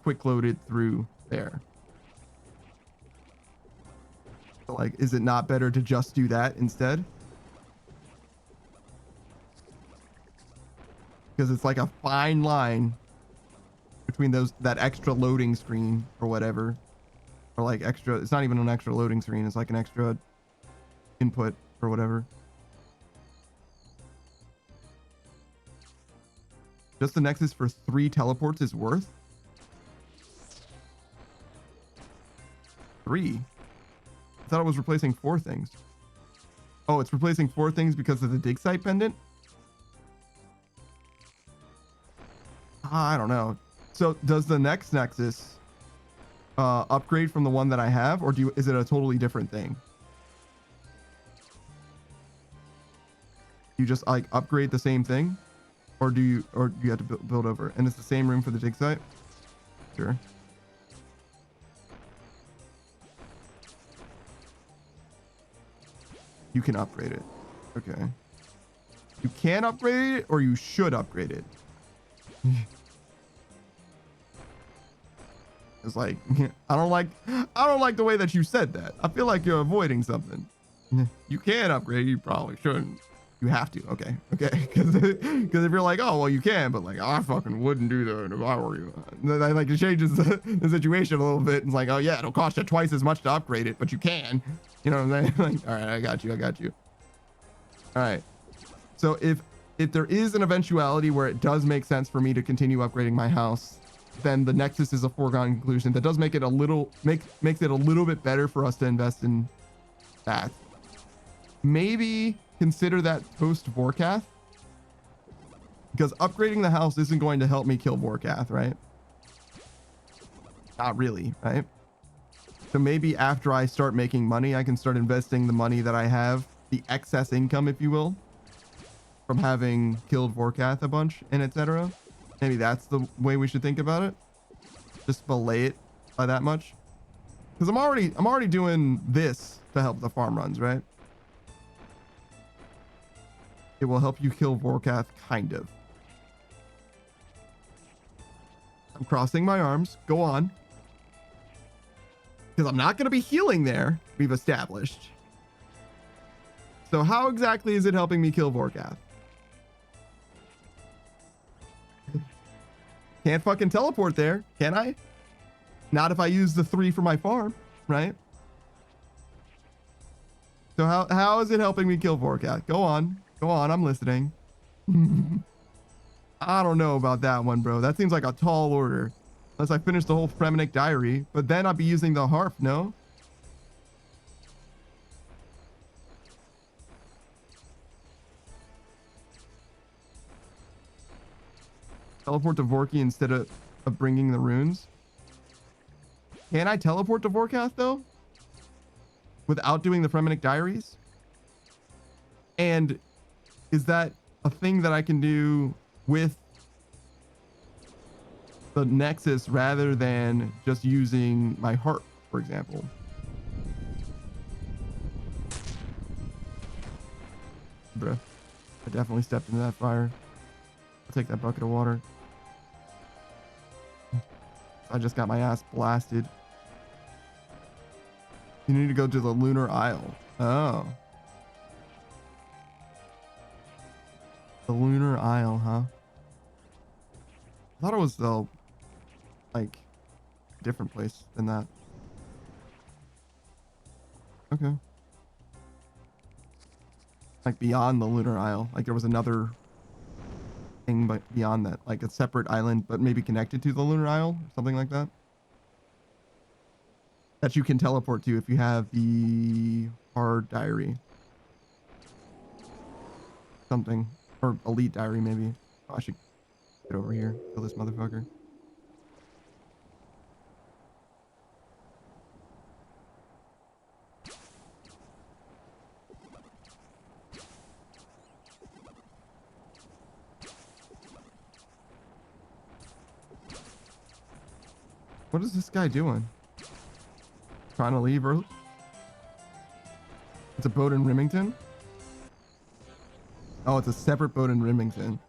quick loaded through there. So, like, is it not better to just do that instead? Because it's like a fine line between that extra loading screen or whatever, or like extra, it's not even an extra loading screen, it's like an extra input or whatever. Just the Nexus for 3 teleports is worth 3. I thought it was replacing 4 things. Oh, it's replacing 4 things because of the dig site pendant? I don't know. So does the next Nexus upgrade from the one that I have, or is it a totally different thing? You just like upgrade the same thing, or do you have to build over? And it's the same room for the dig site? Sure. You can upgrade it. Okay. You can upgrade it, or you should upgrade it. It's like, I don't like the way that you said that. I feel like you're avoiding something. You can upgrade, you probably shouldn't. You have to. Okay. Because if you're like, oh well, you can, but like, I fucking wouldn't do that if I were you. Then I like, it changes the situation a little bit. It's like, oh yeah, it'll cost you twice as much to upgrade it, but you can. You know what I'm saying? Like, all right, I got you. All right. So if there is an eventuality where it does make sense for me to continue upgrading my house, then the Nexus is a foregone conclusion. That does make it makes it a little bit better for us to invest in that. Maybe consider that post Vorkath, because upgrading the house isn't going to help me kill Vorkath, right? Not really, right? So maybe after I start making money, I can start investing the money that I have, the excess income, if you will, from having killed Vorkath a bunch and etc. Maybe that's the way we should think about it. Just belay it by that much, because I'm already doing this to help the farm runs, right? It will help you kill Vorkath, kind of. I'm crossing my arms. Go on. Because I'm not going to be healing there, we've established. So how exactly is it helping me kill Vorkath? Can't fucking teleport there, can I? Not if I use the 3 for my farm, right? So how is it helping me kill Vorkath? Go on, I'm listening. I don't know about that one, bro. That seems like a tall order. Unless I finish the whole Fremenic diary, but then I'll be using the harp, no? Teleport to Vorki instead of bringing the runes. Can I teleport to Vorkath though? Without doing the Fremenic diaries? And is that a thing that I can do with the Nexus rather than just using my harp, for example? Bruh, I definitely stepped into that fire. I'll take that bucket of water. I just got my ass blasted. You need to go to the Lunar Isle. Oh. The Lunar Isle, huh? I thought it was the, like, different place than that. Okay. Like beyond the Lunar Isle. Like there was another thing but beyond that. Like a separate island, but maybe connected to the Lunar Isle or something like that. That you can teleport to if you have the hard diary. Something. Or elite diary, maybe. Oh, I should get over here. Kill this motherfucker. What is this guy doing? Trying to leave early? It's a boat in Remington? Oh, it's a separate boat in Remington.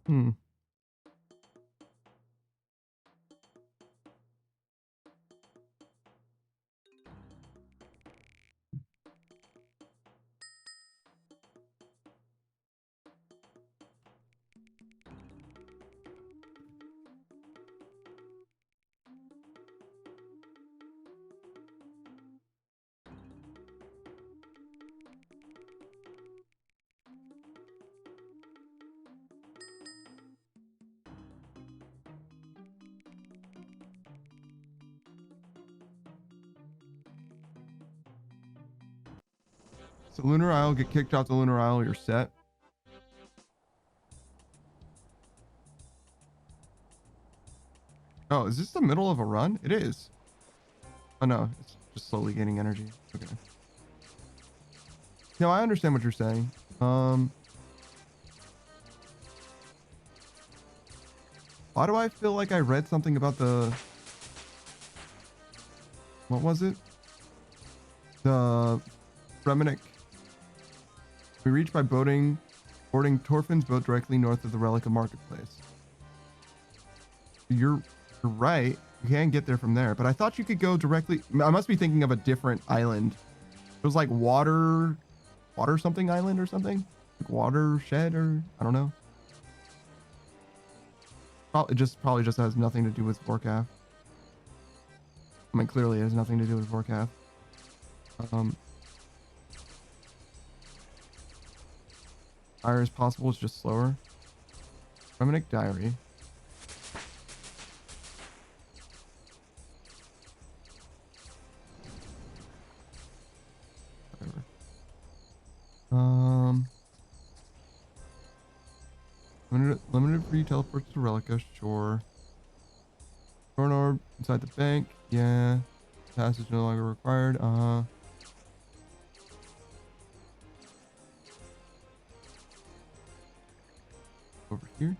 Hmm. So Lunar Isle, get kicked off the Lunar Isle, you're set. Oh, is this the middle of a run? It is. Oh no, it's just slowly gaining energy. Okay. No, I understand what you're saying. Why do I feel like I read something about the... What was it? The Reminic. We reach by boarding Torfin's boat directly north of the Relica Marketplace. You're right. You can get there from there, but I thought you could go directly... I must be thinking of a different island. It was like water something island or something? Like watershed or... I don't know. Probably just has nothing to do with Vorkath. I mean, clearly it has nothing to do with Vorkath. Higher as possible is just slower. Reminic Diary. Whatever. Limited free teleports to Relica, sure. Thorn orb inside the bank, yeah. Passage no longer required, Over here.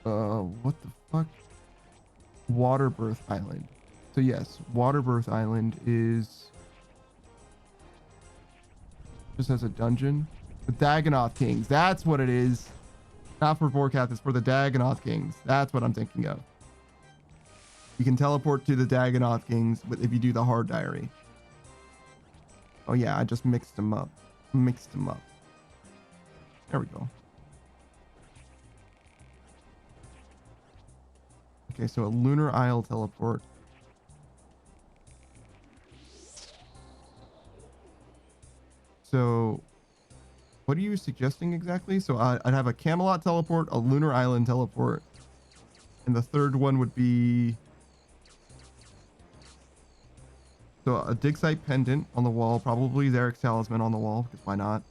What the fuck? Waterbirth Island. So yes, Waterbirth Island is... just has a dungeon. The Dagonoth Kings, that's what it is. Not for Vorkath, it's for the Dagonoth Kings. That's what I'm thinking of. You can teleport to the Dagonoth Kings if you do the hard diary. Oh yeah, I just mixed them up. There we go. Okay, so a Lunar Isle teleport. So, what are you suggesting exactly? So I'd have a Camelot teleport, a Lunar Island teleport, and the third one would be... So a dig site pendant on the wall, probably Zarek's talisman on the wall, because why not?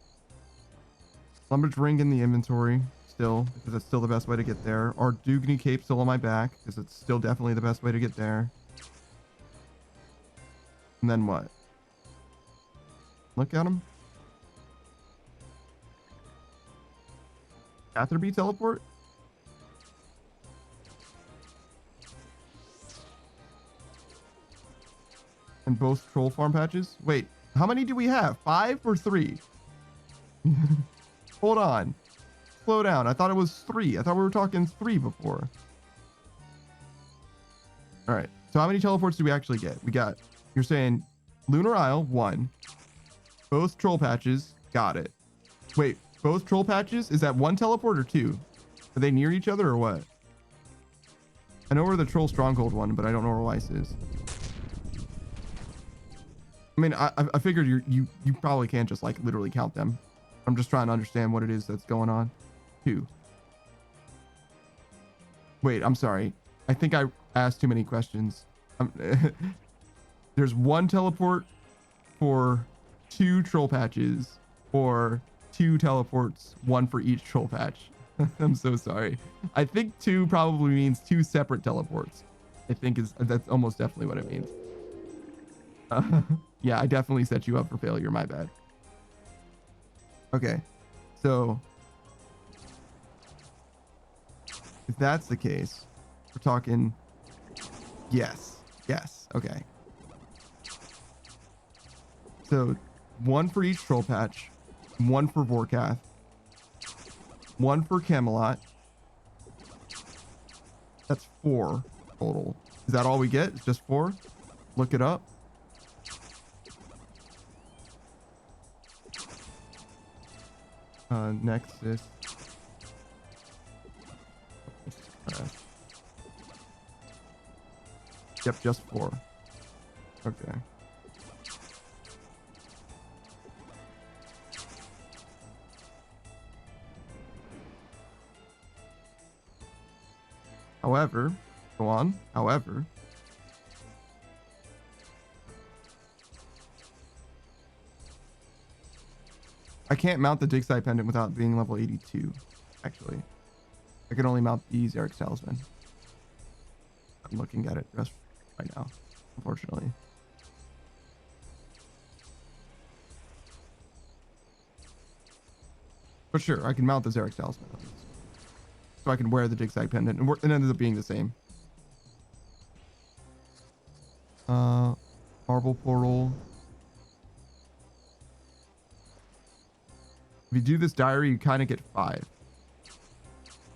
Slumber's ring in the inventory, still, because it's still the best way to get there. Or Dugni cape still on my back, because it's still definitely the best way to get there. And then what? Look at him. Catherby teleport? And both troll farm patches? Wait, how many do we have? 5 or 3? Hold on. Slow down. I thought it was 3. I thought we were talking 3 before. All right. So how many teleports do we actually get? We got, you're saying Lunar Isle, 1. Both troll patches, got it. Wait, both troll patches? Is that 1 teleport or 2? Are they near each other or what? I know where the troll stronghold one, but I don't know where Weiss is. I mean, I figured you probably can't just like literally count them. I'm just trying to understand what it is that's going on. 2. Wait, I'm sorry. I think I asked too many questions. There's 1 teleport for 2 troll patches, or 2 teleports, 1 for each troll patch. I'm so sorry. I think 2 probably means 2 separate teleports. I think that's almost definitely what it means. Yeah, I definitely set you up for failure. My bad. Okay, so if that's the case, we're talking yes. Okay, so 1 for each troll patch, 1 for Vorkath, 1 for Camelot. That's 4 total. Is that all we get? It's just 4? Look it up. Nexus. Yep, just 4. Okay. However, go on. However, I can't mount the Dig Side Pendant without being level 82, actually. I can only mount the Xeric's Talisman. I'm looking at it just right now, unfortunately. But sure, I can mount the Xeric's Talisman. So I can wear the Dig Side Pendant, and it ends up being the same. Marble Portal. If you do this diary, you kind of get 5.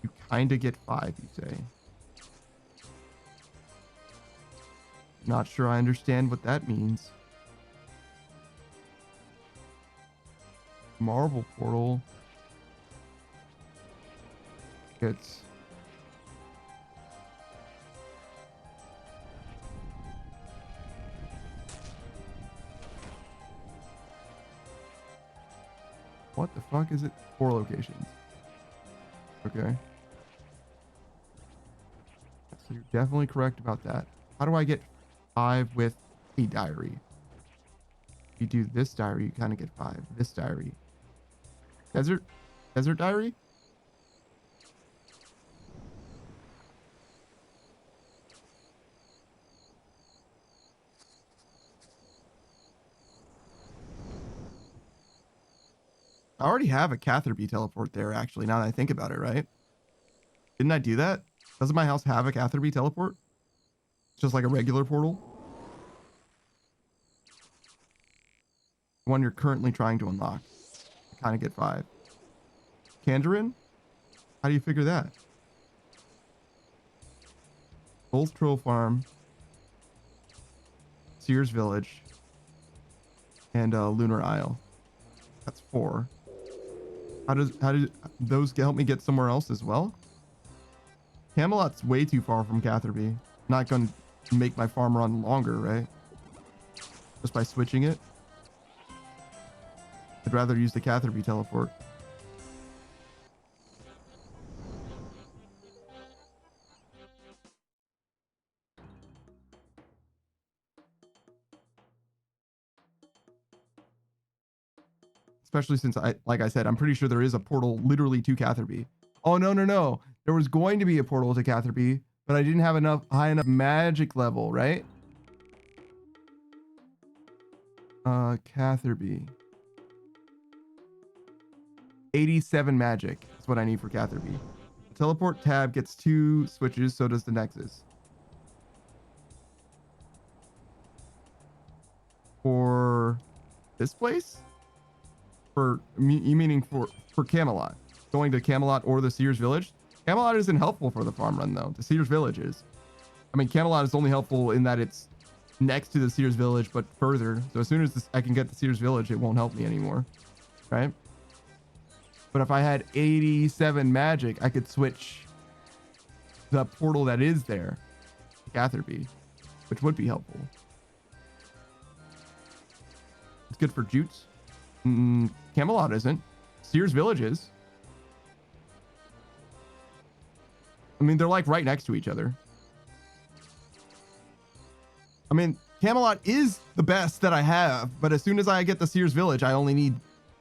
You kind of get 5, you say. Not sure I understand what that means. Marble Portal gets... What the fuck is it? 4 locations. Okay. So you're definitely correct about that. How do I get 5 with a diary? If you do this diary, you kind of get 5. This diary. Desert diary? I already have a Catherby teleport there, actually, now that I think about it, right? Didn't I do that? Doesn't my house have a Catherby teleport? It's just like a regular portal? The one you're currently trying to unlock. I kind of get 5. Kandarin? How do you figure that? Both Troll Farm, Sears Village, and Lunar Isle. That's 4. How do those help me get somewhere else as well? Camelot's way too far from Catherby. Not going to make my farm run longer, right? Just by switching it. I'd rather use the Catherby teleport. Especially since, like I said, I'm pretty sure there is a portal literally to Catherby. Oh, no. There was going to be a portal to Catherby, but I didn't have high enough magic level, right? Catherby. 87 magic is what I need for Catherby. The teleport tab gets 2 switches, so does the Nexus. For this place? You meaning for Camelot? Going to Camelot or the Sears Village? Camelot isn't helpful for the farm run though. The Sears Village is. I mean, Camelot is only helpful in that it's next to the Sears Village, but further. So as soon as I can get the Sears Village, it won't help me anymore, right? But if I had 87 magic, I could switch the portal that is there to Catherby, which would be helpful. It's good for Jutes. Camelot isn't. Sears Village is. I mean, they're like right next to each other. I mean, Camelot is the best that I have, but as soon as I get the Sears Village, I only need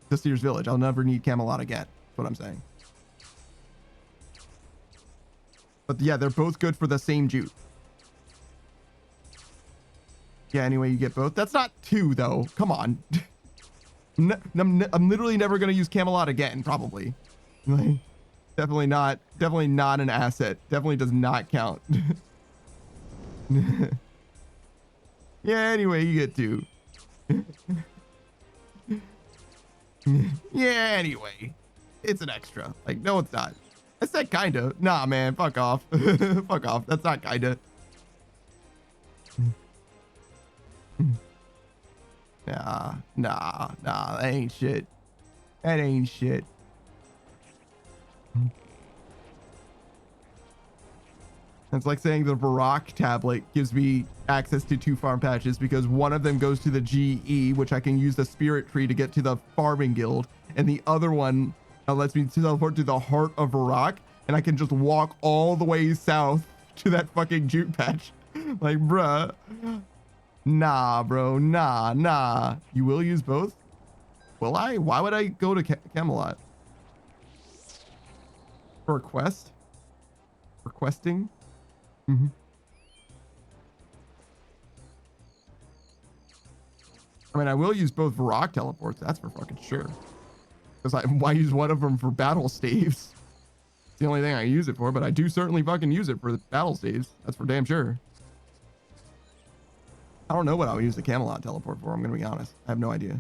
the Sears Village. I'll never need Camelot again. That's what I'm saying. But yeah, they're both good for the same Jute. Yeah, anyway, you get both. That's not 2, though. Come on. I'm literally never going to use Camelot again, probably. Like, definitely not an asset. Definitely does not count. Yeah, anyway, you get 2. Yeah, anyway. It's an extra. Like, no, it's not. I said kinda. Nah, man, fuck off. Fuck off. That's not kinda. Nah, that ain't shit. That ain't shit. It's like saying the Varrock tablet gives me access to 2 farm patches because one of them goes to the GE, which I can use the spirit tree to get to the farming guild, and the other one lets me teleport to the heart of Varrock, and I can just walk all the way south to that fucking jute patch. Like, bruh. Nah, bro. Nah. You will use both? Will I? Why would I go to Camelot? For a quest? Requesting? I mean, I will use both Varrock teleports. That's for fucking sure. Because why use one of them for battle staves? It's the only thing I use it for, but I do certainly fucking use it for the battle staves. That's for damn sure. I don't know what I would use the Camelot teleport for. I'm going to be honest. I have no idea.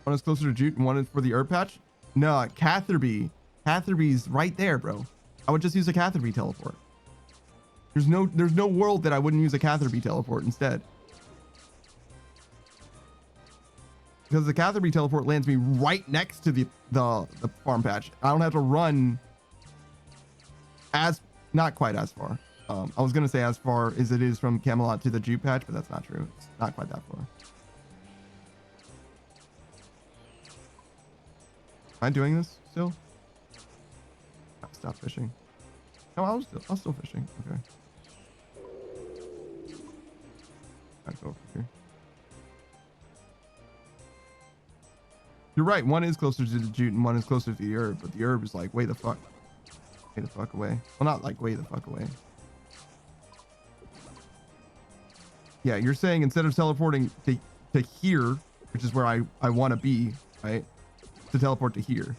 One is closer to Jute and one is for the herb patch. No, Catherby. Catherby's right there, bro. I would just use a Catherby teleport. There's no world that I wouldn't use a Catherby teleport instead. Because the Catherby teleport lands me right next to the farm patch. I don't have to run not quite as far. I was gonna say as far as it is from Camelot to the Jute patch, but that's not true. It's not quite that far. Am I doing this still? Stop fishing. No, I was still fishing. Okay. I'll go over here. You're right. One is closer to the Jute and one is closer to the herb, but the herb is like way the fuck away. Well, not like way the fuck away. Yeah, you're saying instead of teleporting to here, which is where I want to be, right? To teleport to here.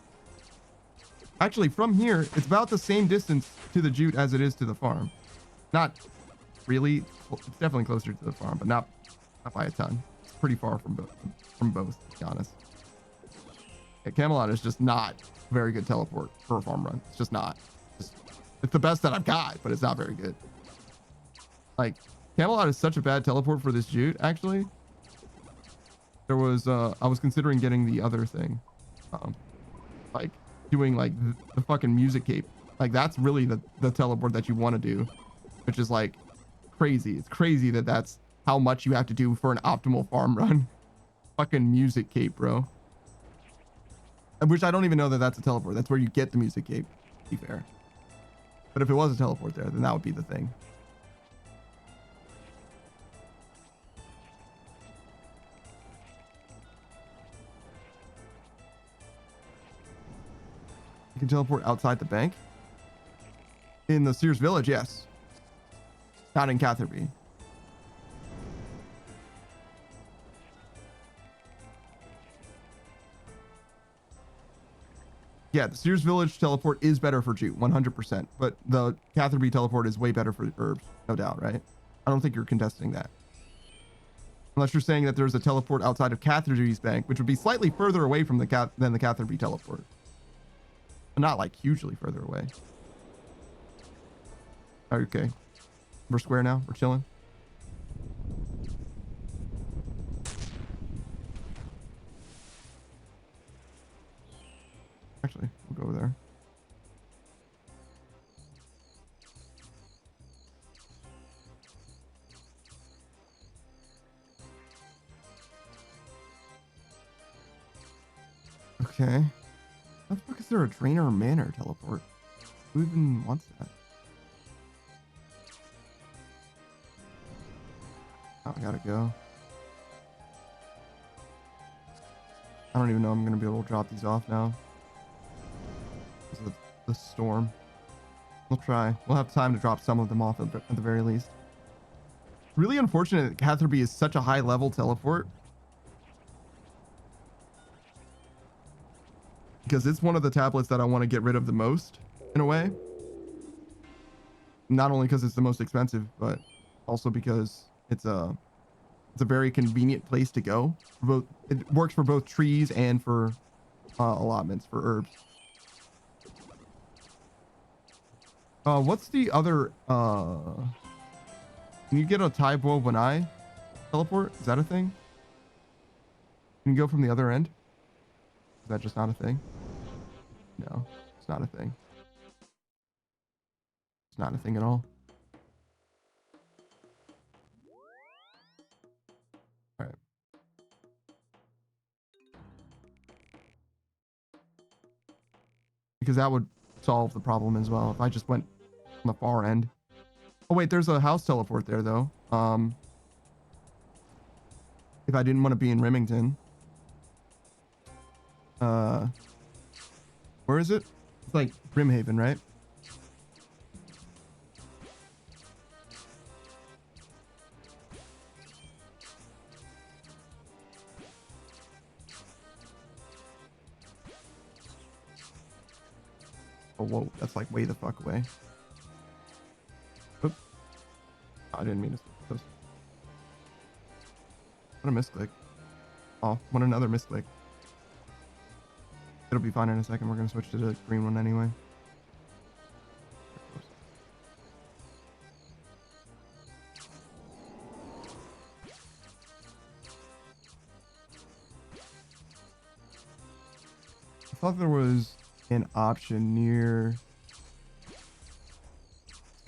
Actually, from here, it's about the same distance to the Jute as it is to the farm. Not really. It's definitely closer to the farm, but not by a ton. It's pretty far from both, to be honest. Yeah, Camelot is just not a very good teleport for a farm run. It's just not. It's the best that I've got, but it's not very good. Like, Camelot is such a bad teleport for this Jute, actually. There was, I was considering getting the other thing. Like, doing, like, the fucking music cape. Like, that's really the teleport that you want to do. Which is, like, crazy. It's crazy that that's how much you have to do for an optimal farm run. Fucking music cape, bro. Which I don't even know that that's a teleport. That's where you get the music cape, to be fair. But if it was a teleport there, then that would be the thing. You can teleport outside the bank? In the Sears Village, yes. Not in Catherby. Yeah, the Sears Village teleport is better for Jute, 100%. But the Catherby teleport is way better for herbs, no doubt, right? I don't think you're contesting that. Unless you're saying that there's a teleport outside of Catherby's bank, which would be slightly further away from than the Catherby teleport. But not like hugely further away. Okay. We're square now. We're chilling. Actually, we'll go over there. Okay. How the fuck is there a trainer or manor teleport? Who even wants that? Oh, I gotta go. I don't even know I'm gonna be able to drop these off now. Because of the storm. We'll try. We'll have time to drop some of them off at the very least. Really unfortunate that Catherby is such a high level teleport. Because it's one of the tablets that I want to get rid of the most, in a way. Not only because it's the most expensive, but also because it's a very convenient place to go. It works for both trees and for allotments for herbs. What's the other? Can you get a type when I teleport? Is that a thing? Can you go from the other end? Is that just not a thing? No, it's not a thing. It's not a thing at all. All right. Because that would solve the problem as well if I just went on the far end. Oh wait, there's a house teleport there though. If I didn't want to be in Remington. Where is it? It's like Brimhaven, right? Oh, whoa, that's like way the fuck away. Oops. Oh, I didn't mean to. What a misclick. Oh, what another misclick. It'll be fine in a second. We're going to switch to the green one anyway. I thought there was an option near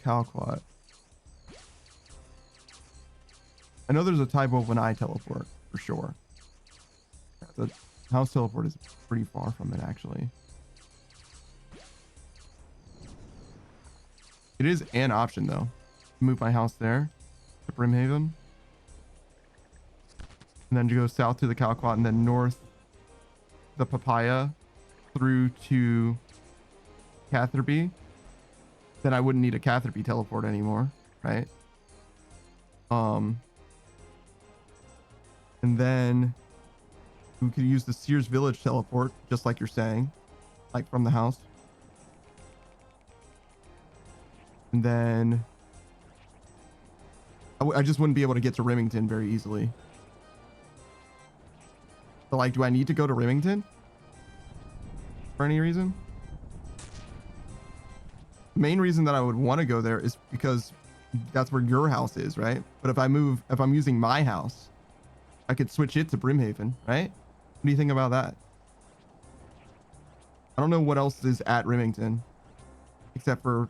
Calquat. I know there's a type of when I teleport for sure. The house teleport is pretty far from it actually. It is an option though. Move my house there to Brimhaven. And then to go south to the Calquat and then north the Papaya through to Catherby. Then I wouldn't need a Catherby teleport anymore, right? And then we could use the Sears Village teleport, just like you're saying, like from the house. And then I just wouldn't be able to get to Remington very easily. So like, do I need to go to Remington for any reason? The main reason that I would want to go there is because that's where your house is, right? But if I'm using my house, I could switch it to Brimhaven, right? What do you think about that? I don't know what else is at Remington except for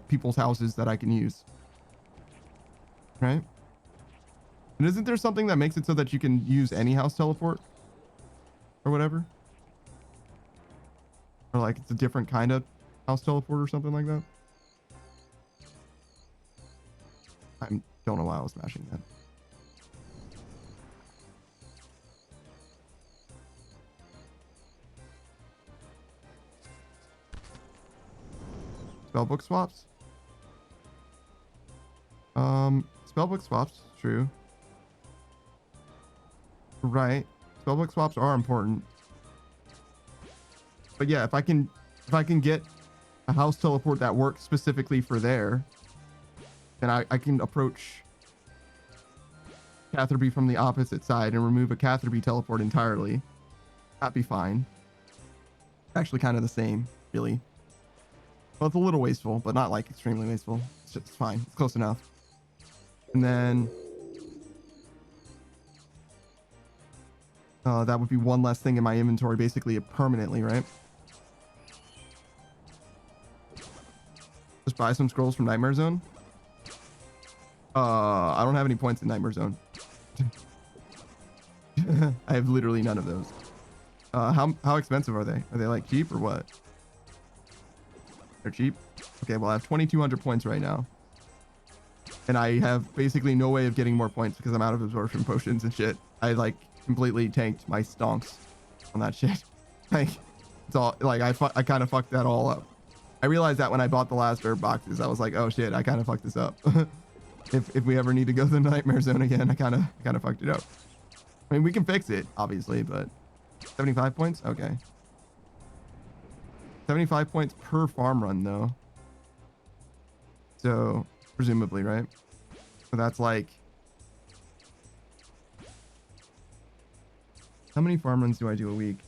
people's houses that I can use, right? And isn't there something that makes it so that you can use any house teleport or whatever? Or like it's a different kind of house teleport or something like that? I don't know why I was smashing that. Spellbook swaps? Spellbook swaps, true. Right. Spellbook swaps are important. But yeah, if I can get a house teleport that works specifically for there, then I can approach Catherby from the opposite side and remove a Catherby teleport entirely. That'd be fine. Actually kind of the same, really. Well, it's a little wasteful, but not like extremely wasteful. It's fine. It's close enough. And then that would be one less thing in my inventory, basically permanently, right? Just buy some scrolls from Nightmare Zone. I don't have any points in Nightmare Zone. I have literally none of those. How expensive are they? Are they like cheap or what? They're cheap. Okay, well I have 2,200 points right now, and I have basically no way of getting more points because I'm out of absorption potions and shit. I like completely tanked my stonks on that shit. Like it's all like I kind of fucked that all up. I realized that when I bought the last herb boxes, I was like, oh shit, I kind of fucked this up. if we ever need to go to the Nightmare Zone again, I kind of fucked it up. I mean, we can fix it obviously, but 75 points, okay. 75 points per farm run though. So presumably, right? So that's like, how many farm runs do I do a week?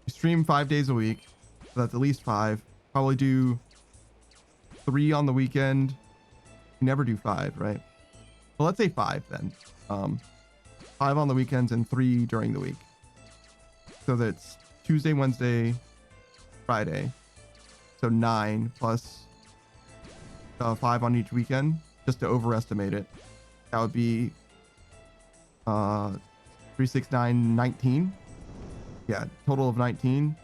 I stream 5 days a week, so that's at least 5. Probably do 3 on the weekend. You never do 5, right? Well, let's say 5 then. 5 on the weekends and 3 during the week. So that's Tuesday, Wednesday, Friday. So 9 plus 5 on each weekend, just to overestimate it. That would be 3, 6, 9, 19. Yeah, total of 19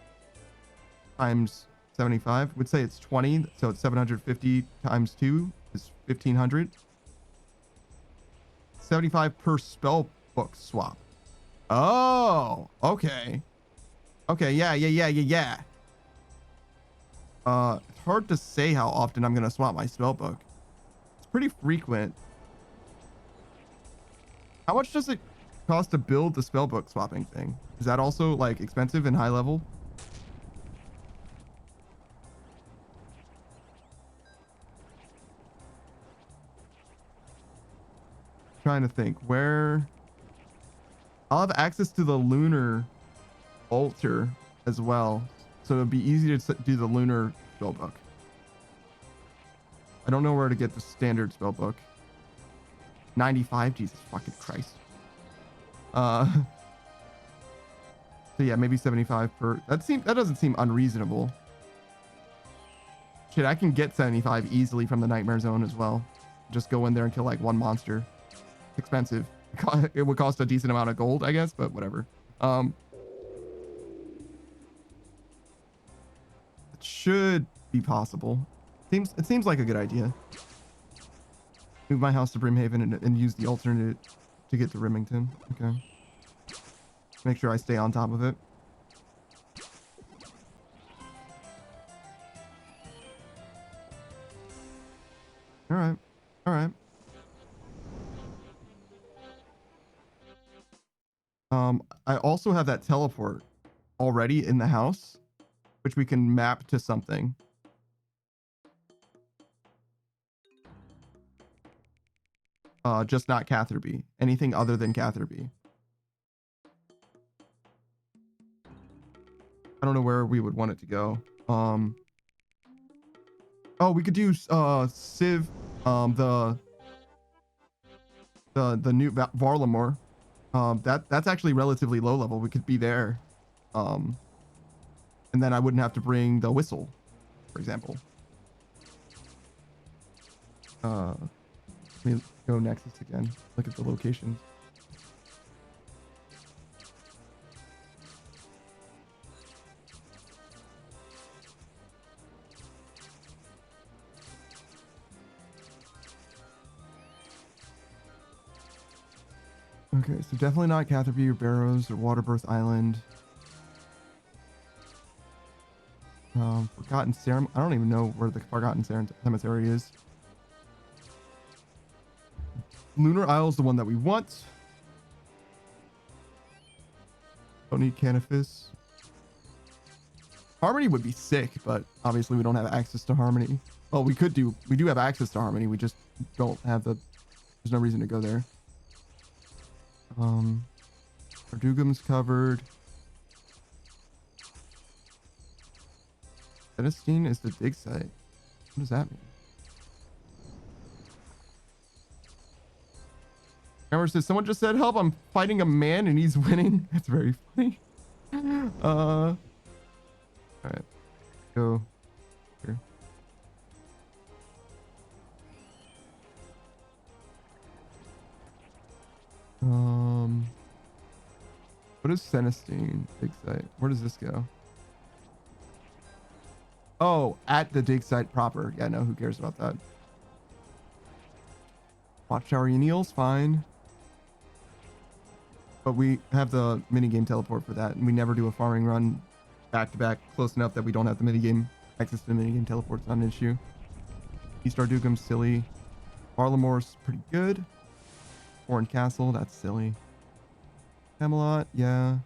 times 75. Would say it's 20, so it's 750 times 2 is 1,500. 75 per spell book swap. Oh, okay. Okay, yeah. It's hard to say how often I'm gonna swap my spell book. It's pretty frequent. How much does it cost to build the spell book swapping thing? Is that also like expensive and high level? Trying to think where I'll have access to the lunar altar as well, so it'd be easy to do the lunar spell book. I don't know where to get the standard spell book. 95, Jesus fucking Christ. So yeah, maybe 75 per. That doesn't seem unreasonable. Shit, I can get 75 easily from the Nightmare Zone as well. Just go in there and kill like one monster. Expensive. It would cost a decent amount of gold, I guess, but whatever. It should be possible. It seems like a good idea. Move my house to Brimhaven and use the alternate to get to Remington. Okay. Make sure I stay on top of it. All right. All right. I also have that teleport already in the house, which we can map to something. Just not Catherby. Anything other than Catherby. I don't know where we would want it to go. Oh, we could do Civ, the new Varlamore. That's actually relatively low level. We could be there. And then I wouldn't have to bring the whistle, for example. Let me go Nexus again. Look at the locations. Okay, so definitely not Catherby or Barrows or Waterbirth Island. Forgotten Cemetery. I don't even know where the Forgotten Cemetery is. Lunar Isle is the one that we want. Don't need Canifis. Harmony would be sick, but obviously we don't have access to Harmony. Well, we do have access to Harmony. We just don't have there's no reason to go there. Verdugam's covered. Celestine is the dig site. What does that mean? Remember, says someone just said, "Help! I'm fighting a man and he's winning." That's very funny. All right, go here. What is Celestine dig site? Where does this go? Oh, at the dig site proper. Yeah, no, who cares about that? Watchtower Uniel's fine. But we have the minigame teleport for that, and we never do a farming run back to back close enough that we don't have the minigame access to the minigame teleport's not an issue. East Ardugum's silly. Barlamore's pretty good. Foreign Castle, that's silly. Camelot, yeah.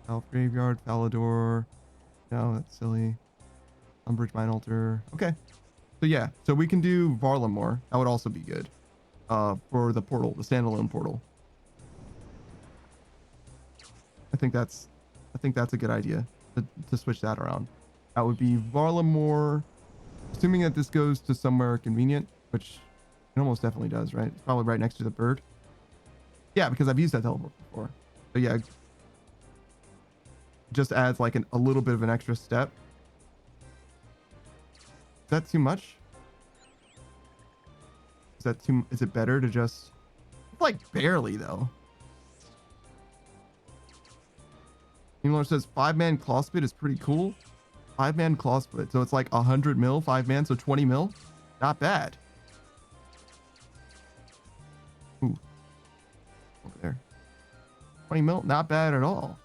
Elf Graveyard, Falador. No, that's silly. Umbridge Mine Altar. Okay. So yeah, so we can do Varlamore. That would also be good. For the portal, the standalone portal. I think that's a good idea to switch that around. That would be Varlamore, assuming that this goes to somewhere convenient, which it almost definitely does, right? It's probably right next to the bird. Yeah, because I've used that teleport before. But yeah, just adds like a little bit of an extra step. Is that too much? Is it better to just, like, barely though? Emilor says 5-man claw split is pretty cool. 5-man claw split. So it's like 100 mil, 5-man, so 20 mil. Not bad. Ooh. Over there. 20 mil, not bad at all.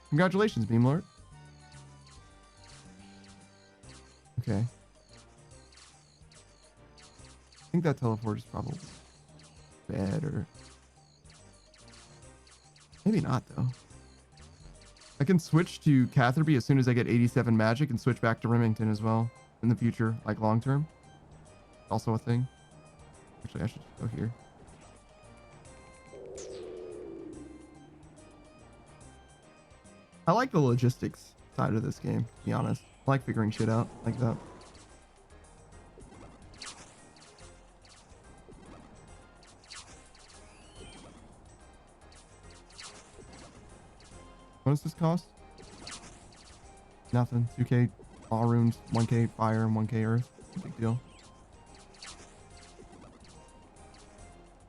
Congratulations, Beamlord. Okay. I think that teleport is probably better. Maybe not, though. I can switch to Catherby as soon as I get 87 magic and switch back to Remington as well in the future, like long term. Also a thing. Actually, I should go here. I like the logistics side of this game, to be honest. I like figuring shit out like that. What does this cost? Nothing. 2k all runes, 1k fire, and 1k earth. Big deal.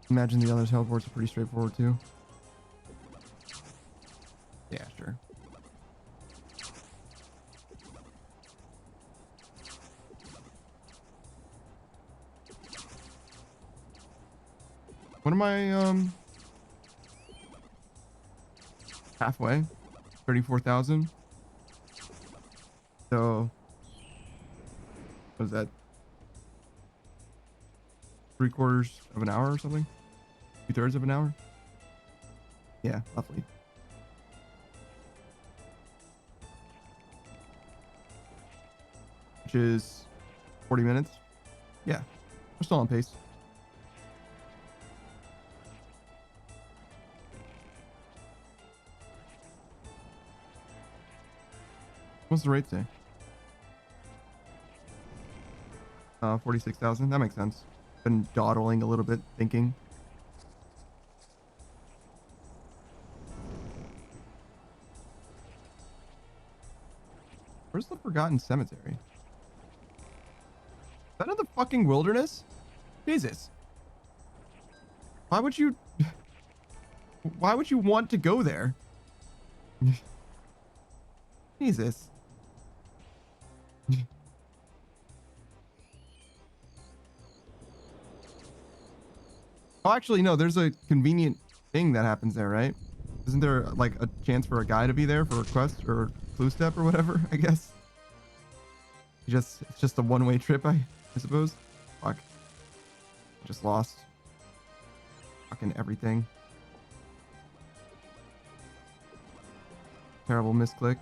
Imagine the other teleports are pretty straightforward too. Yeah, sure. What am I, halfway? 34,000. So, what is that? 3/4 of an hour or something? 2/3 of an hour? Yeah, roughly. Which is 40 minutes. Yeah, we're still on pace. What's the rate say? 46,000. That makes sense. Been dawdling a little bit, thinking. Where's the Forgotten Cemetery? Is that in the fucking wilderness? Jesus. Why would you want to go there? Jesus. Oh, actually, no, there's a convenient thing that happens there, right? Isn't there like a chance for a guy to be there for a quest or clue step or whatever, I guess? It's just a one-way trip, I suppose. Fuck. Just lost. Fucking everything. Terrible misclick.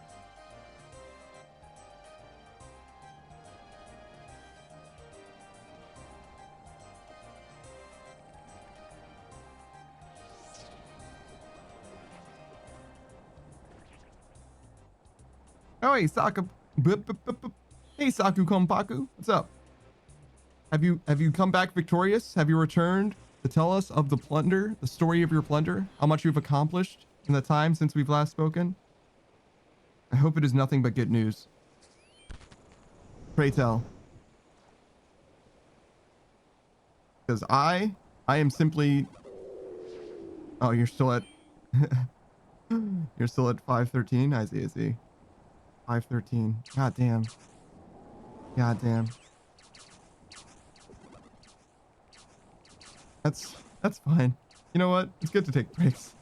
Oh, hey, Sokka. Hey, Saku Kompaku. What's up? Have you come back victorious? Have you returned to tell us of the plunder, the story of your plunder, how much you've accomplished in the time since we've last spoken? I hope it is nothing but good news. Pray tell. Because I am simply... Oh, you're still at... You're still at 513? I see. 513. God damn. God damn. That's fine. You know what? It's good to take breaks.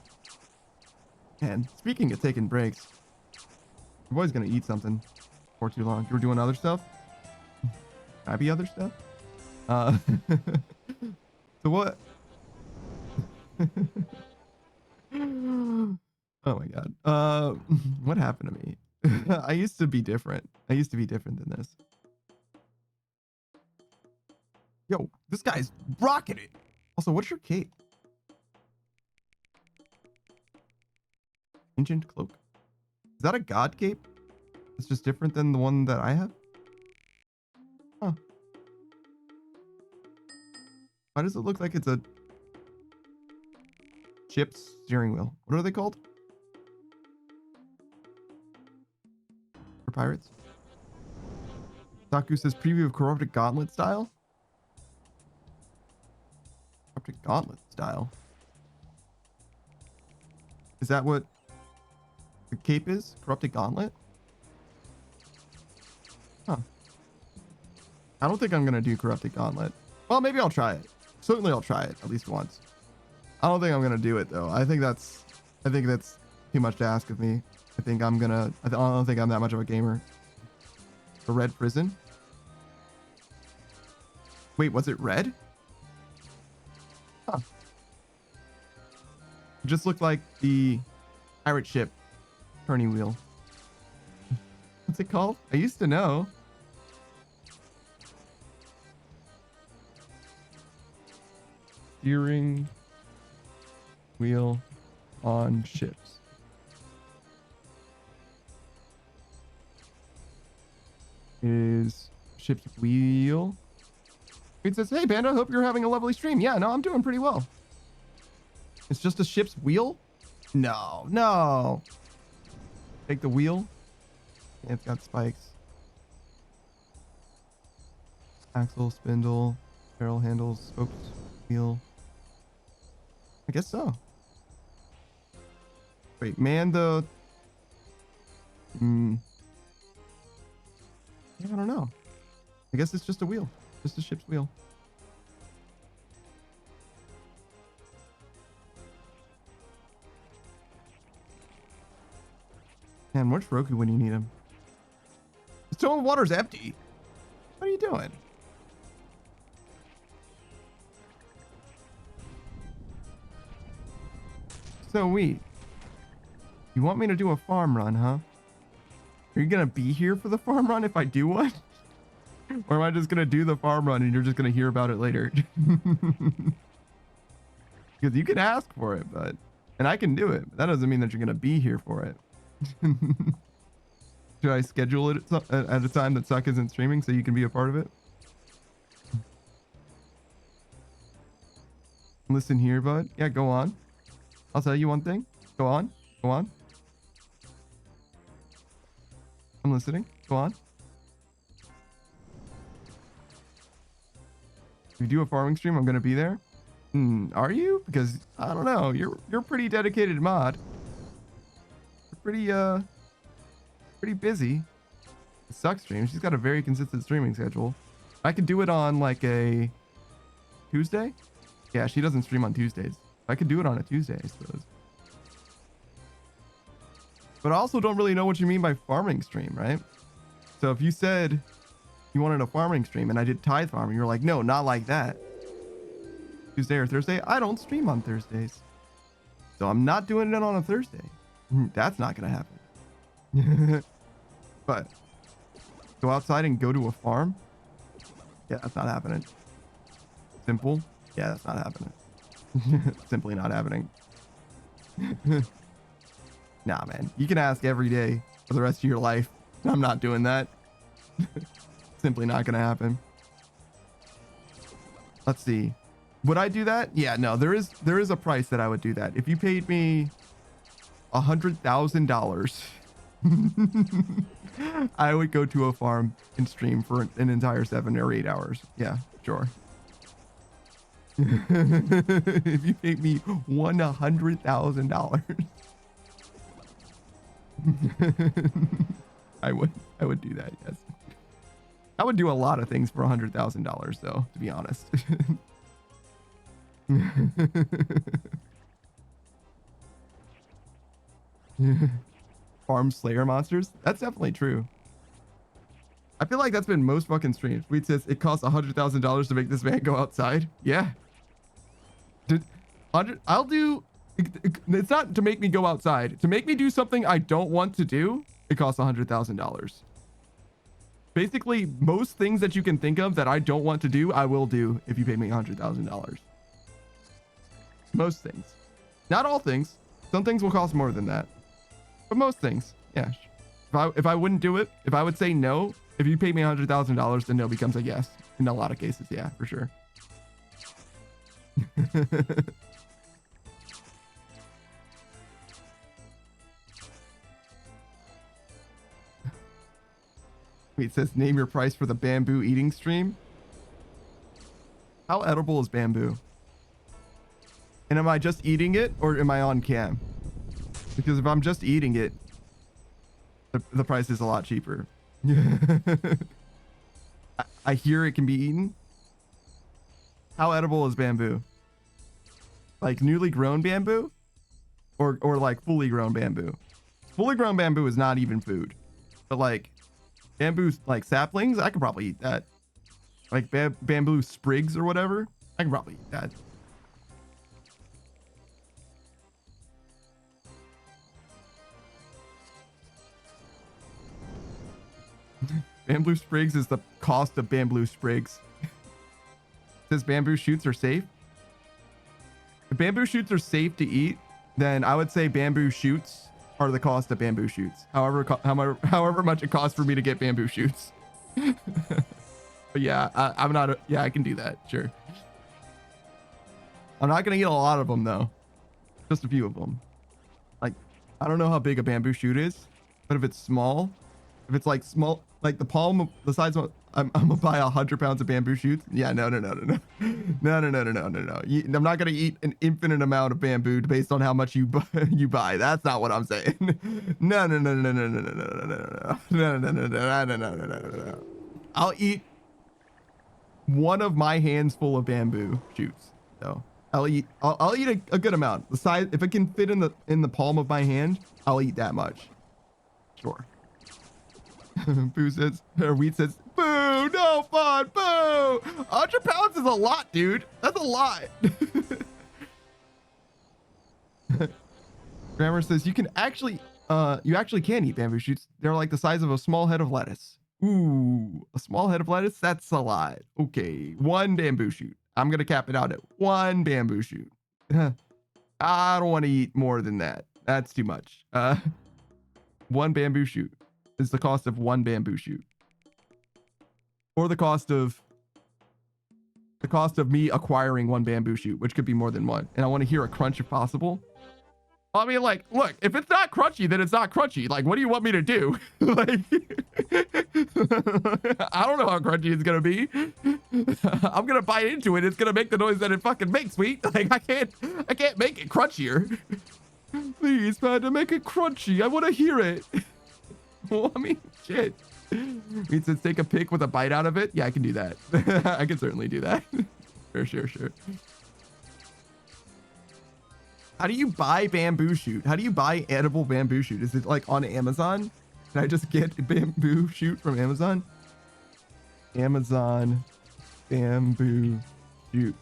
And speaking of taking breaks, your boy's gonna eat something for too long. You were doing other stuff? Can I be other stuff? So what? Oh my god. What happened to me? I used to be different. I used to be different than this. Yo, this guy's rocking it. Also, what's your cape? Ancient cloak. Is that a god cape? It's just different than the one that I have? Huh. Why does it look like it's a ship's steering wheel? What are they called? For pirates? Taku says preview of Corrupted Gauntlet style? Corrupted Gauntlet style? Is that what the cape is? Corrupted Gauntlet? Huh. I don't think I'm gonna do Corrupted Gauntlet. Well, maybe I'll try it. Certainly I'll try it at least once. I don't think I'm gonna do it though. I think that's too much to ask of me. I don't think I'm that much of a gamer. The red prison? Wait, was it red? Huh. It just looked like the pirate ship turning wheel. What's it called? I used to know. Steering wheel on ships. Is ship's wheel. It says, hey Panda, hope you're having a lovely stream. Yeah, no, I'm doing pretty well. It's just a ship's wheel? No. Take the wheel. Yeah, it's got spikes. Axle, spindle, barrel handles, spokes, wheel. I guess so. Wait, man, the... Yeah, I don't know. I guess it's just a wheel. Just a ship's wheel. Man, where's Roku when you need him? The stone water's empty. What are you doing? So wait. You want me to do a farm run, huh? Are you gonna be here for the farm run if I do one? Or am I just gonna do the farm run and you're just gonna hear about it later? Because you can ask for it, and I can do it, but that doesn't mean that you're gonna be here for it. Should I schedule it at a time that Suck isn't streaming so you can be a part of it? Listen here, bud. Yeah, go on. I'll tell you one thing. Go on. I'm listening. Go on. If you do a farming stream, I'm gonna be there. Are you? Because I don't know. You're pretty dedicated mod. You're pretty busy. Suck stream. She's got a very consistent streaming schedule. I could do it on like a Tuesday. Yeah, she doesn't stream on Tuesdays. I could do it on a Tuesday, I suppose. But I also don't really know what you mean by farming stream, right? So if you said you wanted a farming stream and I did tithe farming, you're like, no, not like that. Tuesday or Thursday? I don't stream on Thursdays. So I'm not doing it on a Thursday. That's not going to happen. But go outside and go to a farm? Yeah, that's not happening. Simple? Yeah, that's not happening. Simply not happening. Nah, man. You can ask every day for the rest of your life. I'm not doing that. simply not gonna happen. Let's see. Would I do that? Yeah, no, there is a price that I would do that. If you paid me $100,000, I would go to a farm and stream for an entire 7 or 8 hours. Yeah, sure. If you paid me $100,000, I would do that. Yes, I would do a lot of things for $100,000, though, to be honest. Farm Slayer monsters. That's definitely true. I feel like that's been most fucking streams. Tweet says it costs $100,000 to make this man go outside. Yeah. I'll do. It's not to make me go outside. To make me do something I don't want to do, it costs $100,000. Basically, most things that you can think of that I don't want to do, I will do if you pay me $100,000. Most things. Not all things. Some things will cost more than that. But most things, yeah. If I wouldn't do it, if I would say no, if you pay me $100,000, then no becomes a yes. In a lot of cases, yeah, for sure. Wait, it says name your price for the bamboo eating stream. How edible is bamboo? And am I just eating it or am I on cam? Because if I'm just eating it, the price is a lot cheaper. I hear it can be eaten. How edible is bamboo? Like newly grown bamboo? Or like fully grown bamboo? Fully grown bamboo is not even food. But like bamboo like saplings, I could probably eat that. Like bamboo sprigs or whatever, I can probably eat that. Bamboo sprigs is the cost of bamboo sprigs. Says bamboo shoots are safe. If bamboo shoots are safe to eat, then I would say bamboo shoots are the cost of bamboo shoots. However much it costs for me to get bamboo shoots. But yeah, I'm not. Yeah, I can do that. Sure. I'm not gonna eat a lot of them though. Just a few of them. Like, I don't know how big a bamboo shoot is, but if it's small, if it's like small, like the palm of the size of, I'm gonna buy 100 pounds of bamboo shoots. Yeah, no. I'm not gonna eat an infinite amount of bamboo based on how much you buy. That's not what I'm saying. No. I'll eat one of my hands full of bamboo shoots. So I'll eat a good amount. The size, if it can fit in the palm of my hand, I'll eat that much. Sure. Boo says, or Wheat says, boo, no fun, boo. 100 pounds is a lot, dude. That's a lot. Grammar says you actually can eat bamboo shoots. They're like the size of a small head of lettuce. Ooh, a small head of lettuce? That's a lot. Okay, one bamboo shoot. I'm gonna cap it out at one bamboo shoot. I don't want to eat more than that. That's too much. One bamboo shoot is the cost of one bamboo shoot, or the cost of me acquiring one bamboo shoot, which could be more than one. And I want to hear a crunch if possible. I mean, like, look, if it's not crunchy, then it's not crunchy. Like, what do you want me to do? Like, I don't know how crunchy it's gonna be. I'm gonna bite into it. It's gonna make the noise that it fucking makes, sweet. Like, I can't make it crunchier. Please, man, to make it crunchy. I want to hear it. Well, I mean, shit. Means to take a pic with a bite out of it. Yeah, I can do that. I can certainly do that. Sure. How do you buy bamboo shoot? How do you buy edible bamboo shoot? Is it like on Amazon? Can I just get a bamboo shoot from Amazon? Amazon bamboo shoot.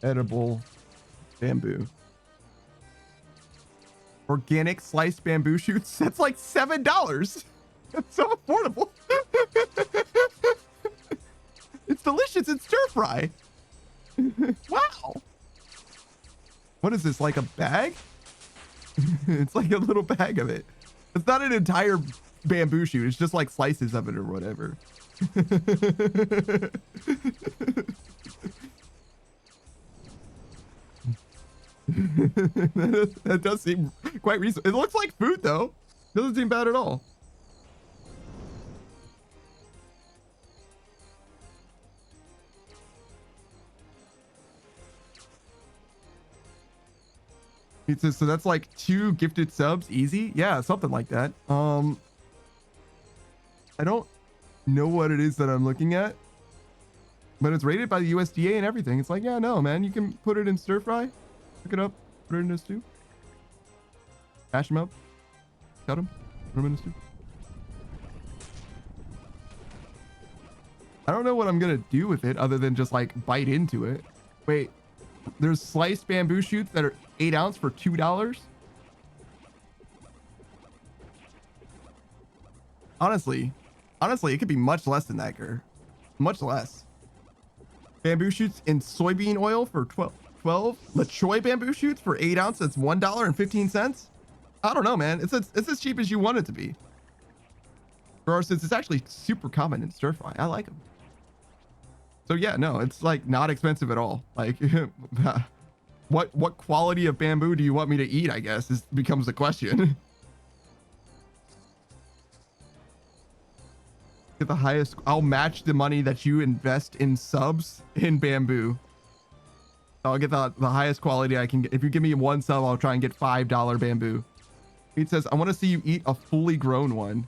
Edible bamboo. Organic sliced bamboo shoots. That's like $7. That's so affordable. It's delicious. It's stir fry. Wow. What is this, like a bag? It's like a little bag of it. It's not an entire bamboo shoot. It's just like slices of it or whatever. That does seem quite reasonable. It looks like food though. Doesn't seem bad at all. It says, so that's like 2 gifted subs easy. Yeah, something like that. I don't know what it is that I'm looking at, but it's rated by the USDA and everything. It's like, yeah, no, man, you can put it in stir fry, pick it up, put it in a stew, mash them up, cut them, put them in a stew. I don't know what I'm gonna do with it other than just like bite into it. Wait, there's sliced bamboo shoots that are 8 ounce for $2. Honestly, it could be much less than that, Gur. Much less. Bamboo shoots in soybean oil for 12. LaChoy bamboo shoots for 8 ounce. That's $1.15. I don't know, man. It's as cheap as you want it to be. For our sense, it's actually super common in stir fry. I like them. So yeah, no, it's like not expensive at all. Like, what quality of bamboo do you want me to eat? I guess becomes the question. Get the highest. I'll match the money that you invest in subs in bamboo. I'll get the highest quality I can get. If you give me 1 sub, I'll try and get $5 bamboo. It says, I want to see you eat a fully grown one.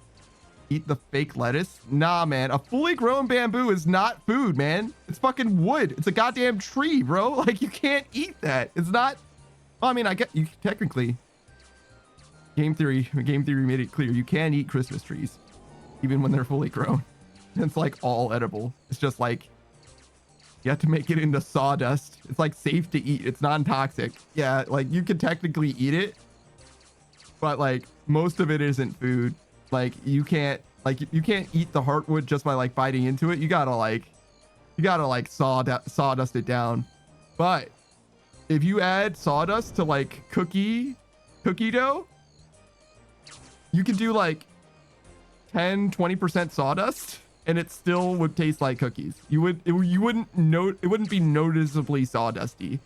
Eat the fake lettuce? Nah, man. A fully grown bamboo is not food, man. It's fucking wood. It's a goddamn tree, bro. Like, you can't eat that. It's not. Well, I mean, I get you technically. Game theory made it clear you can eat Christmas trees, even when they're fully grown. It's like all edible. It's just like you have to make it into sawdust. It's like safe to eat. It's non-toxic. Yeah, like you could technically eat it, but like most of it isn't food. Like you can't eat the heartwood just by like biting into it. You gotta like sawdust it down. But if you add sawdust to like cookie dough, you can do like 10-20% sawdust and it still would taste like cookies. You wouldn't be noticeably sawdusty.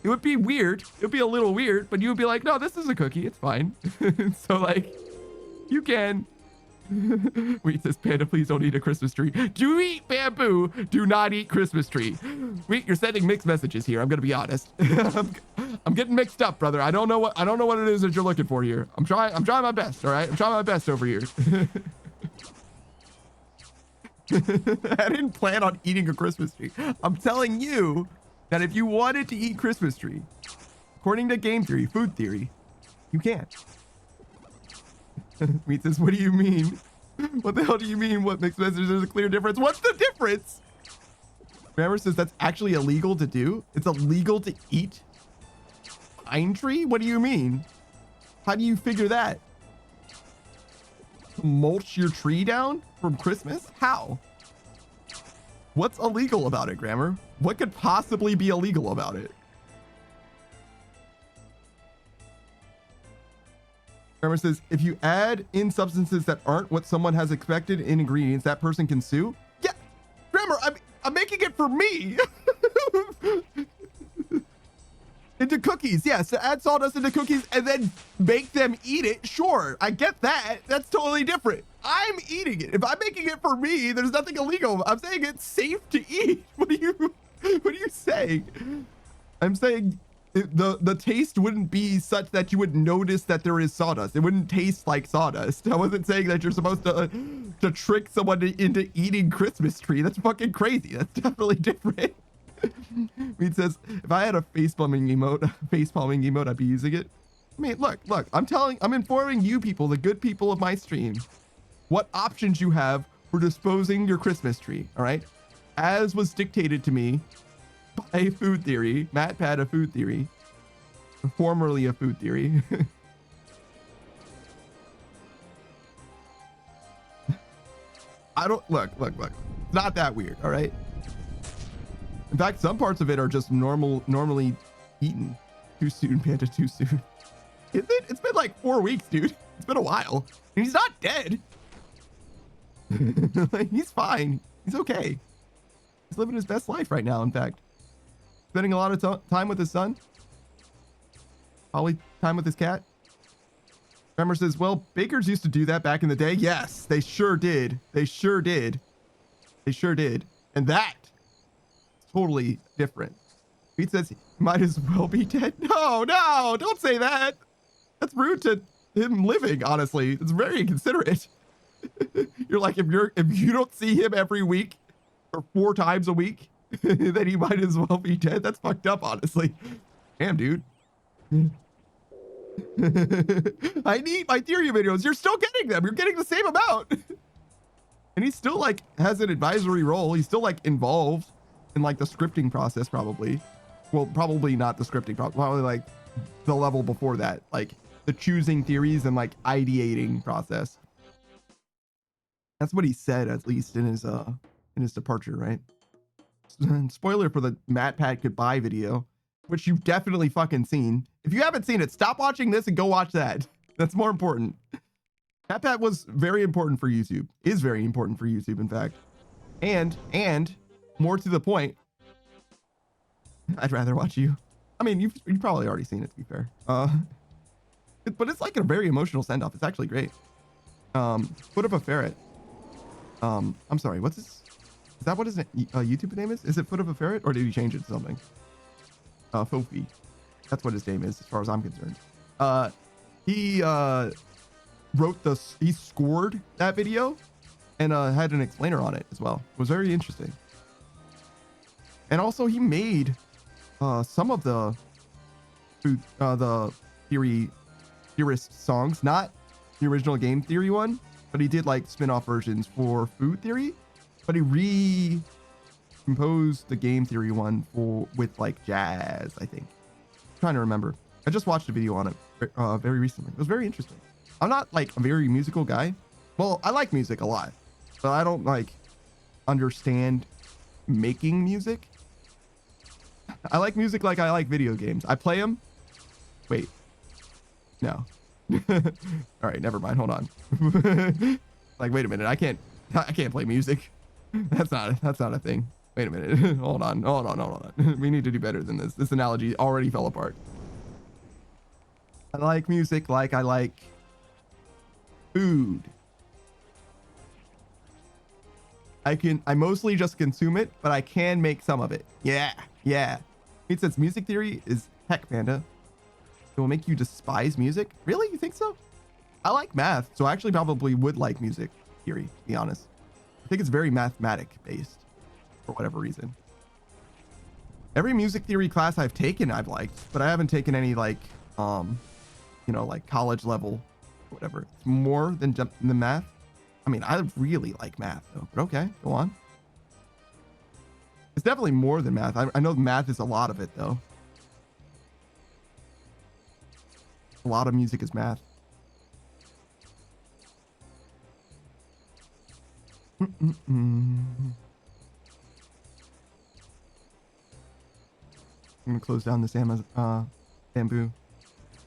It would be weird. It would be a little weird, but you would be like, no, this is a cookie. It's fine. So like, you can. Wait, says Panda, please don't eat a Christmas tree. Do eat bamboo. Do not eat Christmas tree. Wait, you're sending mixed messages here. I'm gonna be honest. I'm getting mixed up, brother. I don't know what it is that you're looking for here. I'm trying my best. All right, I'm trying my best over here. I didn't plan on eating a Christmas tree. I'm telling you that if you wanted to eat Christmas tree, according to game theory, food theory, you can. Meet says, what do you mean? What the hell do you mean? What mixed messages? There's a clear difference. What's the difference? Grammar says that's actually illegal to do. It's illegal to eat pine tree? What do you mean? How do you figure that? To mulch your tree down from Christmas? How? What's illegal about it, Grammar? What could possibly be illegal about it? Grammar says, if you add in substances that aren't what someone has expected in ingredients, that person can sue? Yeah, Grammar, I'm making it for me. Into cookies, yes. To add sawdust into cookies and then make them eat it, sure. I get that. That's totally different. I'm eating it. If I'm making it for me, there's nothing illegal. I'm saying it's safe to eat. What are you saying? I'm saying the taste wouldn't be such that you would notice that there is sawdust. It wouldn't taste like sawdust. I wasn't saying that you're supposed to trick someone into eating Christmas tree. That's fucking crazy. That's definitely different. It says, if I had a facepalming emote, I'd be using it. I mean, look, I'm informing you people, the good people of my stream, what options you have for disposing your Christmas tree, all right? As was dictated to me by food theory, MatPat of food theory, formerly a food theory. Look, it's not that weird, all right? In fact, some parts of it are just normally eaten. Too soon, Panda, too soon. Is it? It's been like 4 weeks, dude. It's been a while. And he's not dead. Like, he's fine. He's okay. He's living his best life right now, in fact. Spending a lot of time with his son. Probably time with his cat. Tremor says, well, bakers used to do that back in the day. Yes, they sure did. They sure did. They sure did. And that is totally different. Pete says, he might as well be dead. No, no, don't say that. That's rude to him living, honestly. It's very inconsiderate. You're like, if you don't see him every week or 4 times a week, then he might as well be dead. That's fucked up, honestly. Damn, dude. I need my theory videos. You're still getting them. You're getting the same amount. And he still like has an advisory role. He's still like involved in like the scripting process, probably. Well, probably not the scripting, probably like the level before that, like the choosing theories and like ideating process. That's what he said, at least in his departure, right? Spoiler for the MatPat goodbye video, which you've definitely fucking seen. If you haven't seen it, stop watching this and go watch that. That's more important. MatPat was very important for YouTube. Is very important for YouTube, in fact. And more to the point, I'd rather watch you. I mean, you've probably already seen it, to be fair. But it's like a very emotional send-off. It's actually great. Foot of a Ferret. I'm sorry, what's this? Is that what his YouTube name is? Is it Foot of a Ferret, or did he change it to something? Fofi. That's what his name is, as far as I'm concerned. He scored that video and had an explainer on it as well. It was very interesting. And also he made some of the theorist songs, not the original game theory one, but he did like spin-off versions for food theory, but he recomposed the game theory one with like jazz, I think. I'm trying to remember. I just watched a video on it very recently. It was very interesting. I'm not like a very musical guy. Well, I like music a lot, but I don't like understand making music. I like music like I like video games. I play them. Wait. No. All right, never mind. Hold on. Like, wait a minute. I can't play music. That's not a thing. Wait a minute. Hold on. We need to do better than this. This analogy already fell apart. I like music like I like food. I mostly just consume it, but I can make some of it. Yeah. It says music theory is heck, Panda. It will make you despise music. Really? You think so? I like math, so I actually probably would like music theory, to be honest. I think it's very mathematic based for whatever reason. Every music theory class I've taken, I've liked, but I haven't taken any like, like college level, whatever. It's more than the math. I mean, I really like math though, but okay, go on. It's definitely more than math. I know math is a lot of it though. A lot of music is math. I'm gonna close down this bamboo.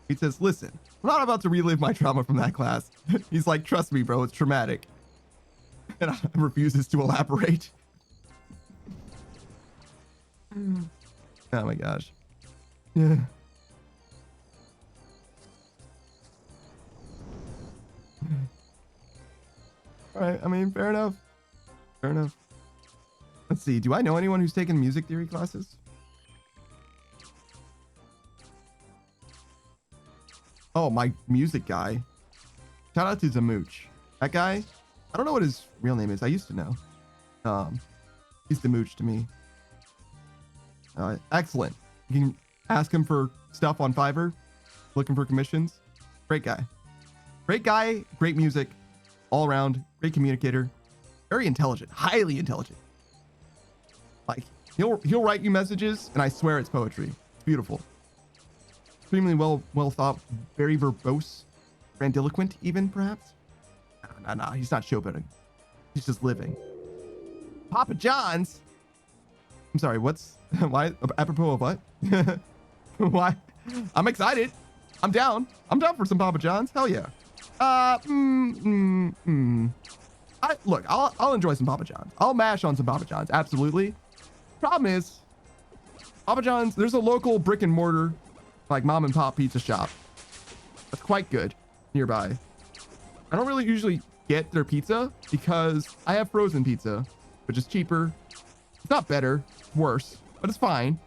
He says, listen, I'm not about to relive my trauma from that class. He's like, trust me, bro, it's traumatic. And refuses to elaborate. Oh my gosh. Yeah. All right, I mean, fair enough. Let's see, do I know anyone who's taken music theory classes? Oh, my music guy. Shout out to Zamooch. That guy, I don't know what his real name is. I used to know. He's Zamooch to me. Excellent. You can ask him for stuff on Fiverr, looking for commissions. Great guy. Great music, all around, great communicator, very intelligent, highly intelligent. Like he'll write you messages, and I swear it's poetry. It's beautiful. Extremely well thought, very verbose, grandiloquent, even perhaps. No, he's not showboating. He's just living. Papa John's. I'm sorry. Why? Apropos of what? Why? I'm excited. I'm down. I'm down for some Papa John's. Hell yeah. Look, I'll enjoy some Papa John's. I'll mash on some Papa John's. Absolutely. Problem is, Papa John's, there's a local brick and mortar, like mom and pop pizza shop. That's quite good nearby. I don't really usually get their pizza because I have frozen pizza, which is cheaper. It's not better, it's worse, but it's fine.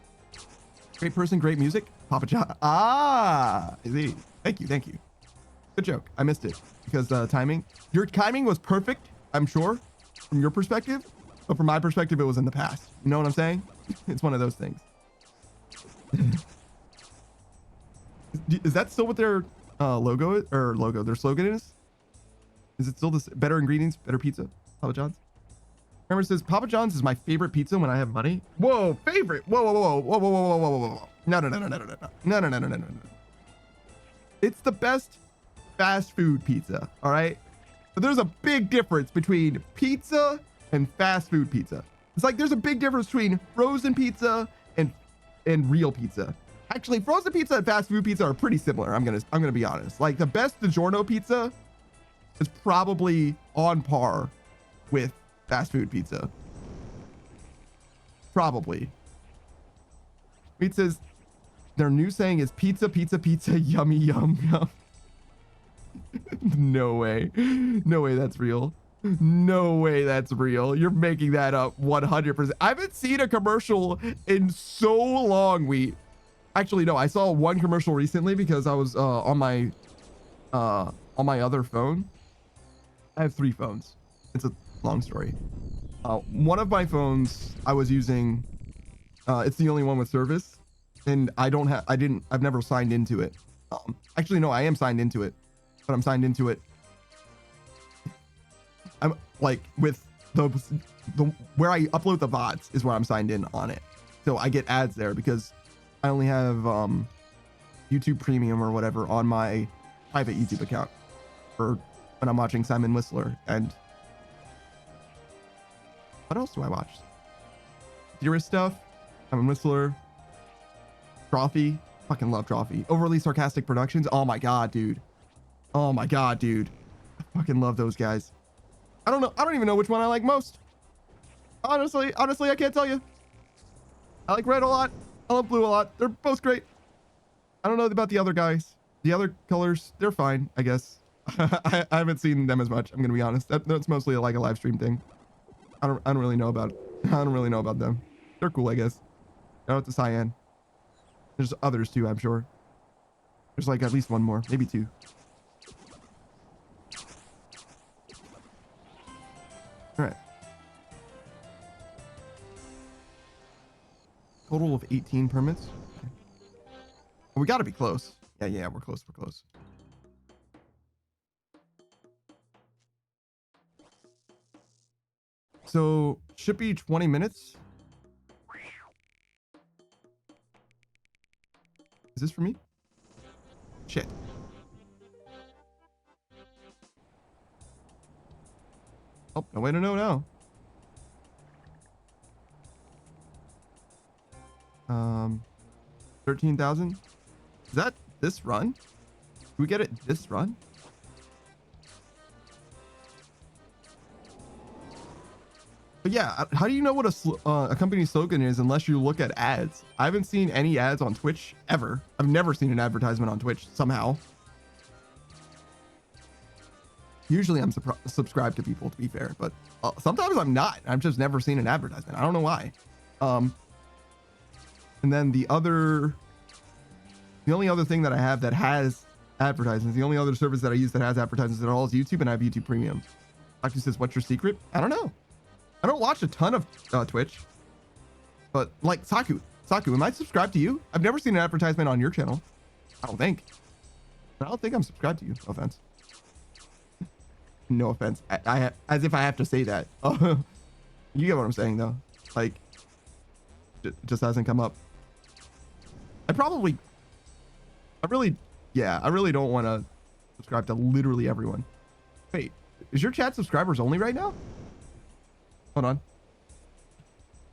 Great person, great music. Papa John. Ah, I see. Thank you, thank you. Good joke. I missed it because timing. Your timing was perfect, I'm sure, from your perspective, but from my perspective, it was in the past. You know what I'm saying? It's one of those things. Is that still what their logo is, or logo? Their slogan is? Is it still this? Better ingredients, better pizza. Papa John's. Remember, it says Papa John's is my favorite pizza when I have money. Whoa, favorite. Whoa, whoa, whoa, whoa, whoa, whoa, whoa, whoa, whoa, whoa. No, no, no, no, no, no, no, no, no, no, no, no, no. It's the best fast food pizza. All right. But there's a big difference between pizza and fast food pizza. It's like there's a big difference between frozen pizza and real pizza. Actually, frozen pizza and fast food pizza are pretty similar. I'm gonna be honest. Like the best DiGiorno pizza is probably on par with fast food pizza. Probably. It says their new saying is pizza, pizza, pizza, yummy, yum, yum. No way. No way that's real. No way that's real. You're making that up 100%. I haven't seen a commercial in so long. Actually, no, I saw one commercial recently because I was on my other phone. I have 3 phones. It's a long story. One of my phones I was using, it's the only one with service, and I've never signed into it. Actually, no, I am signed into it, but I'm signed into it. I'm like with the where I upload the VODs is where I'm signed in on it. So I get ads there because I only have YouTube Premium or whatever on my private YouTube account for when I'm watching Simon Whistler. And what else do I watch? Dearest stuff, Simon Whistler, Trophy. Fucking love Trophy. Overly Sarcastic Productions. Oh my god, dude. Oh my god, dude. I fucking love those guys. I don't know. I don't even know which one I like most. Honestly, I can't tell you. I like red a lot. I love blue a lot. They're both great. I don't know about the other guys. The other colors, they're fine, I guess. I haven't seen them as much. I'm gonna be honest. That's mostly like a live stream thing. I don't really know about. I don't really know about them. They're cool, I guess. Shout out to Cyan. There's others too, I'm sure. There's like at least one more, maybe 2. All right. Total of 18 permits. Okay. Well, we got to be close. Yeah, we're close. We're close. So should be 20 minutes. Is this for me? Shit. Oh, no way to know now. 13,000. Is that this run? Do we get it this run? But yeah, how do you know what a company slogan is unless you look at ads? I haven't seen any ads on Twitch ever. I've never seen an advertisement on Twitch somehow. Usually I'm subscribed to people, to be fair, but sometimes I'm not. I've just never seen an advertisement. I don't know why. And then the only other thing that I have that has advertisements, the only other service that I use that has advertisements at all is YouTube, and I have YouTube Premium. Actually says, what's your secret? I don't know. I don't watch a ton of Twitch, but like Saku, am I subscribed to you? I've never seen an advertisement on your channel. I don't think I'm subscribed to you. No offense. No offense. I as if I have to say that. You get what I'm saying though. Like, it just hasn't come up. I really don't want to subscribe to literally everyone. Wait, is your chat subscribers only right now? Hold on.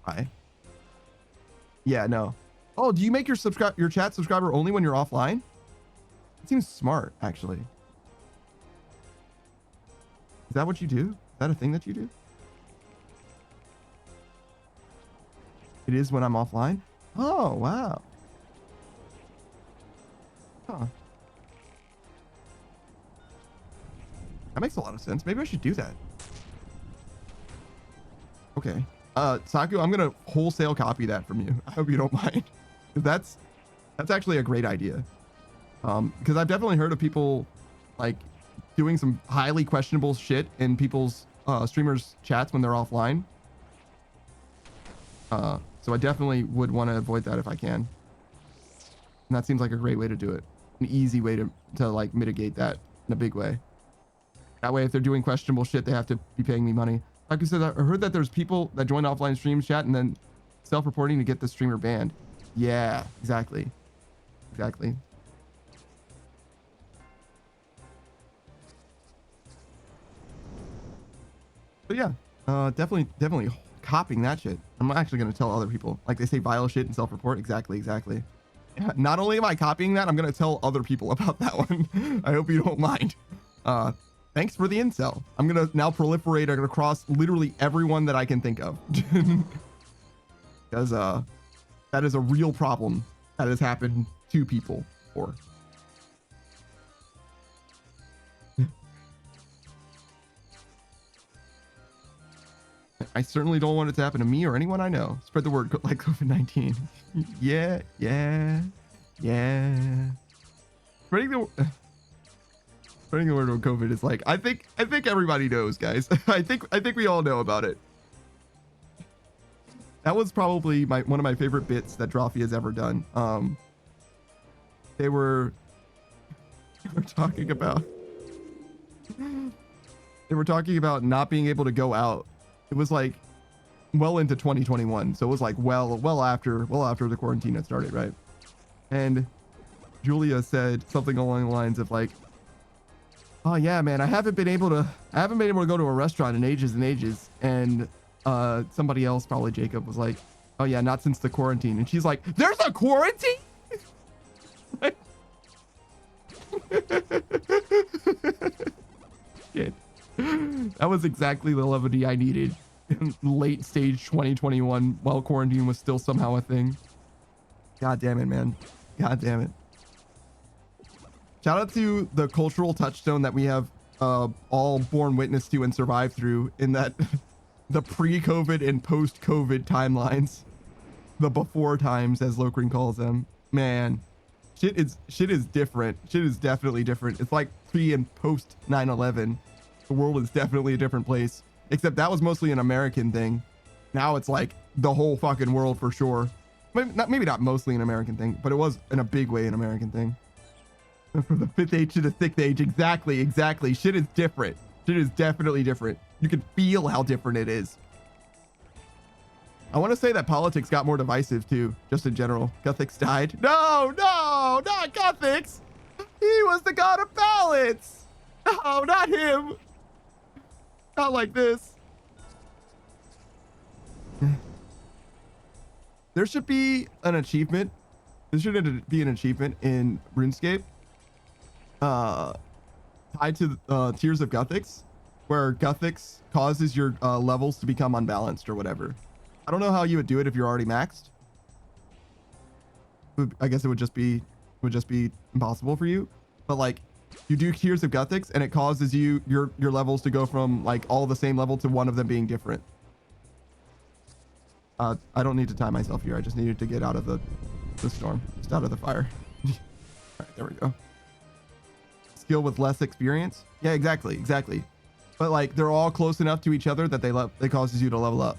Hi. Yeah, no. Oh, do you make your chat subscriber only when you're offline? It seems smart, actually. Is that what you do? Is that a thing that you do? It is when I'm offline? Oh, wow. Huh. That makes a lot of sense. Maybe I should do that. Okay. Saku, I'm gonna wholesale copy that from you. I hope you don't mind. That's actually a great idea. Because I've definitely heard of people like doing some highly questionable shit in people's streamers chats when they're offline. So I definitely would want to avoid that if I can. And that seems like a great way to do it. An easy way to like mitigate that in a big way. That way, if they're doing questionable shit, they have to be paying me money. Like I said, I heard that there's people that join offline stream chat and then self-reporting to get the streamer banned. Yeah, exactly. Exactly. But yeah, definitely copying that shit. I'm actually going to tell other people. Like they say vile shit and self-report. Exactly. Yeah, not only am I copying that, I'm going to tell other people about that one. I hope you don't mind. Thanks for the incel. I'm going to now proliferate across literally everyone that I can think of. Because that is a real problem that has happened to people before. I certainly don't want it to happen to me or anyone I know. Spread the word like COVID-19. Yeah. Spreading the word of COVID is like, I think everybody knows, guys. I think we all know about it. That was probably one of my favorite bits that Drawfee has ever done. They were talking about not being able to go out. It was like well into 2021, so it was like well after the quarantine had started, right? And Julia said something along the lines of like, "Oh yeah, man, I haven't been able to go to a restaurant in ages and ages." And somebody else, probably Jacob, was like, "Oh yeah, not since the quarantine." And she's like, "There's a quarantine?" Shit. That was exactly the levity I needed in late stage 2021 while quarantine was still somehow a thing. God damn it, man. God damn it. Shout out to the cultural touchstone that we have all borne witness to and survived through in that the pre-COVID and post-COVID timelines. The before times, as Lokrin calls them. Man, shit is different. Shit is definitely different. It's like pre and post 9/11. The world is definitely a different place. Except that was mostly an American thing. Now it's like the whole fucking world for sure. Maybe not mostly an American thing, but it was in a big way an American thing. From the 5th age to the 6th age. Exactly. Shit is different. Shit is definitely different. You can feel how different it is. I want to say that politics got more divisive too, just in general. Guthix died. No, not Guthix. He was the god of balance. No, not him. Not like this. There should be an achievement. There should be an achievement in RuneScape tied to Tears of Guthix, where Guthix causes your levels to become unbalanced or whatever. I don't know how you would do it if you're already maxed. I guess it would just be impossible for you. But like, you do Tears of Guthix and it causes your levels to go from like all the same level to one of them being different. I don't need to tie myself here. I just needed to get out of the storm, just out of the fire. All right, there we go. Skill with less experience. Yeah, exactly. But like, they're all close enough to each other that they causes you to level up.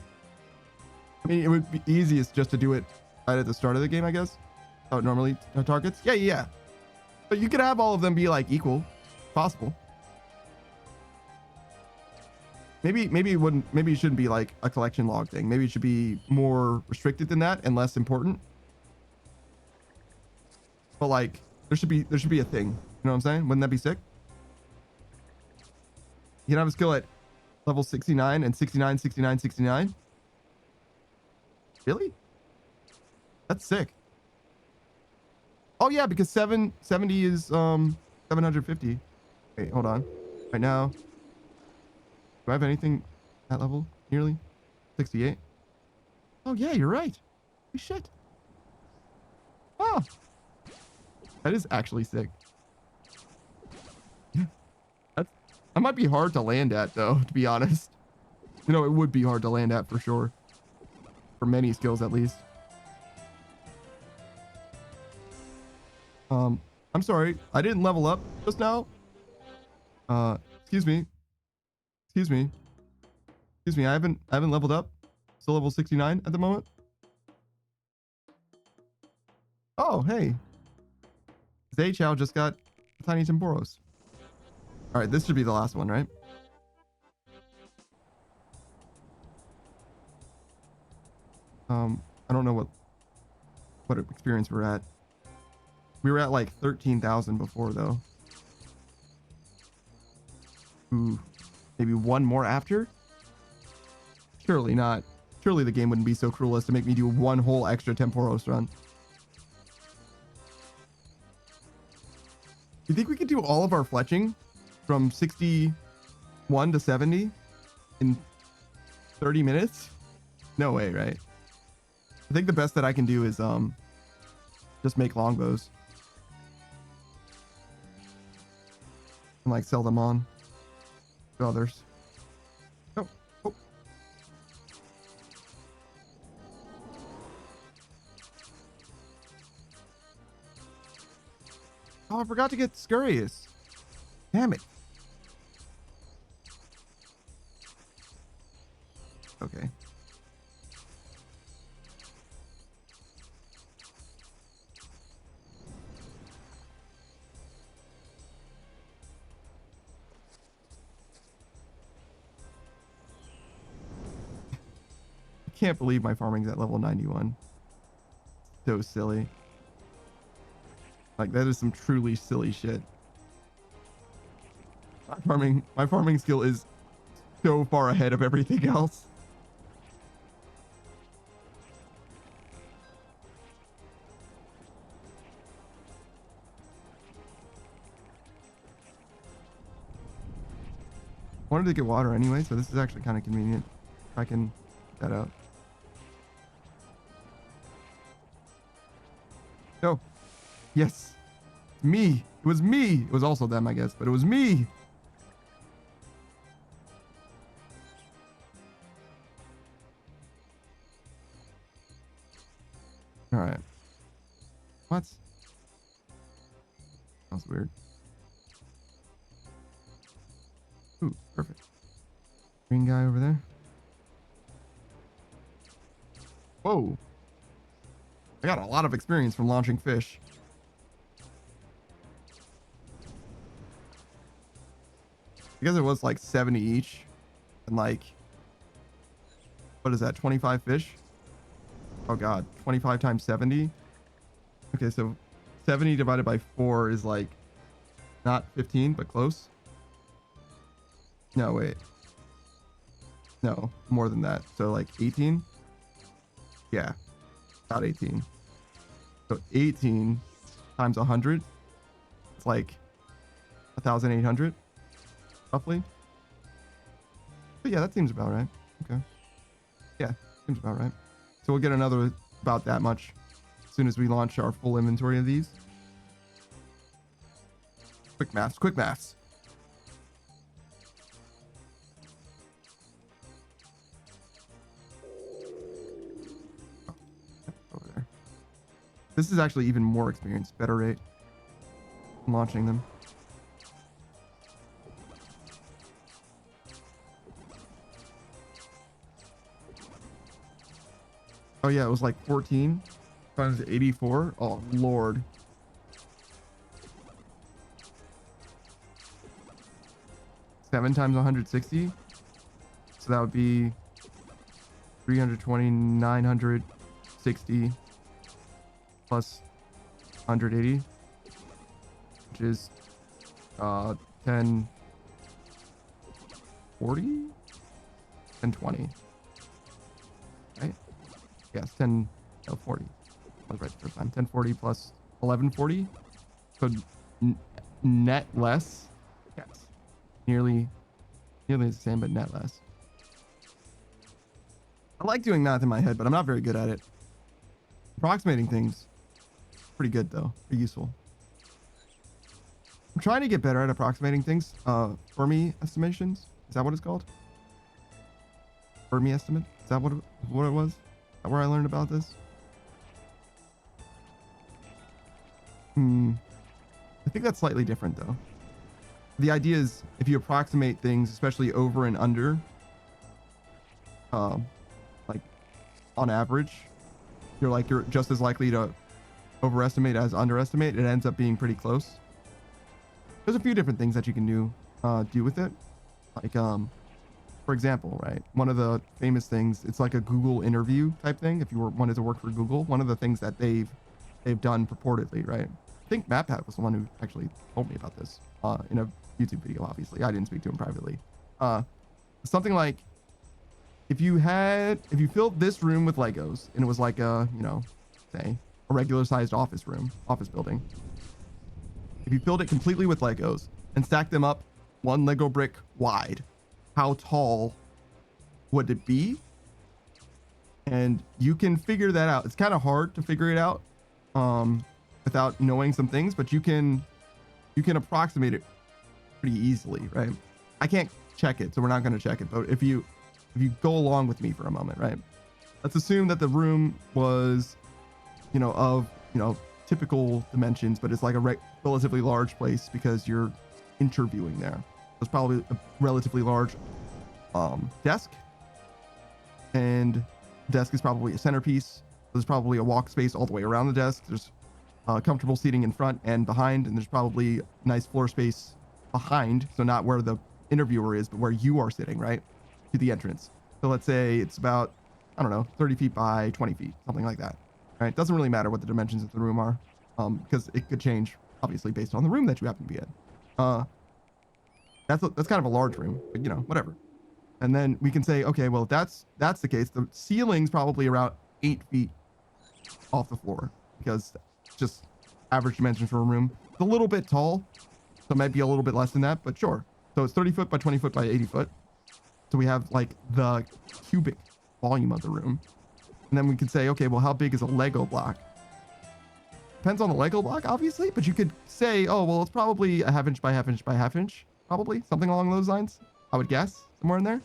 I mean, it would be easiest just to do it right at the start of the game, I guess. How it normally targets. Yeah. But you could have all of them be like equal, possible. Maybe it shouldn't be like a collection log thing. Maybe it should be more restricted than that and less important. But like, there should be a thing. You know what I'm saying? Wouldn't that be sick? You can have a skill at level 69 and 69. Really? That's sick. Oh yeah, because 770 is 750. Wait, hold on. Right now. Do I have anything at level? Nearly 68. Oh yeah, you're right. Holy shit. Oh, that is actually sick. That's, that might be hard to land at though, to be honest. You know, it would be hard to land at for sure. For many skills at least. I'm sorry. I didn't level up just now. Excuse me. Excuse me. Excuse me. I haven't leveled up. Still level 69 at the moment. Oh, hey. Zay Chow just got a tiny Temporos. All right, this should be the last one, right? I don't know what experience we're at. We were at like 13,000 before though. Ooh, maybe one more after? Surely not. Surely the game wouldn't be so cruel as to make me do one whole extra Temporos run. You think we could do all of our fletching from 61 to 70 in 30 minutes? No way, right? I think the best that I can do is just make longbows and like sell them on to others. Oh, oh. Oh, I forgot to get Scurrius. Damn it. Okay. I can't believe my farming's at level 91. So silly. Like that is some truly silly shit. My farming skill is so far ahead of everything else. Wanted to get water anyway, so this is actually kind of convenient. I can get that out. Oh, yes, me. It was me. It was also them, I guess, but it was me. All right. What? That's weird. Ooh, perfect. Green guy over there. Whoa. I got a lot of experience from launching fish. Because it was like 70 each. And like, what is that? 25 fish? Oh God, 25 times 70. Okay, so 70 divided by 4 is like not 15, but close. No, wait. No, more than that. So like 18. Yeah, about 18. So 18 times 100. It's like 1,800, roughly. But yeah, that seems about right. Okay. Yeah, seems about right. So we'll get another about that much as soon as we launch our full inventory of these. Quick maths, quick maths. Oh, over there. This is actually even more experience, better rate in launching them. Oh yeah, it was like 14 times 84. Oh Lord. Seven times 160. So that would be 320, 960 plus 180, which is 1040, 1020. Right? Yes, 10, no, 40. I was right the first time. 1040 plus 1140. So net less. Yes. Nearly Nearly the same, but net less. I like doing math in my head, but I'm not very good at it. Approximating things, pretty good though. Pretty useful. I'm trying to get better at approximating things. Fermi estimations. Is that what it's called? Fermi estimate? Is that what it was? Is that where I learned about this? I think that's slightly different though. The idea is if you approximate things, especially over and under, like on average, you're just as likely to overestimate as underestimate. It ends up being pretty close. There's a few different things that you can do with it. Like, for example, right? One of the famous things, it's like a Google interview type thing. If you wanted to work for Google, one of the things that they've done purportedly, right? I think MatPat was the one who actually told me about this in a YouTube video. Obviously, I didn't speak to him privately. Something like if you filled this room with Legos and it was like a, say a regular sized office building. If you filled it completely with Legos and stacked them up one Lego brick wide, how tall would it be? And you can figure that out. It's kind of hard to figure it out without knowing some things, but you can approximate it pretty easily, right? I can't check it, so we're not going to check it. But if you go along with me for a moment, right? Let's assume that the room was, of typical dimensions, but it's like a relatively large place because you're interviewing there. There's probably a relatively large desk, and desk is probably a centerpiece. There's probably a walk space all the way around the desk. There's comfortable seating in front and behind, and there's probably nice floor space behind, so not where the interviewer is, but where you are sitting, right, to the entrance. So let's say it's about, I don't know, 30 feet by 20 feet, something like that, right? Doesn't really matter what the dimensions of the room are, because it could change obviously based on the room that you happen to be in. That's kind of a large room, but whatever. And then we can say, okay, well, if that's the case, the ceiling's probably around 8 feet off the floor, because it's just average dimensions for a room. It's a little bit tall, so it might be a little bit less than that, but sure. So it's 30 foot by 20 foot by 80 foot. So we have like the cubic volume of the room. And then we could say, okay, well, how big is a Lego block? Depends on the Lego block, obviously, but you could say, oh, well, it's probably a half inch by half inch by half inch, probably something along those lines. I would guess somewhere in there. And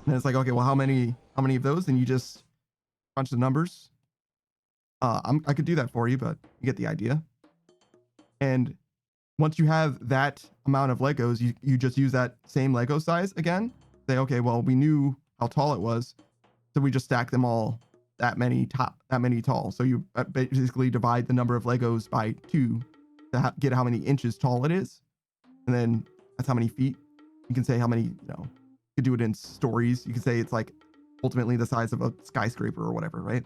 then it's like, okay, well, how many of those? And you just crunch the numbers. I could do that for you, but you get the idea. And once you have that amount of Legos, you just use that same Lego size again. Say, okay, well, we knew how tall it was, so we just stack them all that many tall. So you basically divide the number of Legos by 2 to get how many inches tall it is, and then that's how many feet. You can say how many, you could do it in stories. You can say it's like ultimately the size of a skyscraper or whatever, right?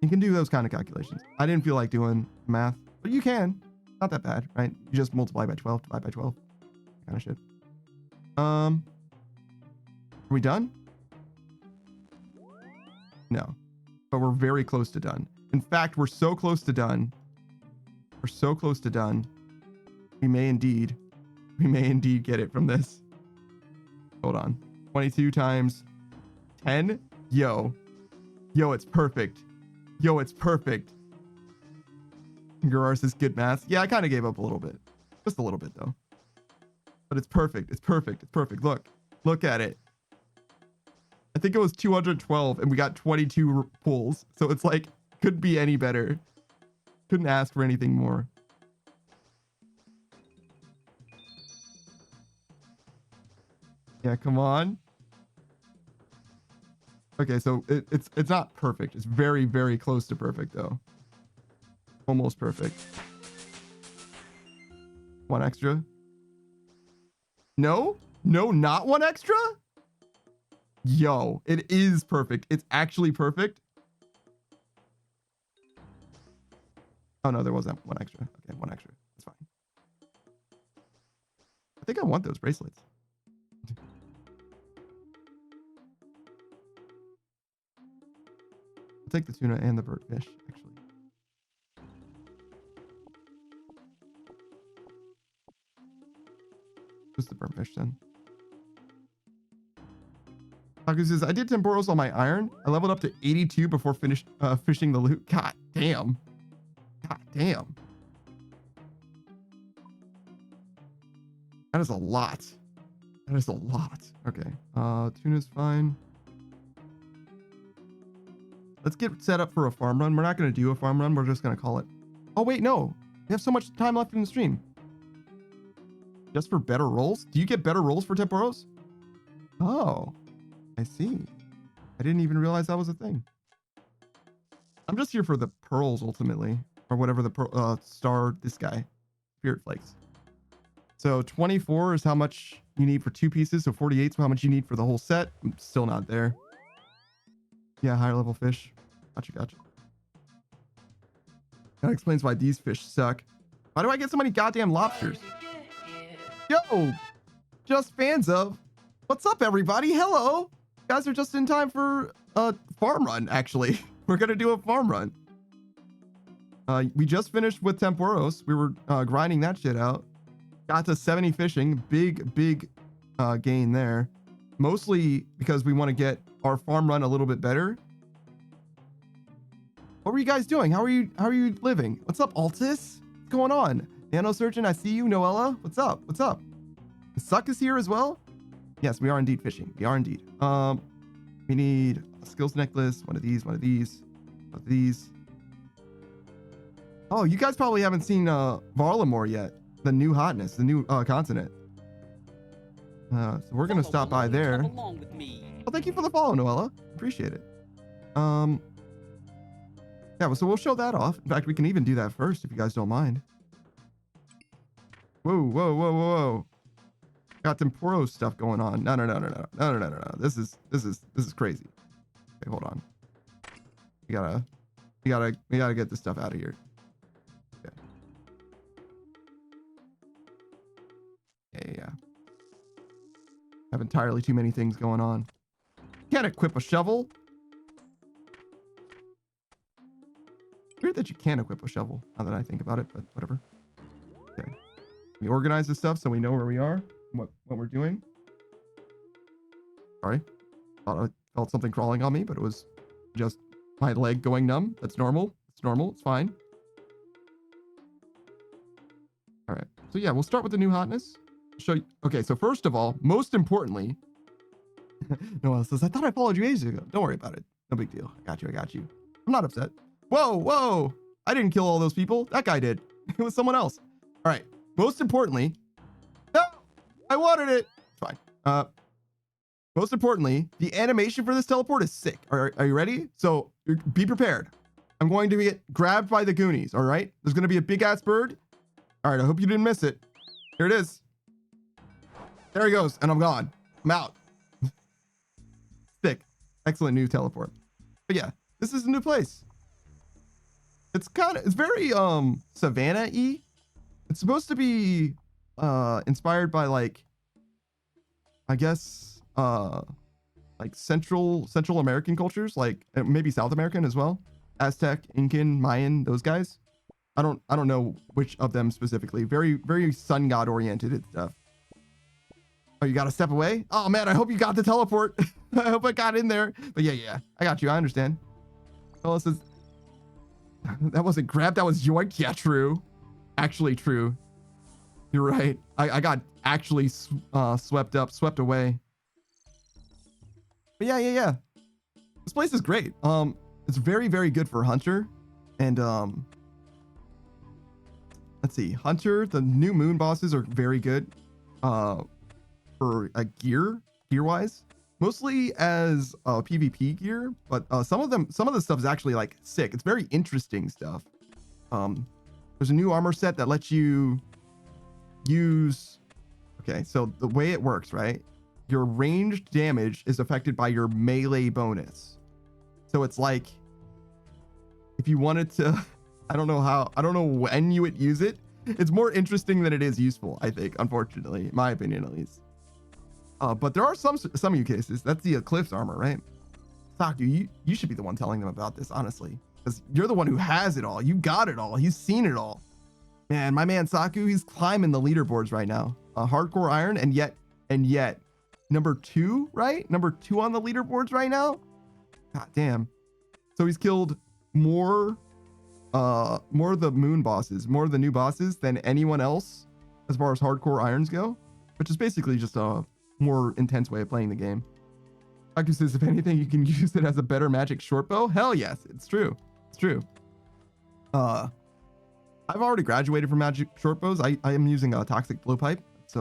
You can do those kind of calculations. I didn't feel like doing math, but you can. Not that bad, right? You just multiply by 12, divide by 12, kind of shit. Are we done? No, but we're very close to done. In fact, we're so close to done. We're so close to done. We may indeed get it from this. Hold on. 22 times 10. Yo, it's perfect. It's perfect. Garars is good math. Yeah, I kind of gave up a little bit. Just a little bit though. But it's perfect. It's perfect. It's perfect. Look at it. I think it was 212 and we got 22 pulls. So it's like, couldn't be any better. Couldn't ask for anything more. Yeah, come on. Okay, so it's not perfect. It's very, very close to perfect though. Almost perfect. One extra? No, not one extra? Yo, it is perfect. It's actually perfect. Oh no, there wasn't one extra. Okay, one extra. That's fine. I think I want those bracelets. I'll take the tuna and the bird fish, actually. the burnt fish then. Taku says, I did Temporos on my iron. I leveled up to 82 before fishing the loot. God damn. God damn. That is a lot. That is a lot. Okay. Tuna's fine. Let's get set up for a farm run. We're not going to do a farm run. We're just going to call it. Oh, wait, no. We have so much time left in the stream. Just for better rolls? Do you get better rolls for Temporos? Oh, I see. I didn't even realize that was a thing. I'm just here for the pearls, ultimately. Or whatever the star, this guy. Spirit flakes. So 24 is how much you need for 2 pieces. So 48 is how much you need for the whole set. I'm still not there. Yeah, higher level fish. Gotcha. That explains why these fish suck. Why do I get so many goddamn lobsters? Yo, just fans of. What's up, everybody? Hello. You guys are just in time for a farm run, actually. We're going to do a farm run. We just finished with Temporos. We were grinding that shit out. Got to 70 fishing. Big gain there. Mostly because we want to get our farm run a little bit better. What were you guys doing? How are you living? What's up, Altus? What's going on? Nanosurgeon, I see you. Noella, what's up? What's up? Suck is here as well? Yes, we are indeed fishing. We are indeed. We need a skills necklace, one of these. Oh, you guys probably haven't seen Varlamore yet. The new hotness, the new continent. So we're gonna stop by there. Well, thank you for the follow, Noella. Appreciate it. Yeah, so we'll show that off. In fact, we can even do that first if you guys don't mind. Whoa. Got Temporos stuff going on. No. This is crazy. Okay, hold on. We gotta get this stuff out of here. Okay. Yeah. Have entirely too many things going on. Can't equip a shovel. Weird that you can't equip a shovel, now that I think about it, but whatever. Okay. We organize this stuff so we know where we are, what we're doing. Sorry. Thought I felt something crawling on me, but it was just my leg going numb. That's normal. It's normal. It's fine. All right. So yeah, we'll start with the new hotness. Show you. Okay, so first of all, most importantly, Noel says, I thought I followed you ages ago. Don't worry about it. No big deal. I got you. I'm not upset. Whoa. I didn't kill all those people. That guy did. It was someone else. All right. Most importantly, no, I wanted it. It's fine. Most importantly, the animation for this teleport is sick. Are you ready? So be prepared. I'm going to get grabbed by the Goonies. All right. There's going to be a big ass bird. All right. I hope you didn't miss it. Here it is. There he goes. And I'm gone. I'm out. Sick. Excellent new teleport. But yeah, this is a new place. It's very Savannah-y. It's supposed to be inspired by like, I guess like Central American cultures, like maybe South American as well. Aztec, Incan, Mayan, those guys. I don't know which of them specifically. Very sun god oriented stuff. Oh, you got to step away? Oh man, I hope you got the teleport. I hope I got in there. But yeah, I got you. I understand. Oh, this is. That wasn't grab, that was yoink. Yeah, true. Actually true. You're right. I got actually swept away. But yeah. This place is great. It's very good for Hunter. And let's see. Hunter, the new moon bosses are very good. For a gear wise. Mostly as PvP gear, but some of the stuff is actually like sick. It's very interesting stuff. There's a new armor set that lets you use. Okay, so the way it works, right? Your ranged damage is affected by your melee bonus. So it's like if you wanted to, I don't know when you would use it. It's more interesting than it is useful, I think, unfortunately, in my opinion at least. But there are some use cases. That's the Eclipse armor, right? Saku, you should be the one telling them about this, honestly. Because you're the one who has it all. You got it all. He's seen it all. Man, my man Saku, he's climbing the leaderboards right now. hardcore iron, and yet number 2, right? Number 2 on the leaderboards right now. God damn. So he's killed more of the moon bosses, more of the new bosses than anyone else as far as hardcore irons go, which is basically just a more intense way of playing the game. Aku says, if anything, you can use it as a better magic short bow. Hell yes, it's true. It's true. I've already graduated from magic short bows. I am using a toxic blowpipe. It's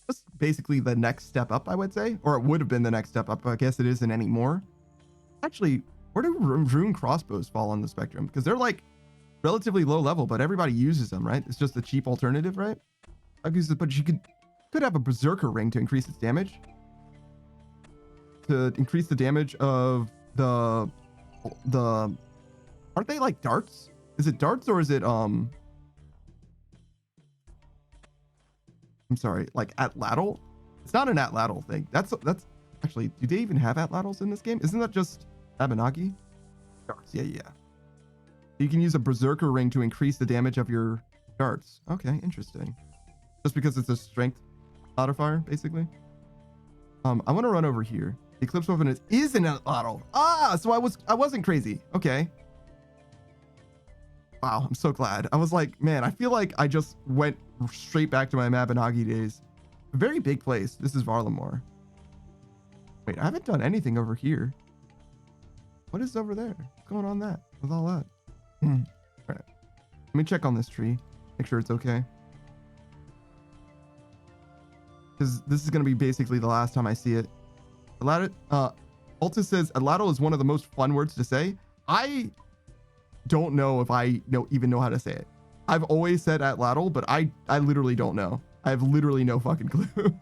just basically the next step up, I would say, or it would have been the next step up. I guess it isn't anymore. Actually, where do rune crossbows fall on the spectrum? Because they're like relatively low level, but everybody uses them, right? It's just a cheap alternative, right? But you could have a berserker ring to increase its damage. To increase the damage of the aren't they like darts? Is it darts or is it I'm sorry, like atlatl? It's not an atlatl thing. That's actually, do they even have atlatls in this game? Isn't that just Abenaki? Darts, yeah. You can use a berserker ring to increase the damage of your darts. Okay, interesting. Just because it's a strength modifier, basically. I want to run over here. The Eclipse weapon is an atlatl. Ah, so I wasn't crazy. Okay. Wow, I'm so glad. I was like, man, I feel like I just went straight back to my Mabinogi days. A very big place. This is Varlamore. Wait, I haven't done anything over here. What is over there? What's going on with all that? All right. Let me check on this tree. Make sure it's okay. Because this is going to be basically the last time I see it. Alta says, atlatl is one of the most fun words to say. I don't know if I even know how to say it. I've always said atlatl, but I literally don't know. I have literally no fucking clue.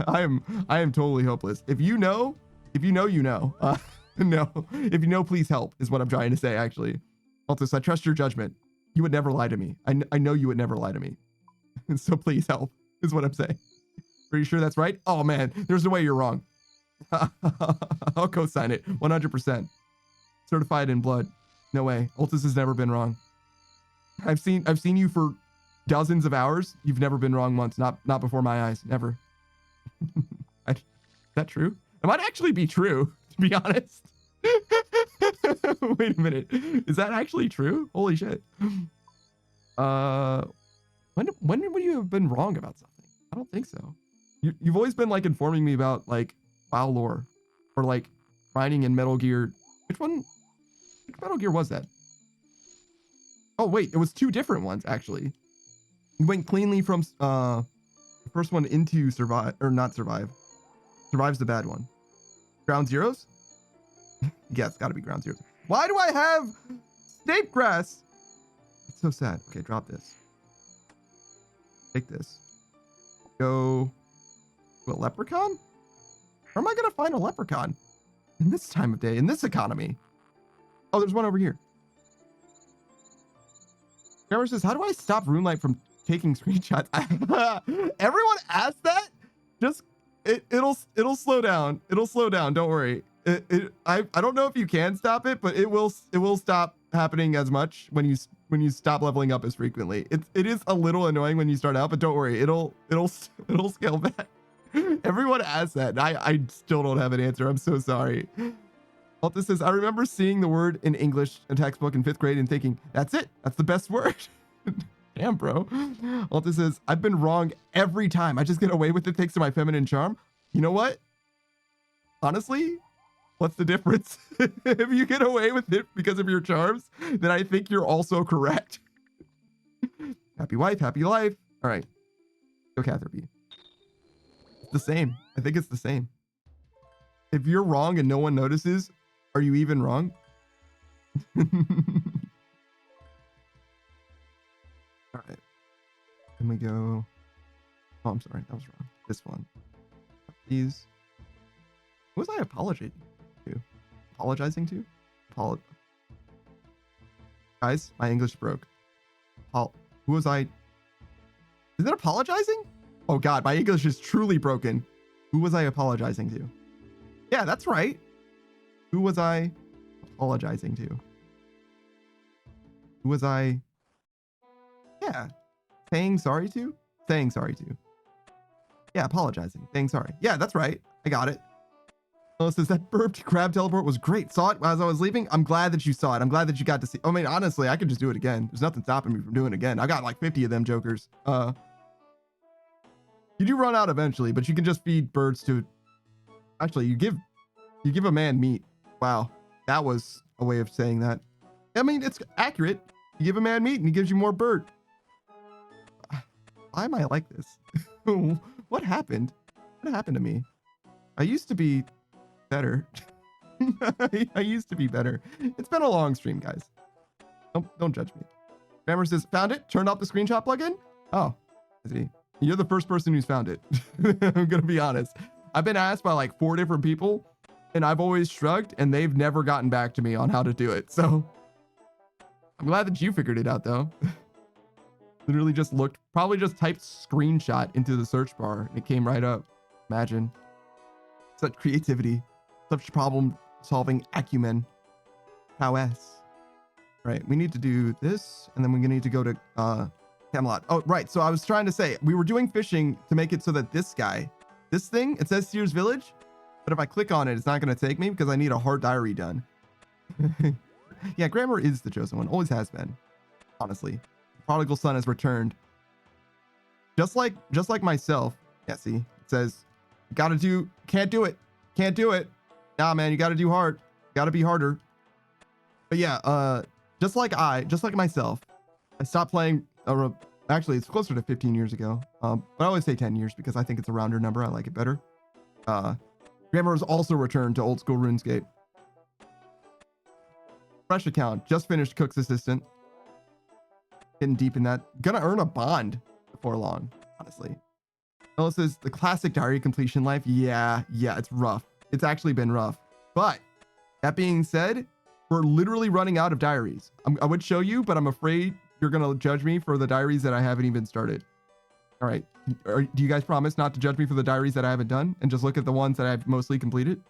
I am totally hopeless. If you know, you know. No, if you know, please help is what I'm trying to say, actually. Altus, I trust your judgment. You would never lie to me. I know you would never lie to me. So please help is what I'm saying. Are you sure that's right? Oh man, there's no way you're wrong. I'll co-sign it 100%. Certified in blood. No way. Altus has never been wrong. I've seen you for dozens of hours. You've never been wrong once. Not before my eyes. Never. Is that true? It might actually be true, to be honest. Wait a minute. Is that actually true? Holy shit. When would you have been wrong about something? I don't think so. You've always been like informing me about like WoW lore or like grinding in Metal Gear. Which Metal Gear was that? Oh wait, it was 2 different ones actually. You went cleanly from the first one into survive or not survive. Survive's the bad one. Ground Zeroes? Yeah, it's got to be Ground Zeroes. Why do I have snape grass? It's so sad. Okay, drop this. Take this. Go to a leprechaun? Where am I gonna find a leprechaun in this time of day, in this economy? Oh, there's one over here. Trevor says, how do I stop RuneLight from taking screenshots? Everyone asked that. Just it'll slow down. It'll slow down. Don't worry. I don't know if you can stop it, but it will stop happening as much when you stop leveling up as frequently. It is a little annoying when you start out, but don't worry. It'll scale back. Everyone asked that. I still don't have an answer. I'm so sorry. Alta says, I remember seeing the word in English in textbook in 5th grade and thinking, that's it. That's the best word. Damn, bro. Alta says, I've been wrong every time. I just get away with it thanks to my feminine charm. You know what? Honestly, what's the difference? If you get away with it because of your charms, then I think you're also correct. Happy wife, happy life. All right. Go Catherby. It's the same. I think it's the same. If you're wrong and no one notices, are you even wrong? All right. Then we go. Oh, I'm sorry. That was wrong. This one. These. Who was I apologizing to? Apologizing to? Guys, my English broke. Who was I? Is it apologizing? Oh God, my English is truly broken. Who was I apologizing to? Yeah, that's right. Who was I apologizing to? Who was I? Yeah, saying sorry to? saying sorry to. Yeah, apologizing, saying sorry. Yeah, that's right. I got it. Oh, says that burped crab teleport was great. Saw it as I was leaving. I'm glad that you saw it. I'm glad that you got to see. I mean, honestly, I could just do it again. There's nothing stopping me from doing it again. I got like 50 of them jokers. You do run out eventually, but you can just feed birds to. Actually, you give a man meat. Wow, that was a way of saying that. I mean, it's accurate. You give a man meat and he gives you more bird. Why am I like this? What happened? What happened to me? I used to be better. I used to be better. It's been a long stream, guys. Don't judge me. Grammar says, found it? Turned off the screenshot plugin? Oh, I see. You're the first person who's found it. I'm gonna be honest. I've been asked by like 4 different people, and I've always shrugged, and they've never gotten back to me on how to do it. So I'm glad that you figured it out, though. Literally just looked, probably just typed screenshot into the search bar, and it came right up. Imagine. Such creativity, such problem-solving acumen. Prowess. Right, we need to do this, and then we're gonna need to go to Camelot. Oh, right, so I was trying to say, we were doing fishing to make it so that this guy, this thing, it says Sears Village, but if I click on it, it's not gonna take me because I need a hard diary done. Yeah, grammar is the chosen one, always has been, honestly. The prodigal son has returned. Just like myself. Yeah, see, it says, can't do it. Nah, man, you gotta do hard. Gotta be harder. But yeah, just like myself, I stopped playing, actually it's closer to 15 years ago. But I always say 10 years because I think it's a rounder number. I like it better. Grammar has also returned to old school RuneScape. Fresh account, just finished Cook's Assistant. Getting deep in that. Gonna earn a bond before long, honestly. Ellis says the classic diary completion life. Yeah, it's rough. It's actually been rough. But that being said, we're literally running out of diaries. I would show you, but I'm afraid you're gonna judge me for the diaries that I haven't even started. All right, do you guys promise not to judge me for the diaries that I haven't done and just look at the ones that I've mostly completed?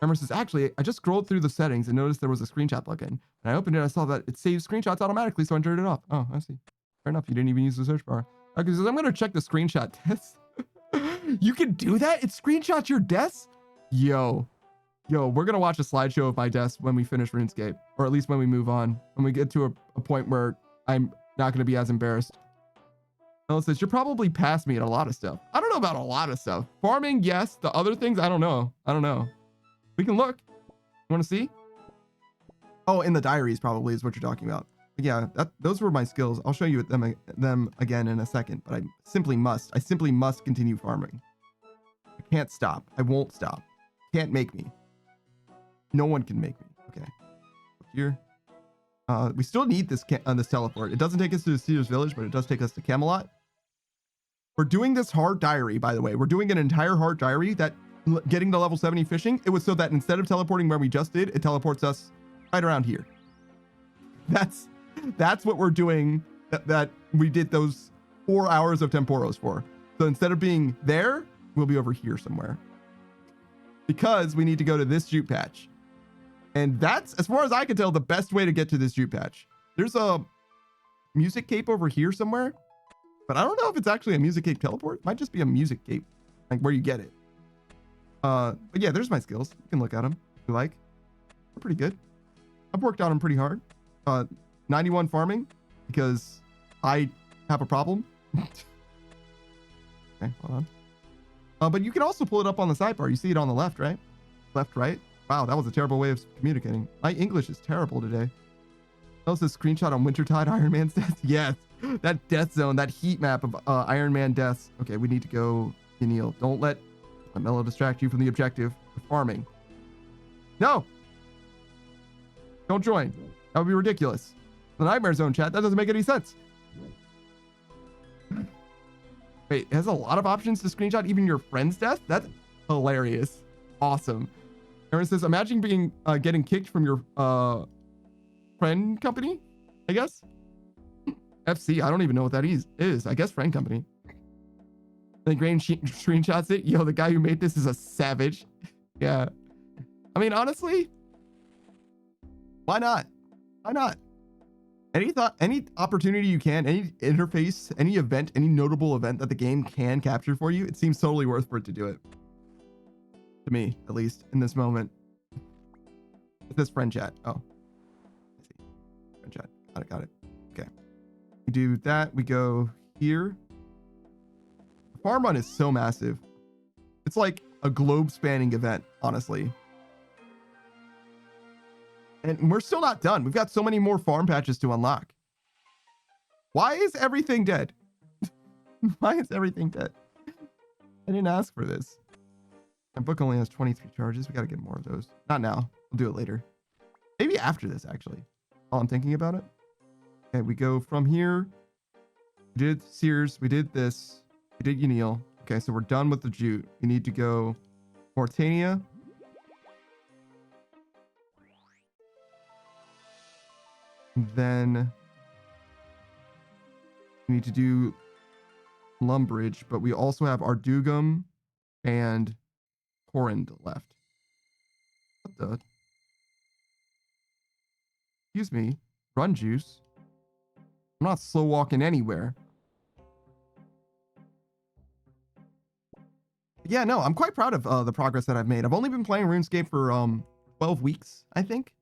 Remember says, actually, I just scrolled through the settings and noticed there was a screenshot plugin. And I opened it, I saw that it saves screenshots automatically, so I turned it off. Oh, I see. Fair enough, you didn't even use the search bar. Okay, so I'm gonna check the screenshot test. You can do that? It screenshots your deaths? Yo, we're gonna watch a slideshow of my deaths when we finish RuneScape, or at least when we move on, when we get to a point where I'm not gonna be as embarrassed. Ella says, you're probably past me at a lot of stuff. I don't know about a lot of stuff. Farming, yes. The other things, I don't know. We can look. You want to see? Oh, in the diaries probably is what you're talking about. But yeah, those were my skills. I'll show you them again in a second, but I simply must continue farming. I can't stop. I won't stop. Can't make me. No one can make me. Okay. Here. We still need this teleport. It doesn't take us to the Sears Village, but it does take us to Camelot. We're doing this hard diary, by the way. We're doing an entire hard diary that getting to level 70 fishing, it was so that instead of teleporting where we just did, it teleports us right around here. That's what we're doing that we did those 4 hours of Temporos for. So instead of being there, we'll be over here somewhere. Because we need to go to this jute patch. And that's, as far as I can tell, the best way to get to this jute patch. There's a music cape over here somewhere, but I don't know if it's actually a music cape teleport. It might just be a music cape, like where you get it. But yeah, there's my skills. You can look at them if you like. They're pretty good. I've worked on them pretty hard. 91 farming because I have a problem. Okay, hold on. But you can also pull it up on the sidebar. You see it on the left, right? Left, right. Wow, that was a terrible way of communicating. My English is terrible today. That was a screenshot on Wintertide Iron Man's death. Yes, that death zone, that heat map of Iron Man deaths. Okay, we need to go Neil. Don't let Mello distract you from the objective of farming. No! Don't join. That would be ridiculous. The Nightmare Zone chat, that doesn't make any sense. Wait, it has a lot of options to screenshot even your friend's death? That's hilarious. Awesome. Aaron says, imagine getting kicked from your friend company, I guess. FC, I don't even know what that is. I guess friend company. Then Grain screenshots it. Yo, the guy who made this is a savage. Yeah. I mean, honestly, why not? Why not? Any thought, any opportunity you can, any interface, any event, any notable event that the game can capture for you, it seems totally worth for it to do it. To me, at least, in this moment. It says friend chat. Oh. I see. Friend chat. Got it. Okay. We do that. We go here. The farm run is so massive. It's like a globe-spanning event, honestly. And we're still not done. We've got so many more farm patches to unlock. Why is everything dead? Why is everything dead? I didn't ask for this. My book only has 23 charges. We got to get more of those. Not now. We'll do it later. Maybe after this, actually. While I'm thinking about it. Okay, we go from here. We did Sears. We did this. We did Unil. Okay, so we're done with the Jute. We need to go Mortania. And then we need to do Lumbridge, but we also have Ardugum and Corund left. What the? Excuse me. Run juice. I'm not slow walking anywhere. Yeah, no, I'm quite proud of the progress that I've made. I've only been playing RuneScape for 12 weeks, I think.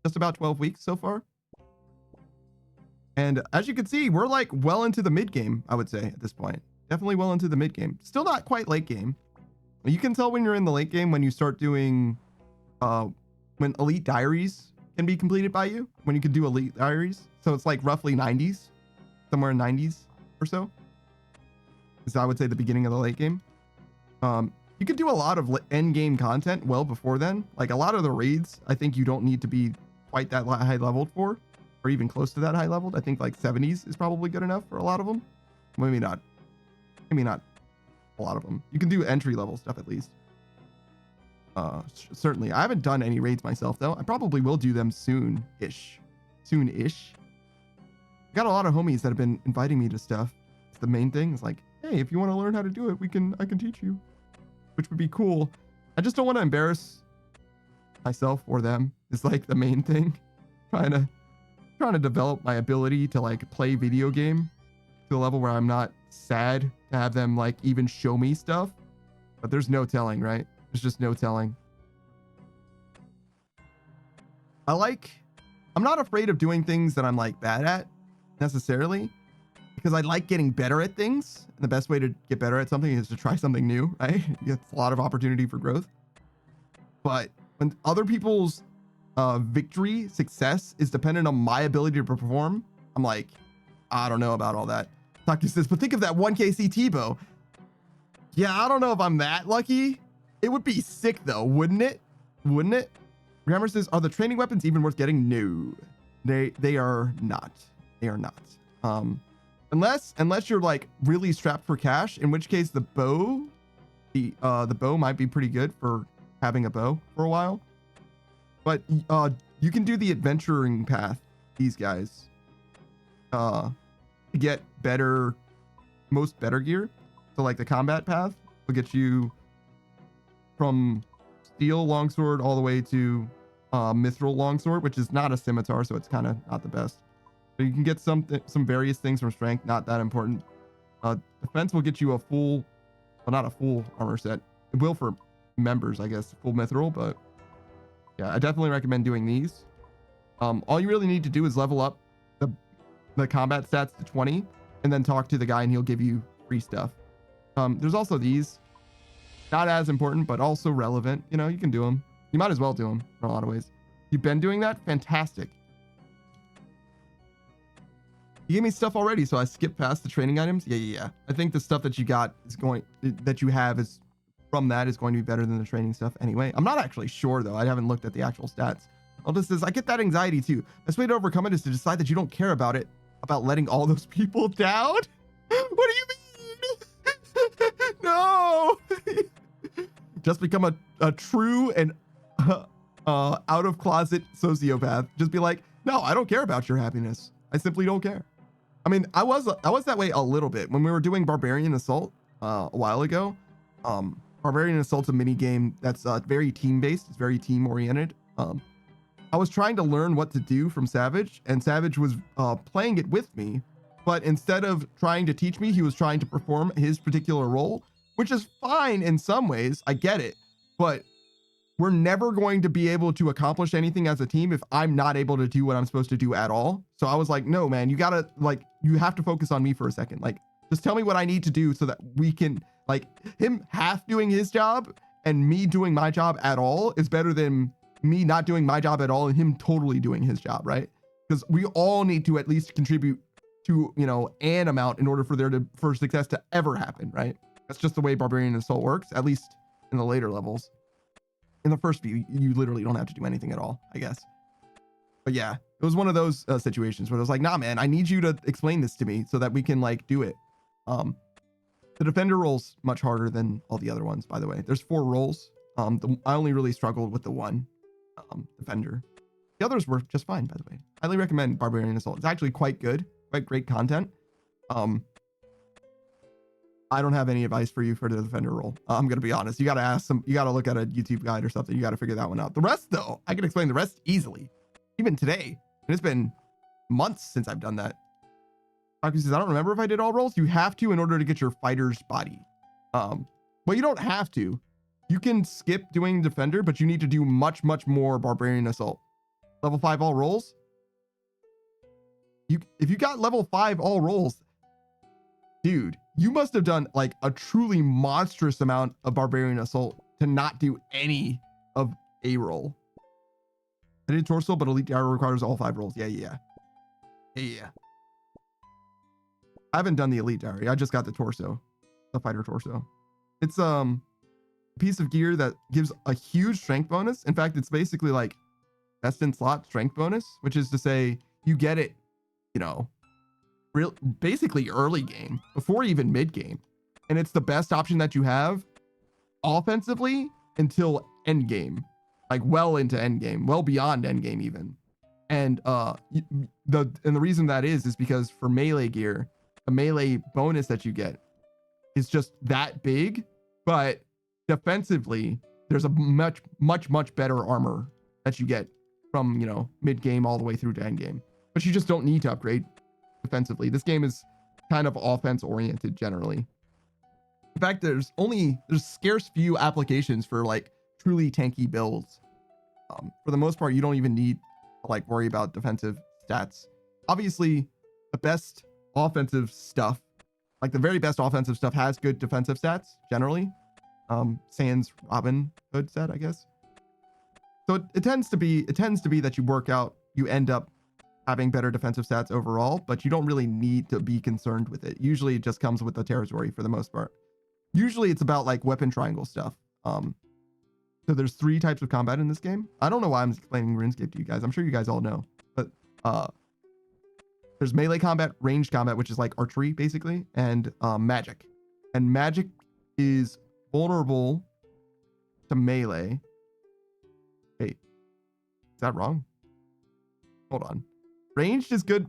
Just about 12 weeks so far. And as you can see, we're like well into the mid game, I would say, at this point. Definitely well into the mid game. Still not quite late game. You can tell when you're in the late game when you start doing when Elite Diaries can be completed by you. When you can do Elite Diaries. So it's like roughly 90s. Somewhere in 90s or so. Is I would say the beginning of the late game. You could do a lot of end game content well before then. Like a lot of the raids, I think you don't need to be quite that high leveled for. Or even close to that high leveled. I think like 70s is probably good enough for a lot of them. Maybe not. Maybe not a lot of them. You can do entry level stuff at least. Certainly. I haven't done any raids myself though. I probably will do them soon-ish. Soon-ish. Got a lot of homies that have been inviting me to stuff. It's the main thing. It's like, hey, if you want to learn how to do it, I can teach you. Which would be cool. I just don't want to embarrass myself or them. Is like the main thing. Trying to develop my ability to like play video game to a level where I'm not sad to have them like even show me stuff. But there's no telling, right? There's just no telling. I'm not afraid of doing things that I'm like bad at necessarily, because I like getting better at things. And the best way to get better at something is to try something new, right? It's a lot of opportunity for growth. But when other people's success is dependent on my ability to perform, I'm like, I don't know about all that. Taki says, but think of that 1K CT bow. Yeah, I don't know if I'm that lucky. It would be sick though, wouldn't it? Wouldn't it? Grammar says, are the training weapons even worth getting? No, they are not. They are not. Unless you're like really strapped for cash, in which case the bow might be pretty good for having a bow for a while. But you can do the adventuring path, these guys, to get better gear. So like the combat path will get you from steel longsword all the way to mithril longsword, which is not a scimitar, so it's kind of not the best. So you can get some various things from strength, not that important. Defense will get you a full, well, not a full armor set. It will for members, I guess, full mithril, but yeah, I definitely recommend doing these. All you really need to do is level up the combat stats to 20 and then talk to the guy and he'll give you free stuff. There's also these, not as important, but also relevant. You know, you can do them. You might as well do them in a lot of ways. You've been doing that? Fantastic. You gave me stuff already, so I skipped past the training items. Yeah. I think the stuff that you got that you have is from that is going to be better than the training stuff anyway. I'm not actually sure though. I haven't looked at the actual stats. Aldous says, I get that anxiety too. Best way to overcome it is to decide that you don't care about it, about letting all those people down. What do you mean? No. Just become a true and out of closet sociopath. Just be like, no, I don't care about your happiness. I simply don't care. I mean, I was that way a little bit when we were doing Barbarian Assault a while ago. Barbarian Assault's a mini game that's very team based. It's very team oriented. I was trying to learn what to do from Savage, and Savage was playing it with me, but instead of trying to teach me, he was trying to perform his particular role, which is fine in some ways. I get it, but we're never going to be able to accomplish anything as a team if I'm not able to do what I'm supposed to do at all. So I was like, no, man, you gotta, like, you have to focus on me for a second. Like, just tell me what I need to do so that we can, like, him half doing his job and me doing my job at all is better than me not doing my job at all and him totally doing his job, right? Because we all need to at least contribute to, you know, an amount in order for success to ever happen, right? That's just the way Barbarian Assault works, at least in the later levels. In the first few, you literally don't have to do anything at all, I guess. But yeah, it was one of those situations where I was like, nah, man, I need you to explain this to me so that we can, like, do it. The defender role's much harder than all the other ones, by the way. There's 4 roles. I only really struggled with the one defender. The others were just fine, by the way. Highly recommend Barbarian Assault. It's actually quite good, quite great content. I don't have any advice for you for the defender role. I'm gonna be honest. You gotta look at a YouTube guide or something. You gotta figure that one out. The rest, though, I can explain the rest easily. Even today, and it's been months since I've done that. Rocky says, I don't remember if I did all roles. You have to in order to get your fighter's body. But you don't have to. You can skip doing defender, but you need to do much, much more Barbarian Assault. Level 5 all roles. If you got level 5 all roles, dude, you must have done like a truly monstrous amount of Barbarian Assault to not do any of a role. I did torso, but Elite Diary requires all 5 roles. Yeah. I haven't done the Elite Diary. I just got the torso, the fighter torso. It's a piece of gear that gives a huge strength bonus. In fact, it's basically like best in slot strength bonus, which is to say you get it, you know, basically early game before even mid game, and it's the best option that you have offensively until end game, like well into end game, well beyond end game even. And the reason that is because for melee gear, the melee bonus that you get is just that big, but defensively there's a much better armor that you get from, you know, mid game all the way through to end game, but you just don't need to upgrade defensively. This game is kind of offense oriented generally. In fact, there's scarce few applications for like truly tanky builds. For the most part, you don't even need to like worry about defensive stats. Obviously, the best offensive stuff, like the very best offensive stuff, has good defensive stats generally. Sans Robin Hood set, I guess. So it tends to be that you end up having better defensive stats overall, but you don't really need to be concerned with it. Usually it just comes with the territory for the most part. Usually it's about like weapon triangle stuff. So there's 3 types of combat in this game. I don't know why I'm explaining RuneScape to you guys. I'm sure you guys all know, but there's melee combat, ranged combat, which is like archery basically, and magic. And magic is vulnerable to melee. Wait, is that wrong? Hold on. Ranged is good,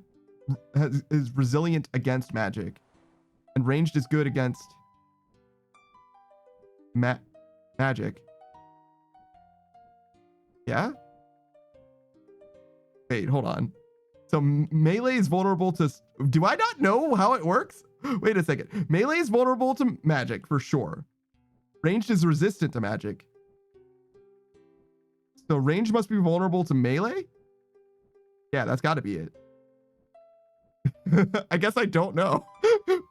is resilient against magic, and ranged is good against magic. Yeah? Wait, hold on. So melee is vulnerable to... Do I not know how it works? Wait a second. Melee is vulnerable to magic for sure. Ranged is resistant to magic. So ranged must be vulnerable to melee? Yeah, that's got to be it. I guess I don't know.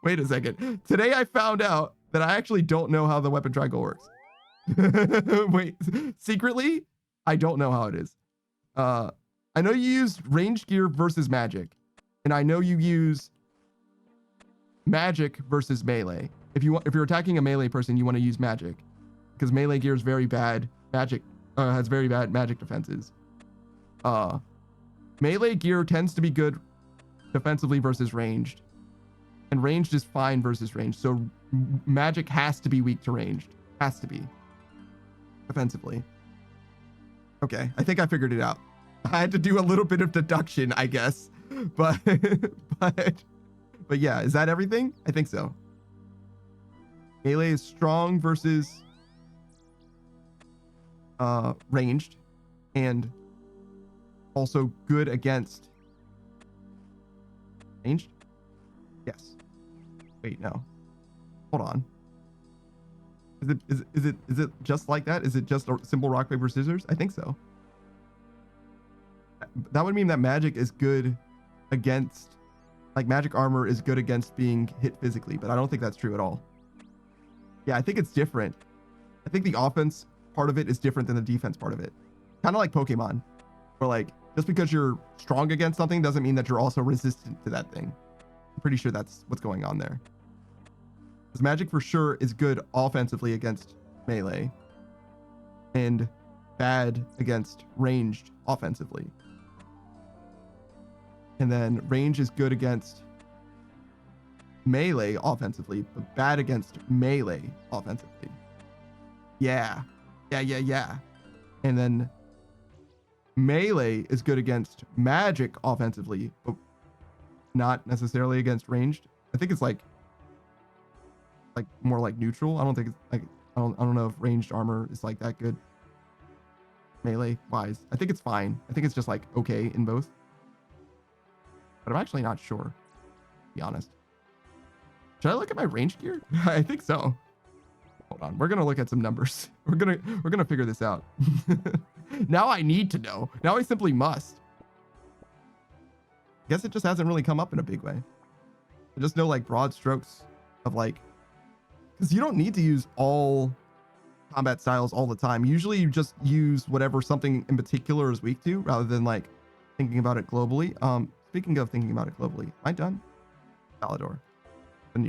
Wait a second. Today I found out that I actually don't know how the weapon triangle works. Wait, secretly, I don't know how it is. I know you use ranged gear versus magic, and I know you use magic versus melee. If you're attacking a melee person, you want to use magic because melee gear is very bad. Magic has very bad magic defenses. Melee gear tends to be good defensively versus ranged, and ranged is fine versus ranged. So magic has to be weak to ranged. Has to be defensively. Okay, I think I figured it out. I had to do a little bit of deduction, I guess, but yeah, is that everything? I think so. Melee is strong versus ranged, and Also good against ranged. Yes. Wait, no. Hold on. Is it just like that? Is it just a simple rock paper scissors? I think so. That would mean that magic is good against, like, magic armor is good against being hit physically, but I don't think that's true at all. Yeah, I think it's different. I think the offense part of it is different than the defense part of it. Kind of like Pokemon, where, like, just because you're strong against something doesn't mean that you're also resistant to that thing. I'm pretty sure that's what's going on there. Because magic for sure is good offensively against melee and bad against ranged offensively. And then range is good against melee offensively, but bad against melee offensively. Yeah. And then melee is good against magic offensively, but not necessarily against ranged. I think it's like more like neutral. I don't think it's like, I don't know if ranged armor is like that good melee wise. I think it's fine. I think it's just like okay in both. But I'm actually not sure, to be honest. Should I look at my range gear? I think so. Hold on. We're gonna look at some numbers. We're gonna figure this out. Now I need to know. Now I simply must. I guess it just hasn't really come up in a big way. I just know like broad strokes of like, because you don't need to use all combat styles all the time. Usually you just use whatever something in particular is weak to, rather than like thinking about it globally. Speaking of thinking about it globally, am I done? Valador. We're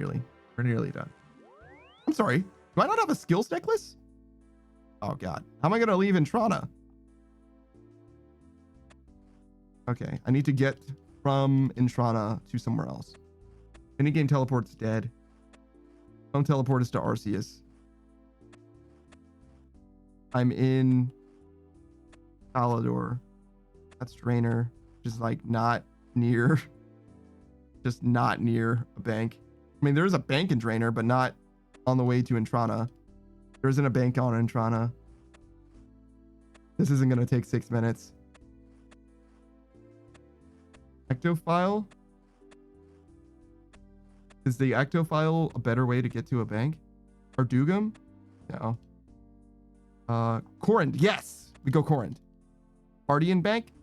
nearly done. I'm sorry. Do I not have a skills necklace? Oh god. How am I gonna leave Intrana? Okay, I need to get from Intrana to somewhere else. Minigame teleport's dead. Don't teleport us to Arceus. I'm in Valador. That's Drainer, which is like not near, just not near a bank. I mean, there's a bank in Drainer, but not on the way to Intrana. There isn't a bank on Intrana. This isn't going to take 6 minutes. Ectophile? Is the Ectophile a better way to get to a bank? Or Dugum? No. Corund. Yes! We go Corund. Ardian Bank?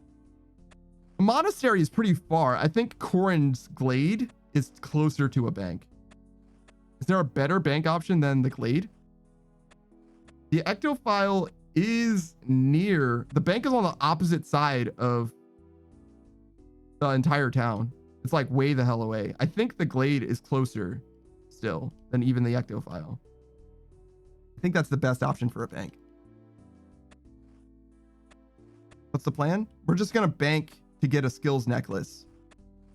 A monastery is pretty far. I think Corund's Glade is closer to a bank. Is there a better bank option than the Glade? The Ectophile is near. The bank is on the opposite side of the entire town. It's like way the hell away. I think the Glade is closer still than even the Ectophile. I think that's the best option for a bank. What's the plan? We're just going to bank to get a skills necklace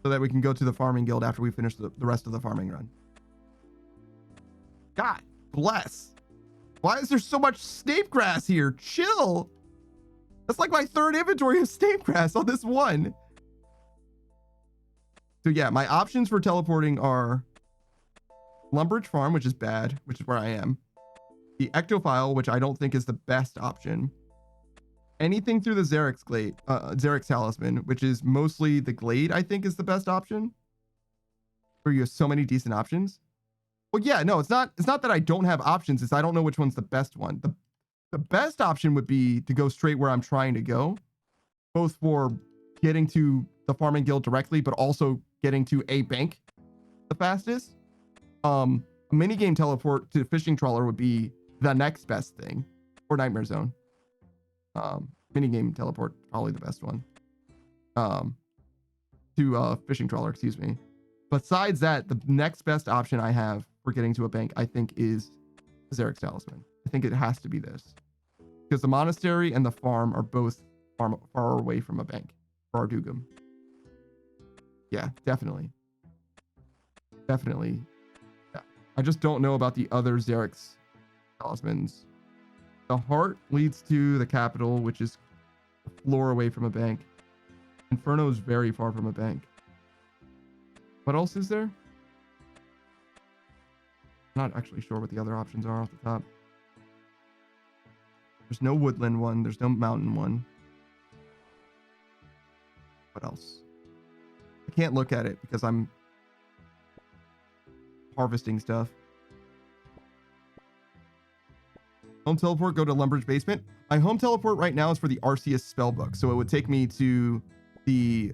so that we can go to the farming guild after we finish the rest of the farming run. God bless. Why is there so much snape grass here? Chill. That's like my third inventory of snape grass on this one. So yeah, my options for teleporting are Lumbridge Farm, which is bad, which is where I am. The Ectophile, which I don't think is the best option. Anything through the Xerix Glade, Xerix Talisman, which is mostly the Glade, I think is the best option. Where you have so many decent options. Well, yeah, no, it's not that I don't have options. It's I don't know which one's the best one. The best option would be to go straight where I'm trying to go, both for getting to the farming guild directly, but also getting to a bank the fastest. A minigame teleport to fishing trawler would be the next best thing, or Nightmare Zone. Minigame teleport, probably the best one. To fishing trawler, excuse me. Besides that, the next best option I have for getting to a bank, I think, is Xerix Talisman. I think it has to be this. Because the monastery and the farm are both far away from a bank. For Ardugum. Yeah, definitely. Definitely. Yeah. I just don't know about the other Xerix Talismans. The heart leads to the capital, which is a floor away from a bank. Inferno is very far from a bank. What else is there? I'm not actually sure what the other options are off the top. There's no woodland one. There's no mountain one. What else? I can't look at it because I'm harvesting stuff. Home teleport, go to Lumbridge basement. My home teleport right now is for the Arceus spellbook, so it would take me to the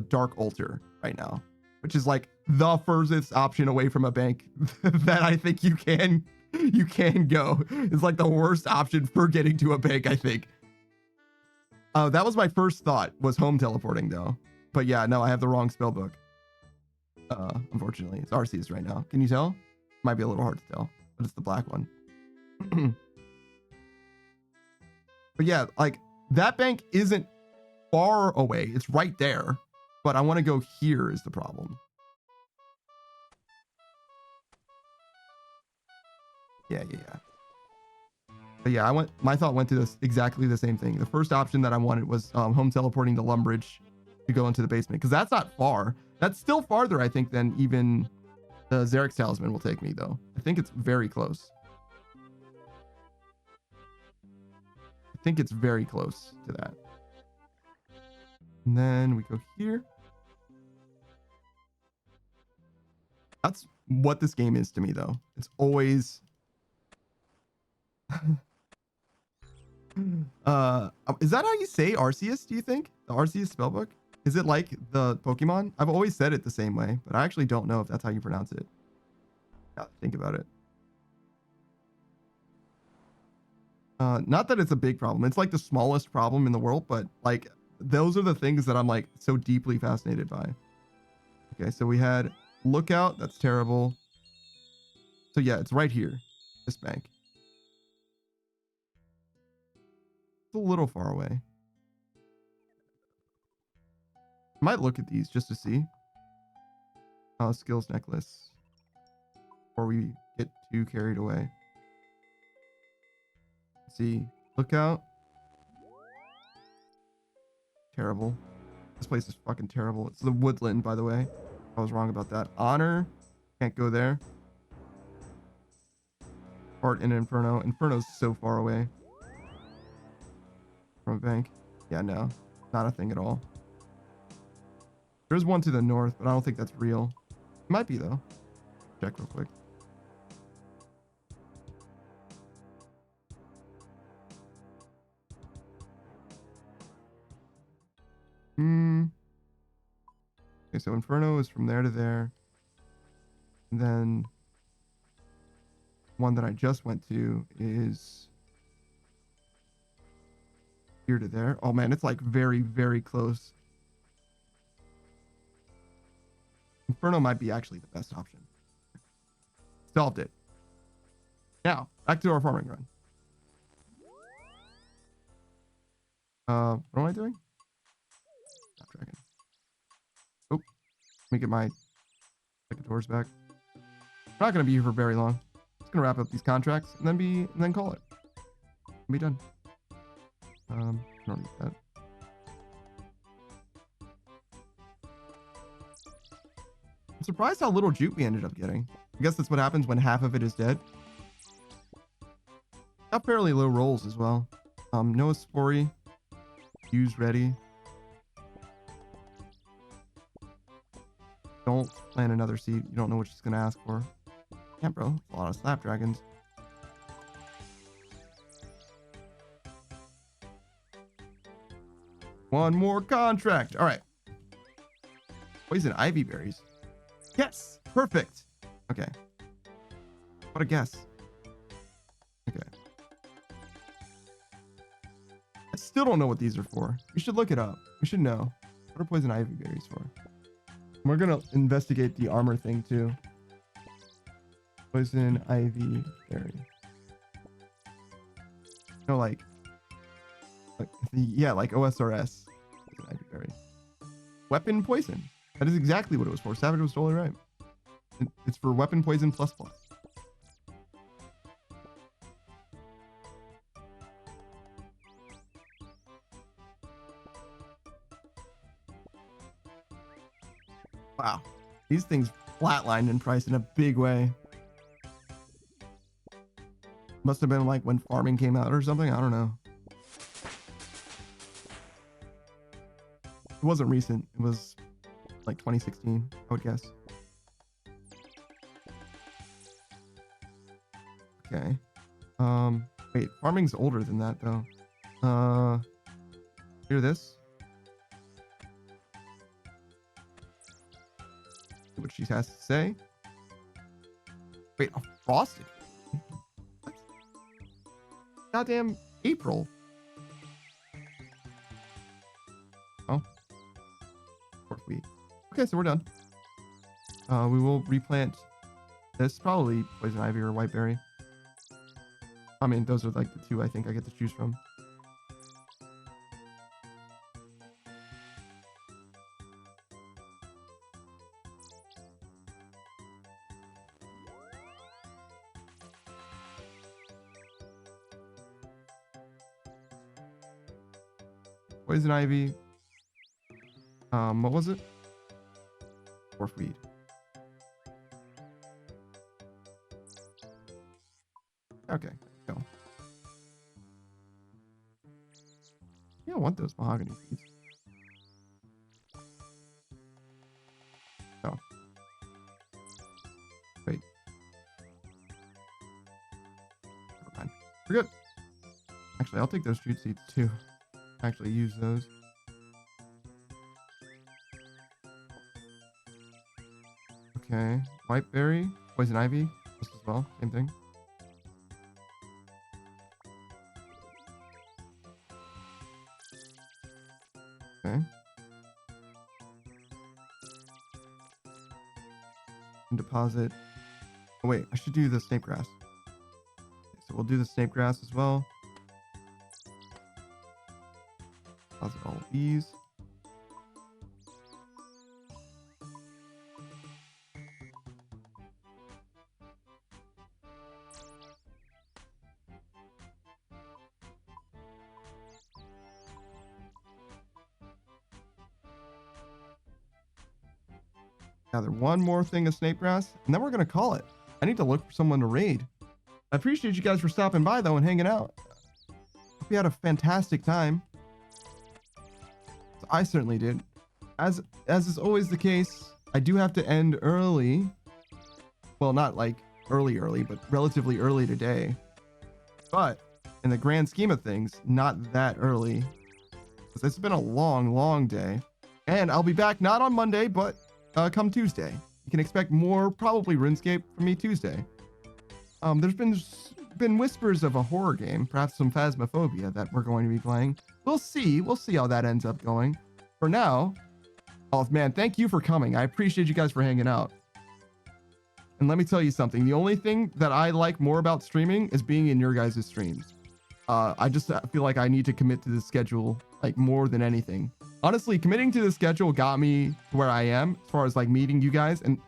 Dark Altar right now, which is like the furthest option away from a bank that I think you can go. It's like the worst option for getting to a bank, I think. That was my first thought, was home teleporting though. But yeah, no, I have the wrong spellbook. Unfortunately, it's Arceus right now. Can you tell? Might be a little hard to tell, but it's the black one. But yeah, like that bank isn't far away. It's right there, but I want to go here is the problem. Yeah. But yeah, my thought went to this exactly the same thing. The first option that I wanted was home teleporting to Lumbridge to go into the basement, because that's not far. That's still farther, I think, than even the Xerix Talisman will take me, though. I think it's very close. I think it's very close to that. And then we go here. That's what this game is to me, though. It's always... is that how you say Arceus, do you think? The Arceus spellbook? Is it like the Pokemon? I've always said it the same way, but I actually don't know if that's how you pronounce it. Now think about it. Not that it's a big problem. It's like the smallest problem in the world, but like those are the things that I'm like so deeply fascinated by. Okay, so we had Lookout. That's terrible. So yeah, it's right here. This bank. It's a little far away. I might look at these just to see. Skills necklace. Before we get too carried away. Let's see. Lookout. Terrible. This place is fucking terrible. It's the woodland, by the way. I was wrong about that. Honor. Can't go there. Heart and Inferno. Inferno's so far away from a bank. Yeah, no. Not a thing at all. There's one to the north, but I don't think that's real. It might be, though. Check real quick. Okay, so Inferno is from there to there. And then one that I just went to is here to there. Oh man, it's like very, very close. Inferno might be actually the best option. Solved it. Now, back to our farming run. What am I doing? Snapdragon. Oh, let me get my doors back. I'm not gonna be here for very long. Just gonna wrap up these contracts and then call it. Be done. I don't need that. I'm surprised how little jute we ended up getting. I guess that's what happens when half of it is dead. Got fairly low rolls as well. Noah Spory. Use ready. Don't plant another seed. You don't know what she's gonna ask for. Yeah, bro. A lot of Snapdragons. One more contract. All right. Poison ivy berries. Yes. Perfect. Okay. What a guess. Okay. I still don't know what these are for. We should look it up. We should know. What are poison ivy berries for? We're gonna investigate the armor thing too. Poison ivy berry. No, like OSRS. Poison ivy berry. Weapon poison. That is exactly what it was for. Savage was totally right. It's for weapon poison plus. Wow. These things flatlined in price in a big way. Must have been like when farming came out or something. I don't know. It wasn't recent. It was like 2016, I would guess. Okay. Wait, farming's older than that though. Hear this? See what she has to say. Wait, a frosted? What? Goddamn April. Oh. 4th week. Okay, so we're done. We will replant this, probably poison ivy or whiteberry. I mean, those are like the two I think I get to choose from. Poison ivy. What was it? Dwarf weed. Okay, go. You don't want those mahogany seeds. Oh. Wait. Never mind. We're good. Actually, I'll take those jute seeds too. Actually use those. Okay. Whiteberry. Poison ivy. Just as well. Same thing. Okay. And deposit. Oh wait, I should do the snape grass. Okay, so we'll do the snape grass as well. Deposit all of these. Gather one more thing of snape grass, and then we're gonna call it. I need to look for someone to raid. I appreciate you guys for stopping by though and hanging out. Hope you had a fantastic time. So I certainly did. As is always the case, I do have to end early. Well, not like early, but relatively early today. But in the grand scheme of things, not that early. Because it's been a long day. And I'll be back not on Monday, but come Tuesday. You can expect more, probably RuneScape from me Tuesday. There's been whispers of a horror game, perhaps some Phasmophobia that we're going to be playing. We'll see how that ends up going. For now, oh man, thank you for coming. I appreciate you guys for hanging out. And let me tell you something. The only thing that I like more about streaming is being in your guys' streams. I just feel like I need to commit to the schedule like more than anything. Honestly, committing to the schedule got me to where I am as far as like meeting you guys and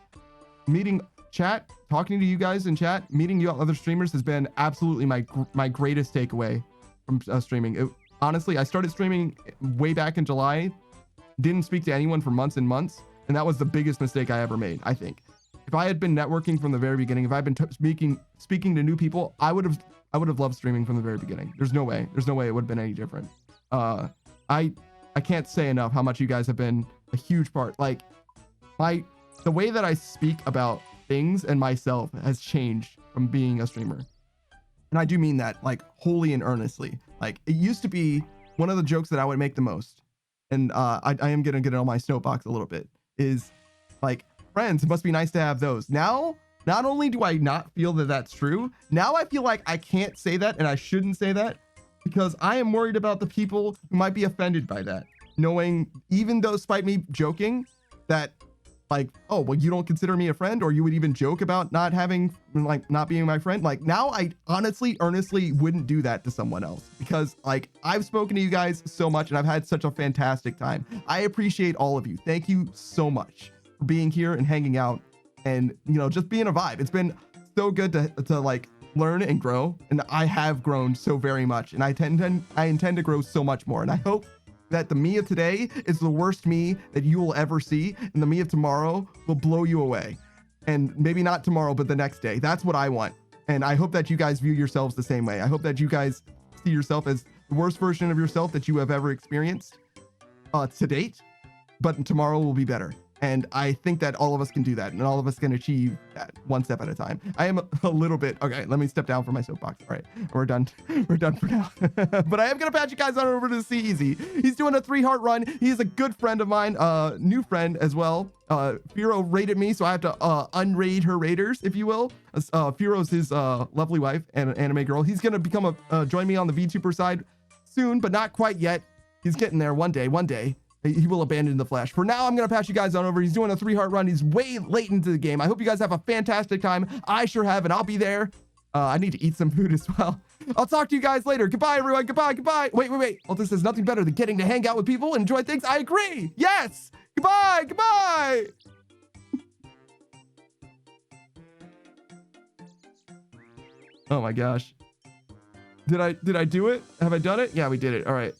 meeting chat, talking to you guys in chat, meeting you other streamers has been absolutely my greatest takeaway from streaming. Honestly, I started streaming way back in July, didn't speak to anyone for months and months, and that was the biggest mistake I ever made, I think. If I had been networking from the very beginning, if I'd been speaking to new people, I would have loved streaming from the very beginning. There's no way it would have been any different. I can't say enough how much you guys have been a huge part. Like the way that I speak about things and myself has changed from being a streamer. And I do mean that like wholly and earnestly. Like it used to be one of the jokes that I would make the most. And I am going to get on my soapbox a little bit is like, friends, it must be nice to have those. Now, not only do I not feel that that's true, now I feel like I can't say that and I shouldn't say that because I am worried about the people who might be offended by that. Knowing, even though despite me joking that like, oh, well, you don't consider me a friend, or you would even joke about not being my friend. Like now I honestly, earnestly wouldn't do that to someone else because like I've spoken to you guys so much and I've had such a fantastic time. I appreciate all of you. Thank you so much for being here and hanging out and, you know, just being a vibe. It's been so good to like learn and grow. And I have grown so very much and I intend to grow so much more. And I hope that the me of today is the worst me that you will ever see, and the me of tomorrow will blow you away. And maybe not tomorrow, but the next day. That's what I want. And I hope that you guys view yourselves the same way. I hope that you guys see yourself as the worst version of yourself that you have ever experienced to date. but tomorrow will be better. And I think that all of us can do that, and all of us can achieve that one step at a time. I am a little bit, okay, let me step down from my soapbox. All right, we're done. We're done for now. But I am going to patch you guys on over to C-Easy. He's doing a 3-heart run. He is a good friend of mine, new friend as well. Firo raided me, so I have to unraid her raiders, if you will. Firo's his lovely wife and an anime girl. He's going to become join me on the VTuber side soon, but not quite yet. He's getting there one day. He will abandon the Flash. For now, I'm going to pass you guys on over. He's doing a 3-heart run. He's way late into the game. I hope you guys have a fantastic time. I sure have, and I'll be there. I need to eat some food as well. I'll talk to you guys later. Goodbye, everyone. Goodbye. Wait. Well, this is nothing better than getting to hang out with people and enjoy things. I agree. Yes. Goodbye. Oh my gosh. Did I do it? Have I done it? Yeah, we did it. All right.